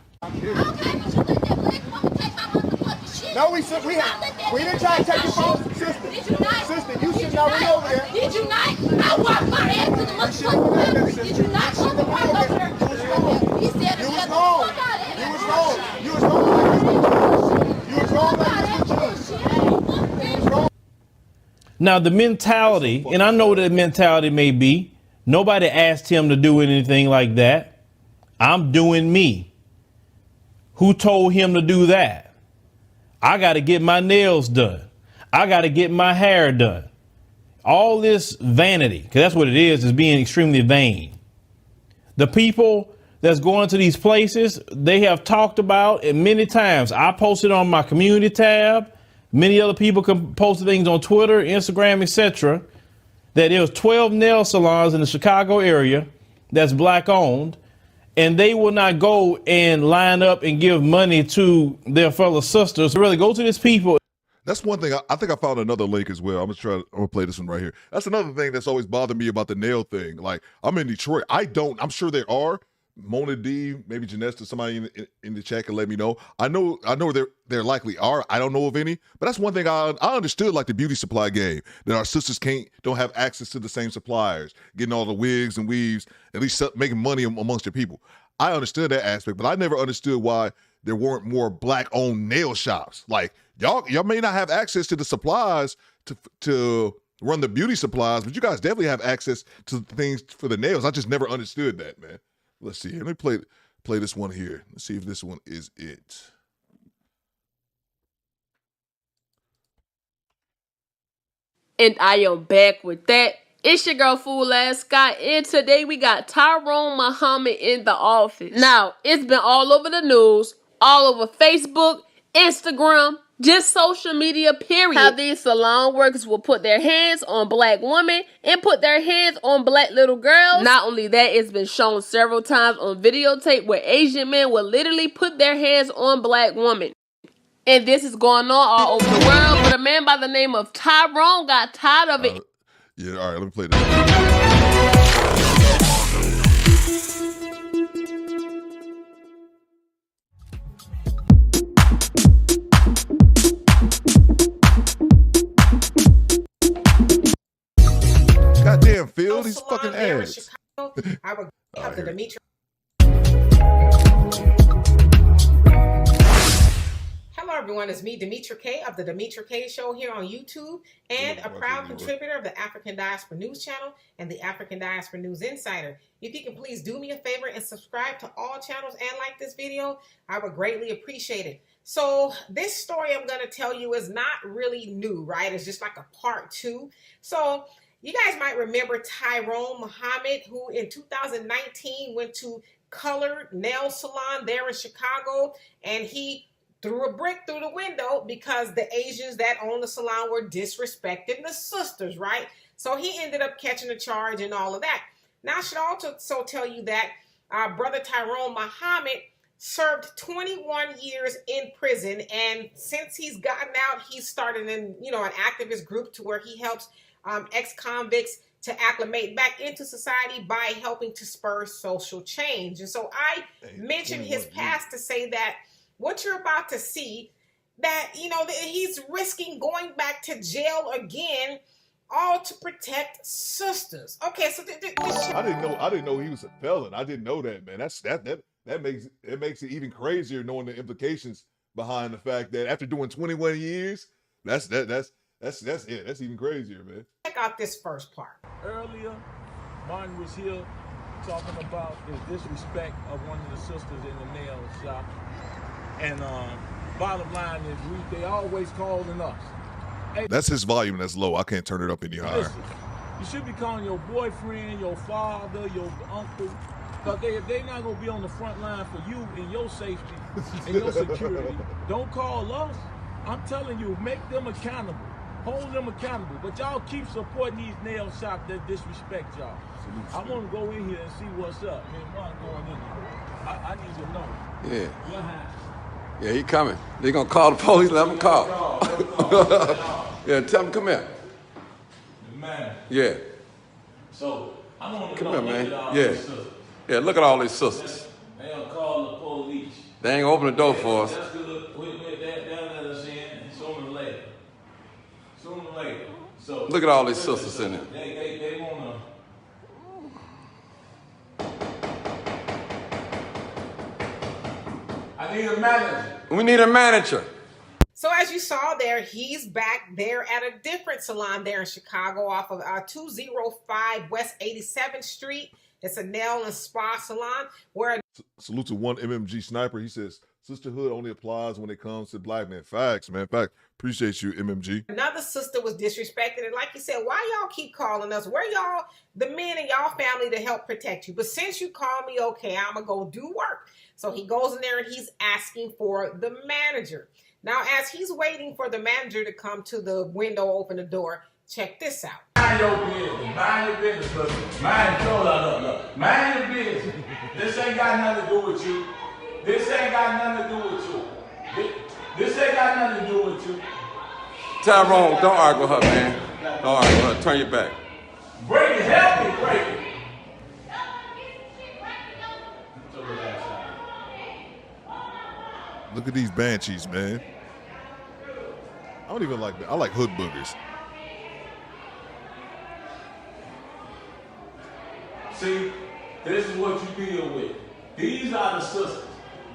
No, we didn't try to take your phone, sister. Sister, you should not went over there. Did you not? I walked my ass to the motherfucker. Did you not come to my mother? He said you was wrong. You was wrong. You was wrong. You was wrong like this with you. Now the mentality, and I know what the mentality may be, nobody asked him to do anything like that. I'm doing me. Who told him to do that? I got to get my nails done. I got to get my hair done. All this vanity, because that's what it is being extremely vain. The people that's going to these places, they have talked about it many times. I posted on my community tab. Many other people can post things on Twitter, Instagram, etc. That there was 12 nail salons in the Chicago area that's black owned. And they will not go and line up and give money to their fellow sisters. Really go to these people. That's one thing. I think I found another link as well. I'm gonna play this one right here. That's another thing that's always bothered me about the nail thing. Like, I'm in Detroit. I'm sure there are. Mona D, maybe Janessa, somebody in the chat can let me know. I know there likely are. I don't know of any, but that's one thing I understood, like the beauty supply game, that our sisters don't have access to the same suppliers, getting all the wigs and weaves, at least making money amongst your people. I understood that aspect, but I never understood why there weren't more black-owned nail shops. Like, y'all may not have access to the supplies to run the beauty supplies, but you guys definitely have access to things for the nails. I just never understood that, man. Let's see here. Let me play this one here. Let's see if this one is it. And I am back with that. It's your girl Fool Ass Scott, and today we got Tyrone Muhammad in the office. Now, it's been all over the news, all over Facebook, Instagram, just social media, period. How these salon workers will put their hands on black women and put their hands on black little girls. Not only that, it's been shown several times on videotape where Asian men will literally put their hands on black women. And this is going on all over the world. But a man by the name of Tyrone got tired of it. Yeah, all right, let me play this. Goddamn, Phil, these fucking ads. I would have the Dimitri. Hello, everyone. It's me, Demetra K of the Demetra K Show here on YouTube, and a proud contributor of the African Diaspora News Channel and the African Diaspora News Insider. If you can please do me a favor and subscribe to all channels and like this video, I would greatly appreciate it. So this story I'm going to tell you is not really new, right? It's just like a part 2. So you guys might remember Tyrone Muhammad, who in 2019 went to Colored Nail Salon there in Chicago, and he threw a brick through the window because the Asians that own the salon were disrespecting the sisters, right? So he ended up catching a charge and all of that. Now, I should also tell you that brother Tyrone Muhammad served 21 years in prison, and since he's gotten out, he's started an activist group to where he helps ex-convicts to acclimate back into society by helping to spur social change. And so I mentioned his past to say that what you're about to see, that he's risking going back to jail again, all to protect sisters. Okay, so I didn't know he was a felon. I didn't know that, man. That makes it even crazier knowing the implications behind the fact that after doing 21 years, that's it. That's even crazier, man. Check out this first part. Earlier, Martin was here talking about the disrespect of one of the sisters in the nail shop. And bottom line is, they always calling us. Hey, That's his volume that's low. I can't turn it up any higher. listen, you should be calling your boyfriend, your father, your uncle, because if they're not going to be on the front line for you and your safety and your security, don't call us. I'm telling you, make them accountable. Hold them accountable. But y'all keep supporting these nail shops that disrespect y'all. I want to go in here and see what's up. Me and Martin going in here. I need to know. Yeah. What happened? Yeah, he coming. They gonna call the police, let him call. Yeah, tell him come here. Man. Yeah. So, I want to Come know, here, man. look at all Yeah. these sisters. Yeah, look at all these sisters. They gonna call the police. They ain't gonna open the door for us. That's good. They'll let us in sooner or later. Sooner or later. So Look at all these sisters in there. They wanna. I need a manager. We need a manager. So as you saw there, he's back there at a different salon there in Chicago off of 205 West 87th Street. It's a nail and spa salon where... Salute to one MMG Sniper. He says, sisterhood only applies when it comes to black men. Facts, man. Fact. Appreciate you, MMG. another sister was disrespected. And like you said, why y'all keep calling us? Where y'all, the men in y'all family, to help protect you? But since you call me, okay, I'm going to go do work. So he goes in there and he's asking for the manager. Now, as he's waiting for the manager to come to the window, open the door, check this out. Mind your business. Mind your business, brother. Mind your business. This ain't got nothing to do with you. This ain't got nothing to do with you. This ain't got nothing to do with you. Tyrone, don't argue with her, man. Don't argue with her. Turn your back. Break it. Help me break it. Look at these banshees, man. I don't even like that. I like hood boogers. See, this is what you deal with. These are the sisters.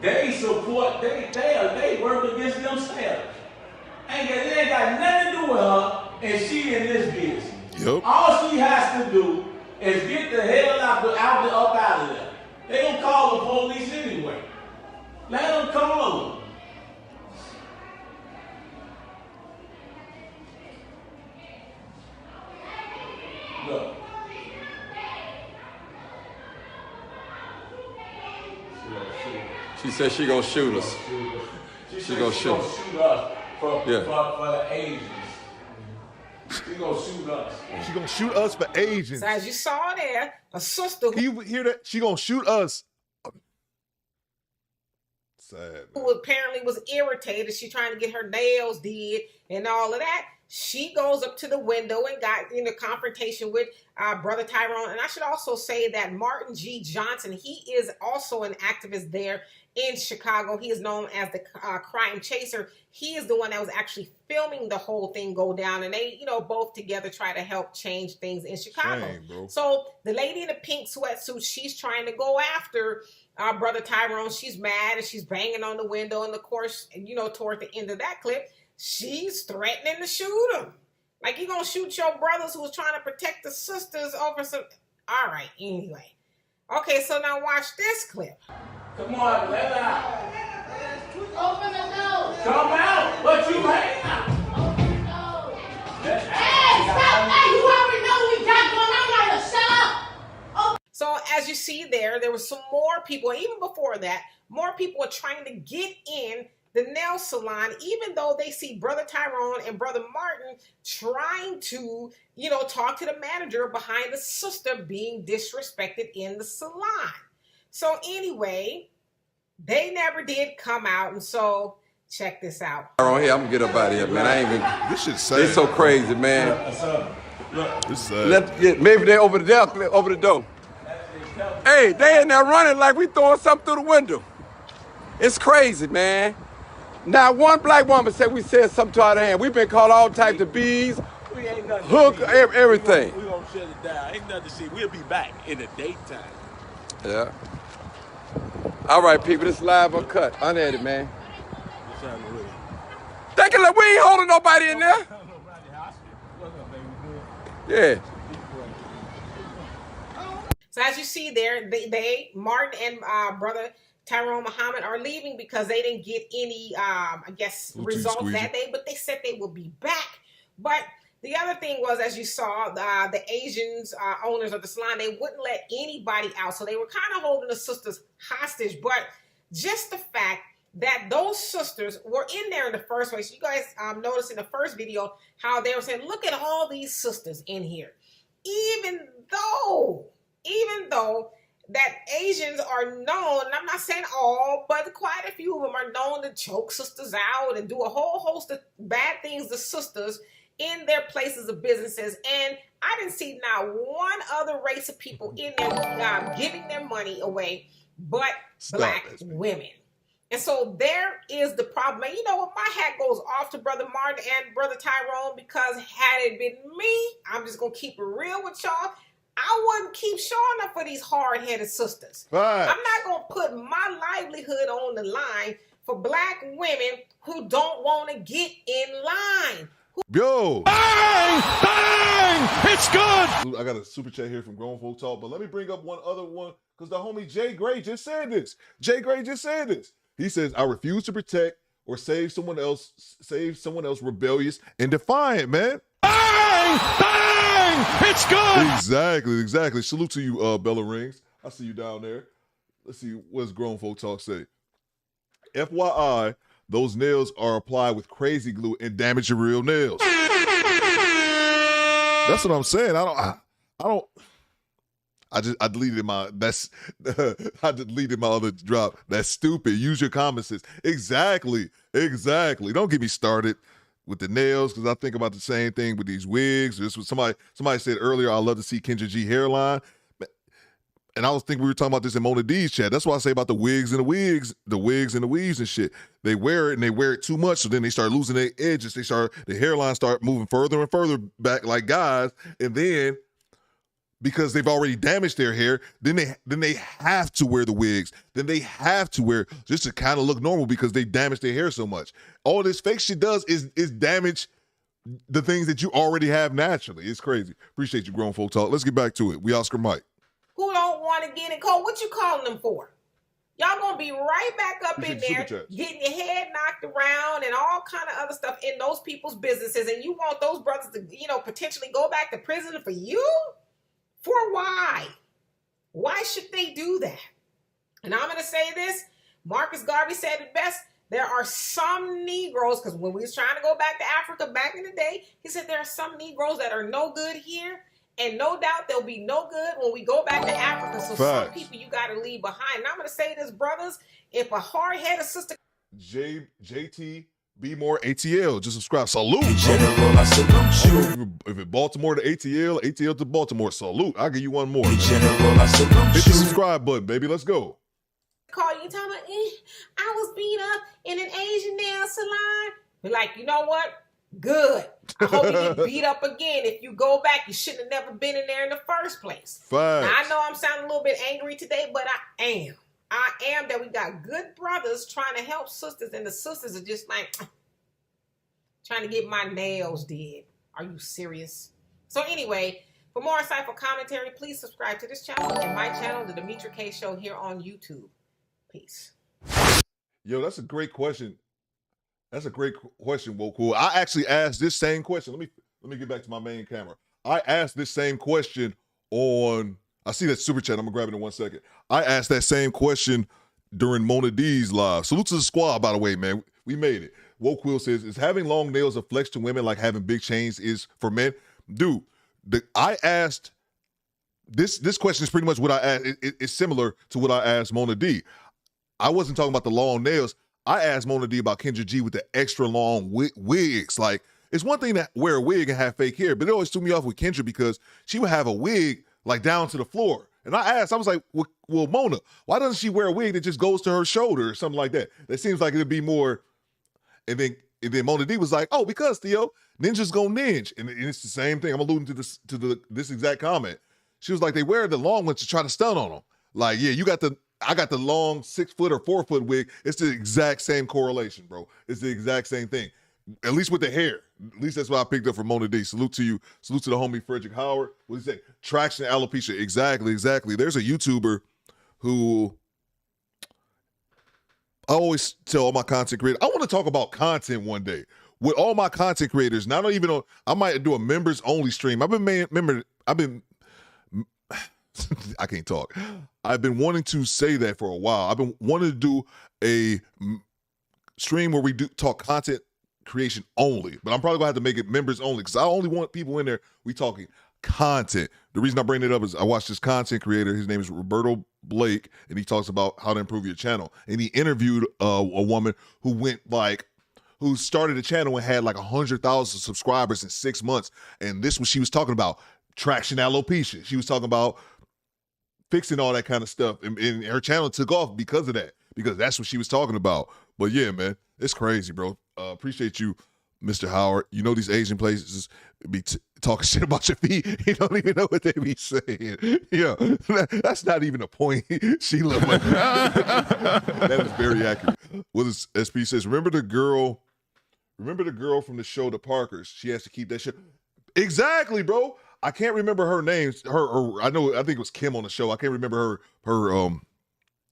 They support, they work against themselves. It ain't got nothing to do with her, and she in this business. Yep. All she has to do is get the hell up out of there. They gonna call the police anyway. Let them call them. Look. She said she gonna shoot us. She gonna shoot us for Yeah. the Asians. She gonna shoot us. She gonna shoot us for Asians. So as you saw there, a sister Can you hear that? She gonna shoot us. Sad. who apparently was irritated. She trying to get her nails did and all of that. She goes up to the window and got in a confrontation with Brother Tyrone. And I should also say that Martin G. Johnson, he is also an activist there in Chicago. He is known as the crime chaser. He is the one that was actually filming the whole thing go down. And they, both together try to help change things in Chicago. Shame, so the lady in the pink sweatsuit, she's trying to go after Brother Tyrone. She's mad and she's banging on the window. And of course, toward the end of that clip, she's threatening to shoot him. Like, you gonna shoot your brothers who was trying to protect the sisters over some... All right, anyway. Okay, so now watch this clip. Come on, let her out. Open the door. Come out, but you ain't out. Hey, stop that. You already know what we got going on right here. Shut up. So as you see there was some more people, even before that, more people are trying to get in the nail salon, even though they see Brother Tyrone and Brother Martin trying to, talk to the manager behind the sister being disrespected in the salon. So anyway, they never did come out, and so check this out. Around here, I'm gonna get up out of here, man. I ain't even. This shit's sad. They so crazy, man. This is sad. Maybe they over the door. Hey, they in there running like we throwing something through the window. It's crazy, man. Now, one black woman said we said something to our hand. We've been called all types of bees, hook, everything. We gonna shut it down. Ain't nothing to see. We'll be back in the daytime. Yeah. All right, people, this live uncut, unedited, man. Thinking like we ain't holding nobody in there. Yeah. So as you see there, they Martin and brother Tyrone Muhammad are leaving because they didn't get any, I guess, results that day, but they said they will be back. But the other thing was, as you saw, the Asians, owners of the salon, they wouldn't let anybody out. So they were kind of holding the sisters hostage. But just the fact that those sisters were in there in the first place. You guys noticed in the first video how they were saying, look at all these sisters in here. Even though that Asians are known, and I'm not saying all, but quite a few of them are known to choke sisters out and do a whole host of bad things to sisters in their places of businesses. And I didn't see not one other race of people in there giving their money away but black women. And so there is the problem. And you know what? My hat goes off to Brother Martin and Brother Tyrone, because had it been me, I'm just going to keep it real with y'all, I wouldn't keep showing up for these hard-headed sisters. Right. I'm not going to put my livelihood on the line for black women who don't want to get in line. Yo. Bang! Bang! It's good! I got a super chat here from Grown Folk Talk, but let me bring up one other one, because the homie Jay Gray just said this. Jay Gray just said this. He says, I refuse to protect or save someone else rebellious and defiant, man. Bang! Bang! It's good! Exactly. Salute to you, Bella Rings. I see you down there. Let's see, what does Grown Folk Talk say? FYI, those nails are applied with crazy glue and damage your real nails. That's what I'm saying. I deleted my other drop. That's stupid. Use your common sense. Exactly. Don't get me started with the nails, because I think about the same thing with these wigs. This was somebody said earlier, I love to see Kendra G hairline. And I was thinking we were talking about this in Mona D's chat. That's why I say about the wigs and the weaves and shit. They wear it and they wear it too much, so then they start losing their edges. The hairline start moving further and further back like guys, and then because they've already damaged their hair, then they have to wear the wigs. Then they have to wear just to kind of look normal because they damaged their hair so much. All this fake shit does is damage the things that you already have naturally. It's crazy. Appreciate you, Grown Folk Talk. Let's get back to it. We Oscar Mike. Who don't want to get in cold? What you calling them for? Y'all gonna be right back up in there, getting your head knocked around and all kind of other stuff in those people's businesses, and you want those brothers to, potentially go back to prison for you? For why? Why should they do that? And I'm going to say this. Marcus Garvey said it best. There are some Negroes, because when we was trying to go back to Africa back in the day, he said there are some Negroes that are no good here, and no doubt they'll be no good when we go back to Africa. So some people you got to leave behind. And I'm going to say this, brothers, if a hard-headed sister... JT... Be more ATL. Just subscribe. Salute. General, I salute you. If it's Baltimore to ATL to Baltimore, salute. I'll give you one more. General, I salute you. Hit the subscribe button, baby. Let's go. Call you talking about, I was beat up in an Asian nail salon. Be like, you know what? Good. I hope you get beat up again. If you go back, you shouldn't have never been in there in the first place. Facts. Now, I know I'm sounding a little bit angry today, but I am that we got good brothers trying to help sisters, and the sisters are just like trying to get my nails did. Are you serious? So anyway, for more insightful commentary, please subscribe to this channel and my channel, The Demetra K Show, here on YouTube. Peace. Yo, that's a great question. Woku. I actually asked this same question. Let me get back to my main camera. I asked this same question on... I see that super chat. I'm going to grab it in 1 second. I asked that same question during Mona D's live. Salute to the squad, by the way, man. We made it. Woke Will says, is having long nails a flex to women like having big chains is for men? Dude, I asked, this question is pretty much what I asked. It's similar to what I asked Mona D. I wasn't talking about the long nails. I asked Mona D about Kendra G with the extra long wigs. Like, it's one thing to wear a wig and have fake hair, but it always threw me off with Kendra because she would have a wig like down to the floor. And I asked, I was like, well, Mona, why doesn't she wear a wig that just goes to her shoulder or something like that? That seems like it'd be more. And then Mona D was like, oh, because Theo, ninjas go ninja. And it's the same thing. I'm alluding to this exact comment. She was like, they wear the long ones to try to stun on them. Like, yeah, I got the long 6 foot or 4 foot wig. It's the exact same correlation, bro. It's the exact same thing. At least with the hair. At least that's what I picked up from Mona D. Salute to you. Salute to the homie Frederick Howard. What did he say? Traction alopecia. Exactly. There's a YouTuber who I always tell all my content creators, I want to talk about content one day with all my content creators. Not even on, I might do a members only stream. I can't talk. I've been wanting to say that for a while. I've been wanting to do a stream where we do talk content creation only, but I'm probably gonna have to make it members only because I only want people in there. We talking content. The reason I bring it up is I watched this content creator. His name is Roberto Blake, and he talks about how to improve your channel. And he interviewed a woman who started a channel and had like 100,000 subscribers in 6 months. And this was she was talking about traction alopecia. She was talking about fixing all that kind of stuff, and her channel took off because of that, because that's what she was talking about. But yeah, man, it's crazy, bro. Appreciate you, Mr. Howard. You know these Asian places be talking shit about your feet. You don't even know what they be saying. Yeah, that's not even a point. Sheila, that is very accurate. What is SP says? Remember the girl from the show The Parkers? She has to keep that shit. Exactly, bro. I can't remember her name. I think it was Kim on the show. I can't remember her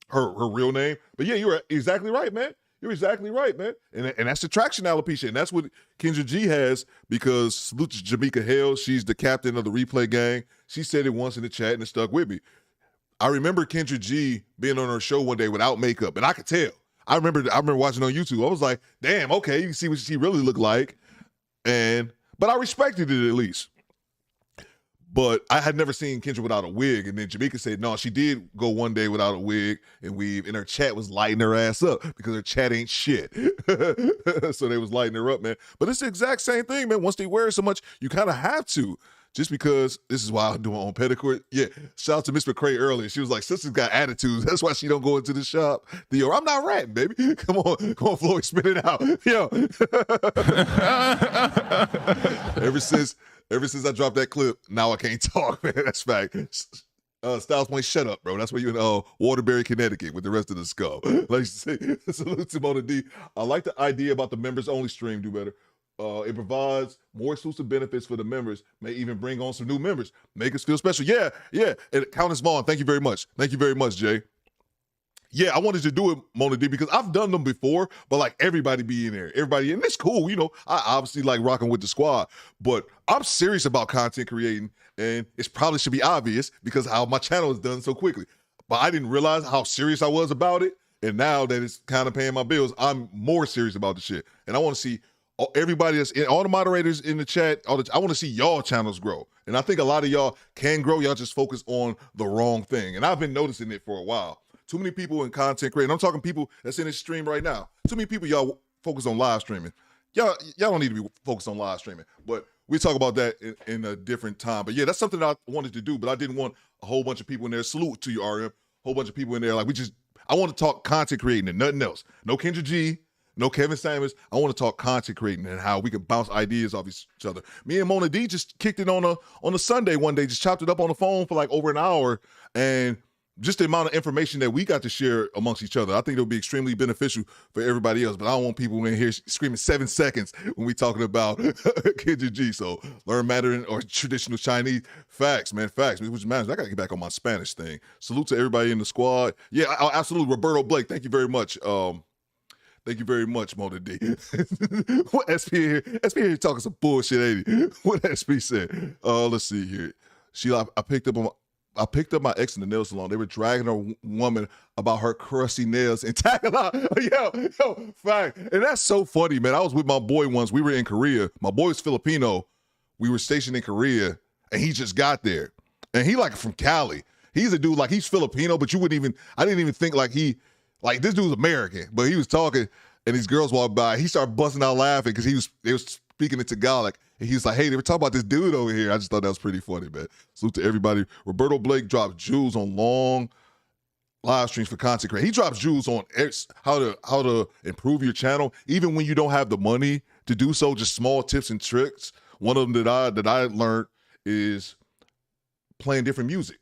real name. But yeah, you're exactly right, man. You're exactly right, man. And that's the traction alopecia. And that's what Kendra G has, because salute to Jamaica Hale. She's the captain of the replay gang. She said it once in the chat and it stuck with me. I remember Kendra G being on her show one day without makeup, and I could tell. I remember watching on YouTube. I was like, damn, okay, you can see what she really looked like. But I respected it at least. But I had never seen Kendra without a wig. And then Jamaica said, no, she did go one day without a wig and weave, and her chat was lighting her ass up because her chat ain't shit. So they was lighting her up, man. But it's the exact same thing, man. Once they wear it so much, you kind of have to. Just because this is why I'm doing my own pedicure. Yeah, shout out to Miss McCrae earlier. She was like, sister's got attitudes. That's why she don't go into the shop. Theo, I'm not ratting, baby. Come on, Floyd, spit it out. Yo. Ever since I dropped that clip, now I can't talk, man. That's fact. Styles Point, shut up, bro. That's where you in Waterbury, Connecticut with the rest of the skull. Like you say, salute to Mona D. I like the idea about the members only stream, Do Better. It provides more exclusive benefits for the members, may even bring on some new members, make us feel special. Yeah. And Countess Vaughn, thank you very much. Thank you very much, Jay. Yeah, I wanted to do it, Mona D, because I've done them before, but like everybody be in there. Everybody, and it's cool, you know. I obviously like rocking with the squad, but I'm serious about content creating, and it probably should be obvious because how my channel is done so quickly. But I didn't realize how serious I was about it, and now that it's kind of paying my bills, I'm more serious about the shit. And I want to see everybody that's in, all the moderators in the chat, I want to see y'all channels grow. And I think a lot of y'all can grow. Y'all just focus on the wrong thing. And I've been noticing it for a while. Too many people in content creating. I'm talking people that's in this stream right now. Too many people y'all focus on live streaming. Y'all don't need to be focused on live streaming. But we talk about that in a different time. But yeah, that's something that I wanted to do, but I didn't want a whole bunch of people in there. Salute to you, RM. A whole bunch of people in there. Like I want to talk content creating and nothing else. No Kendra G. No Kevin Samuels. I want to talk content creating and how we can bounce ideas off each other. Me and Mona D just kicked it on a Sunday one day, just chopped it up on the phone for like over an hour, and just the amount of information that we got to share amongst each other, I think it'll be extremely beneficial for everybody else. But I don't want people in here screaming 7 seconds when we talking about Kendra G. So learn Mandarin or traditional Chinese. Facts, man, facts. Which matters. I got to get back on my Spanish thing. Salute to everybody in the squad. Yeah, absolutely. Roberto Blake, thank you very much. Thank you very much, Mona D. What SP here? SP here talking some bullshit, ain't he? What SP said? Let's see here. Sheila, I picked up my ex in the nail salon. They were dragging a woman about her crusty nails and tackling her. Yo, fact. And that's so funny, man. I was with my boy once. We were in Korea. My boy's Filipino. We were stationed in Korea, and he just got there. And he like from Cali. He's a dude like he's Filipino, but I didn't even think like he Like, this dude's American, but he was talking, and these girls walked by. He started busting out laughing because they was speaking in Tagalog, and he was like, hey, they were talking about this dude over here. I just thought that was pretty funny, man. Salute to everybody. Roberto Blake dropped jewels on long live streams for content creation. He drops jewels on how to improve your channel, even when you don't have the money to do so, just small tips and tricks. One of them that I learned is playing different music.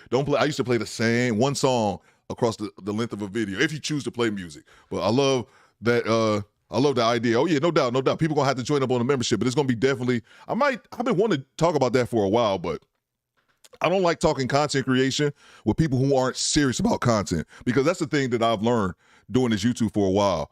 Don't play. I used to play the same one song across the length of a video if you choose to play music. But I love that. I love the idea. Oh yeah, no doubt. People gonna have to join up on the membership, but it's gonna be definitely. I've been wanting to talk about that for a while, but I don't like talking content creation with people who aren't serious about content, because that's the thing that I've learned doing this YouTube for a while.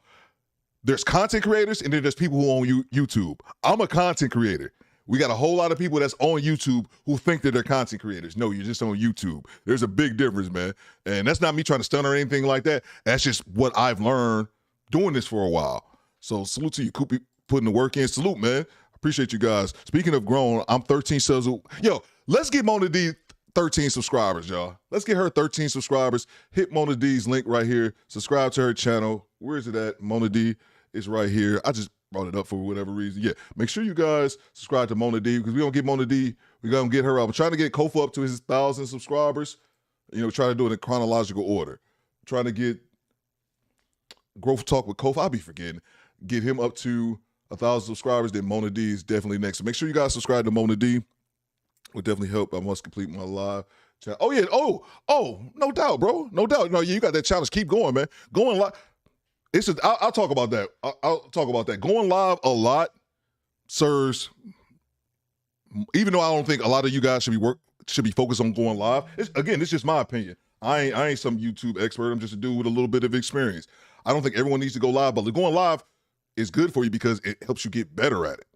There's content creators and then there's people who own YouTube. I'm a content creator. We got a whole lot of people that's on YouTube who think that they're content creators. No, you're just on YouTube. There's a big difference, man. And that's not me trying to stun or anything like that. That's just what I've learned doing this for a while. So salute to you, Koopy, putting the work in. Salute, man. Appreciate you guys. Speaking of grown, I'm 13 subs. Yo, let's get Mona D 13 subscribers, y'all. Let's get her 13 subscribers. Hit Mona D's link right here. Subscribe to her channel. Where is it at? Mona D is right here. I just brought it up for whatever reason. Yeah, make sure you guys subscribe to Mona D, because we're going to get Mona D. We're going to get her up. I'm trying to get Kofa up to his 1,000 subscribers. Try to do it in chronological order. Trying to get Growth Talk with Kofa. I'll be forgetting. Get him up to 1,000 subscribers. Then Mona D is definitely next. So make sure you guys subscribe to Mona D. Would definitely help. I must complete my live chat. Oh, yeah. Oh, no doubt, bro. No doubt. No, yeah, you got that challenge. Keep going, man. Going live. I'll talk about that. I'll talk about that. Going live a lot serves, even though I don't think a lot of you guys should be focused on going live. It's just my opinion. I ain't some YouTube expert. I'm just a dude with a little bit of experience. I don't think everyone needs to go live, but going live is good for you because it helps you get better at it.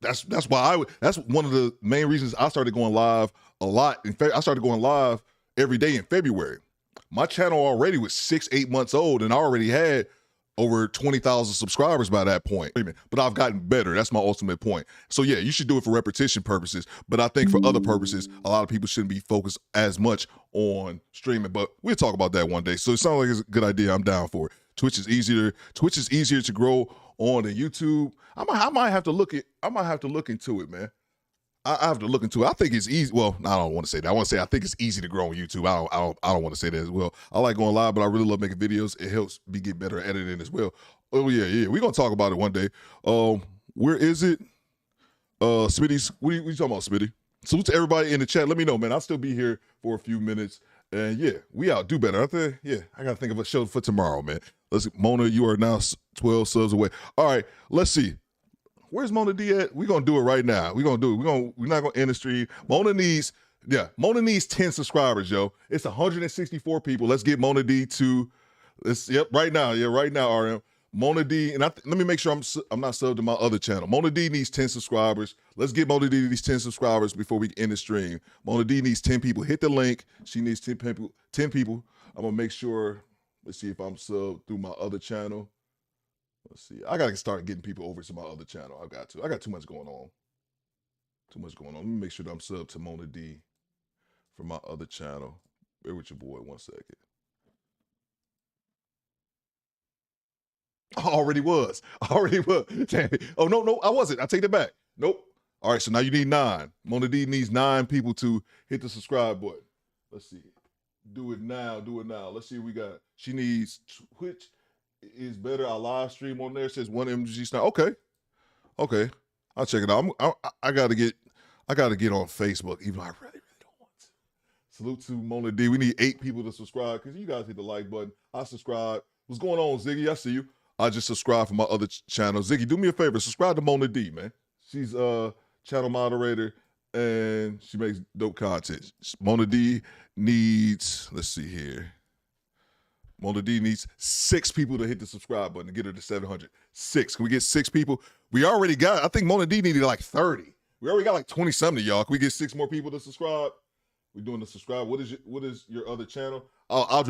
That's why that's one of the main reasons I started going live a lot. In fact, I started going live every day in February. My channel already was 6-8 months old, and I already had over 20,000 subscribers by that point. But I've gotten better. That's my ultimate point. So yeah, you should do it for repetition purposes. But I think for other purposes, a lot of people shouldn't be focused as much on streaming. But we'll talk about that one day. So it sounds like it's a good idea. I'm down for it. Twitch is easier to grow on than YouTube. I might have to look into it, man. I have to look into it. I think it's easy. Well, I don't want to say that. I want to say I think it's easy to grow on YouTube. I don't want to say that as well. I like going live, but I really love making videos. It helps me get better at editing as well. Oh yeah. We're gonna talk about it one day. Where is it? Smitty's. What are you talking about, Smitty? Salute to everybody in the chat. Let me know, man. I'll still be here for a few minutes. And yeah, we out. Do better. I gotta think of a show for tomorrow, man. Mona, you are now 12 subs away. All right, let's see. Where's Mona D at? We're gonna do it right now. We're not gonna end the stream. Mona needs 10 subscribers, yo. It's 164 people. Let's get Mona D to right now. Yeah, right now, RM. Mona D, and let me make sure I'm not subbed to my other channel. Mona D needs 10 subscribers. Let's get Mona D these 10 subscribers before we end the stream. Mona D needs 10 people. Hit the link. She needs 10 people. I'm gonna make sure. Let's see if I'm subbed through my other channel. Let's see. I gotta start getting people over to my other channel. I got too much going on. Let me make sure that I'm subbed to Mona D from my other channel. Bear with your boy 1 second. I already was. Damn it. Oh, no, I wasn't. I take that back. Nope. All right, so now you need 9. Mona D needs 9 people to hit the subscribe button. Let's see. Do it now. Let's see what we got. She needs Twitch is better. Our live stream on there says 1 MG star. Okay. I'll check it out. I gotta get on Facebook, even though I really don't want to. Salute to Mona D. We need 8 people to subscribe, because you guys hit the like button. I subscribe. What's going on, Ziggy? I see you. I just subscribed for my other channel. Ziggy, do me a favor. Subscribe to Mona D, man. She's a channel moderator, and she makes dope content. Mona D needs, let's see here. Mona D needs 6 people to hit the subscribe button to get her to 700. 6. Can we get 6 people? We already got, I think Mona D needed like 30. We already got like 20-something, y'all. Can we get 6 more people to subscribe? We're doing the subscribe. What is your other channel? I'll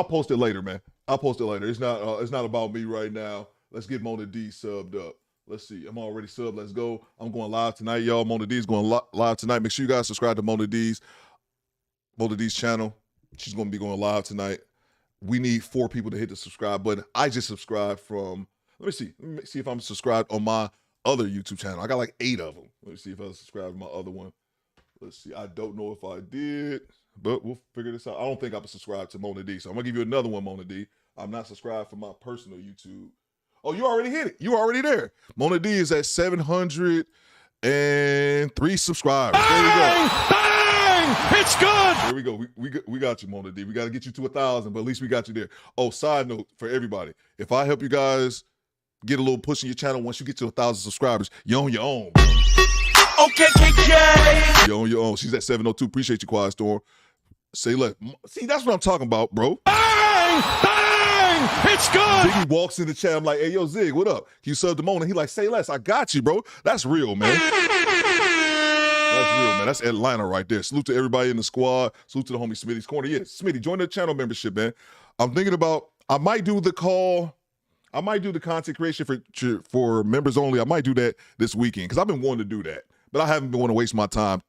post it later, man. I'll post it later. It's not about me right now. Let's get Mona D subbed up. Let's see. I'm already subbed. Let's go. I'm going live tonight, y'all. Mona D is going live tonight. Make sure you guys subscribe to Mona D's channel. She's going to be going live tonight. We need 4 people to hit the subscribe button. I just subscribed from, let me see if I'm subscribed on my other YouTube channel. I got like 8 of them. Let me see if I subscribed to my other one. Let's see. I don't know if I did, but we'll figure this out. I don't think I'm subscribed to Mona D, so I'm going to give you another one, Mona D. I'm not subscribed for my personal YouTube. Oh, you already hit it. You already there. Mona D is at 703 subscribers. There we go. Bang! It's good. There we go. We got you, Mona D. We got to get you to 1,000, but at least we got you there. Oh, side note for everybody. If I help you guys get a little push in your channel, once you get to 1,000 subscribers, you're on your own. Okay, KK. You're on your own. She's at 702. Appreciate you, Quiet Storm. Say less. See, that's what I'm talking about, bro. Bang! Bang! It's good. Ziggy walks in the chat. I'm like, hey, yo, Zig, what up? Can you sub to Mona? He like, say less. I got you, bro. That's real, man. That's real, man. That's Atlanta right there. Salute to everybody in the squad. Salute to the homie Smitty's Corner. Yeah, Smitty, join the channel membership, man. I'm thinking about, I might do the content creation for members only. I might do that this weekend because I've been wanting to do that. But I haven't been wanting to waste my time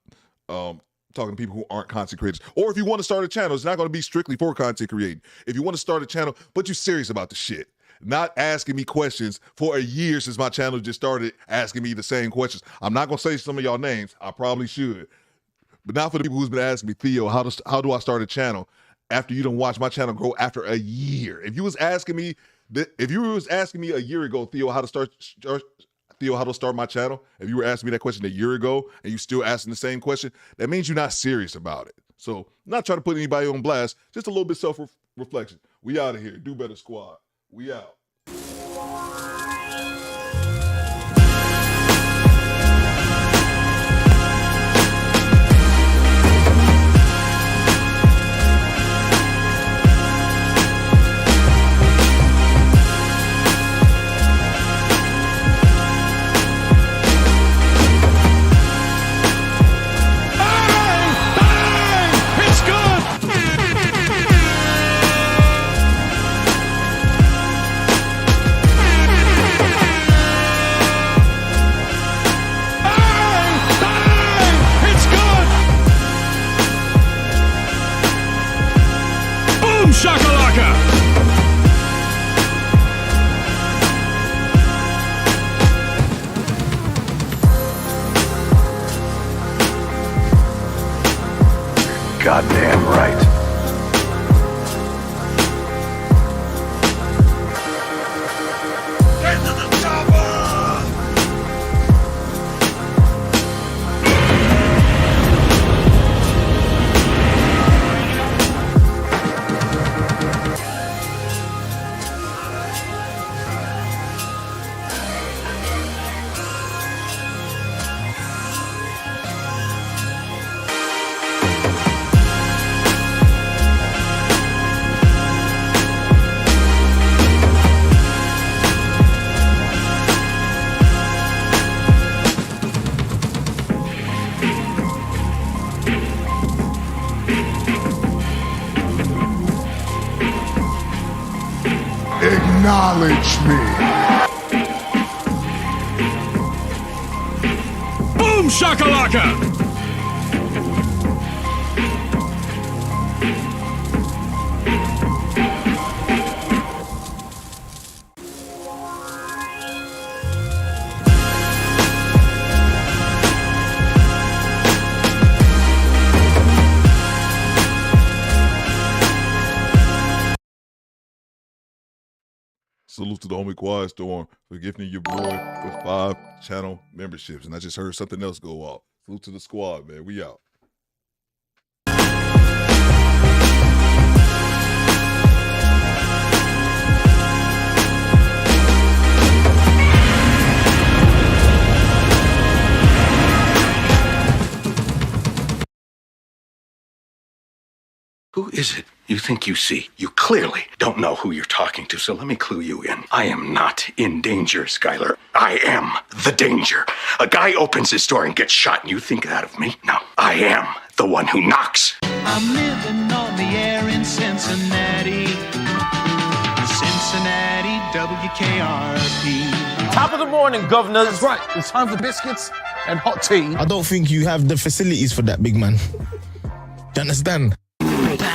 talking to people who aren't content creators. Or if you want to start a channel, it's not going to be strictly for content creating. If you want to start a channel, but you're serious about the shit, not asking me questions for a year since my channel just started asking me the same questions. I'm not going to say some of y'all names. I probably should. But now for the people who's been asking me, Theo, how do I start a channel after you don't watch my channel grow after a year? If you was asking me a year ago, Theo, how to start my channel, if you were asking me that question a year ago and you still asking the same question, that means you're not serious about it. So not trying to put anybody on blast, just a little bit self-reflection. We out of here. Do Better Squad. We out. Shakalaka! Goddamn right. Get to the chopper! Acknowledge me. Boom shakalaka! Salute to the homie Quiet Storm for gifting your boy with 5 channel memberships. And I just heard something else go off. Salute to the squad, man. We out. Who is it you think you see? You clearly don't know who you're talking to, so let me clue you in. I am not in danger, Skylar. I am the danger. A guy opens his door and gets shot, and you think that of me? No, I am the one who knocks. I'm living on the air in Cincinnati. Cincinnati, WKRP. Top of the morning, governor. That's right. It's time for biscuits and hot tea. I don't think you have the facilities for that, big man. You understand?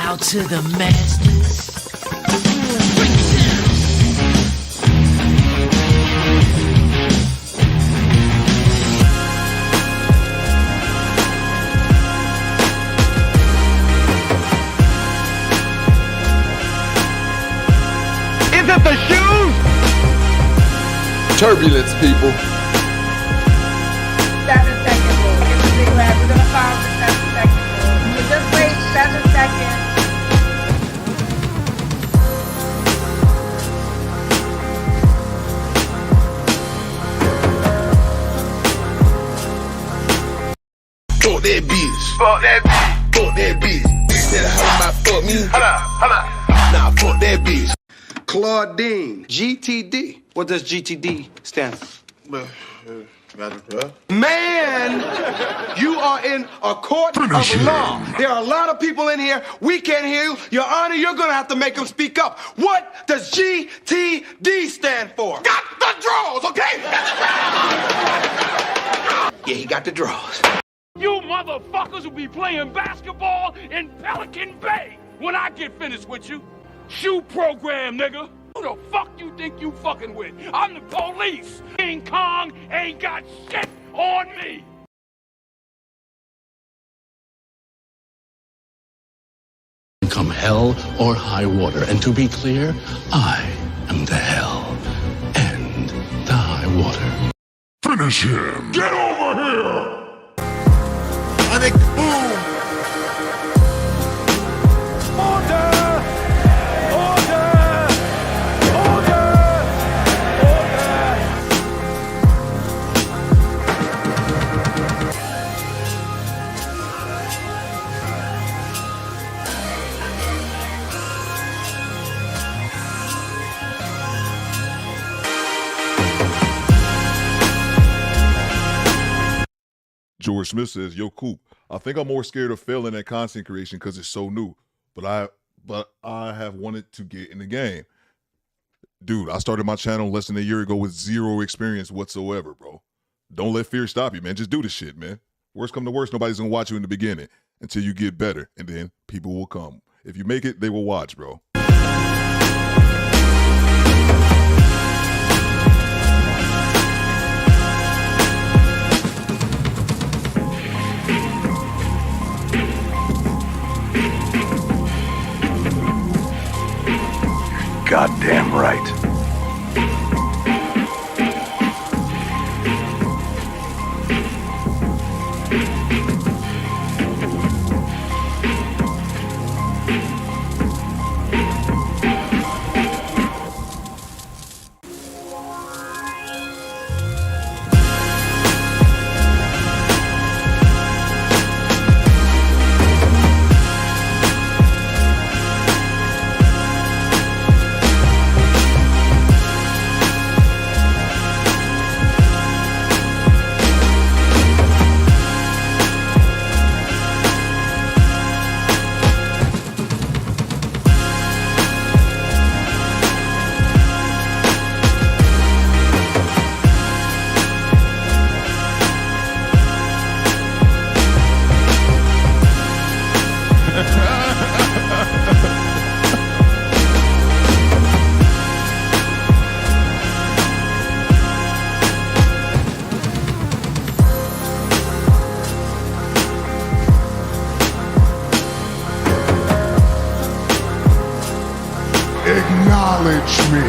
Bow to the masters. Is it the shoes? Turbulence, people. 7 second rule. It's a big lab. We're gonna follow the 7 second rule. So just wait 7 seconds. Fuck that bitch. Fuck that bitch. Fuck that bitch. Instead of how about fuck me. Hold up. Nah, fuck that bitch. Claudine, GTD. What does GTD stand for? Man, you are in a court of law. There are a lot of people in here. We can't hear you. Your Honor, you're going to have to make them speak up. What does GTD stand for? Got the draws, okay? Yeah, he got the draws. You motherfuckers will be playing basketball in Pelican Bay when I get finished with you. Shoe program, nigga. Who the fuck you think you fucking with? I'm the police. King Kong ain't got shit on me. Come hell or high water. And to be clear, I am the hell and the high water. Finish him. Get over here. I think boom. George Smith says, "Yo, Coop, I think I'm more scared of failing at content creation because it's so new. But I have wanted to get in the game. Dude, I started my channel less than a year ago with zero experience whatsoever, bro. Don't let fear stop you, man. Just do the shit, man. Worst come to worst, nobody's gonna watch you in the beginning until you get better, and then people will come. If you make it, they will watch, bro." Goddamn right. Acknowledge me.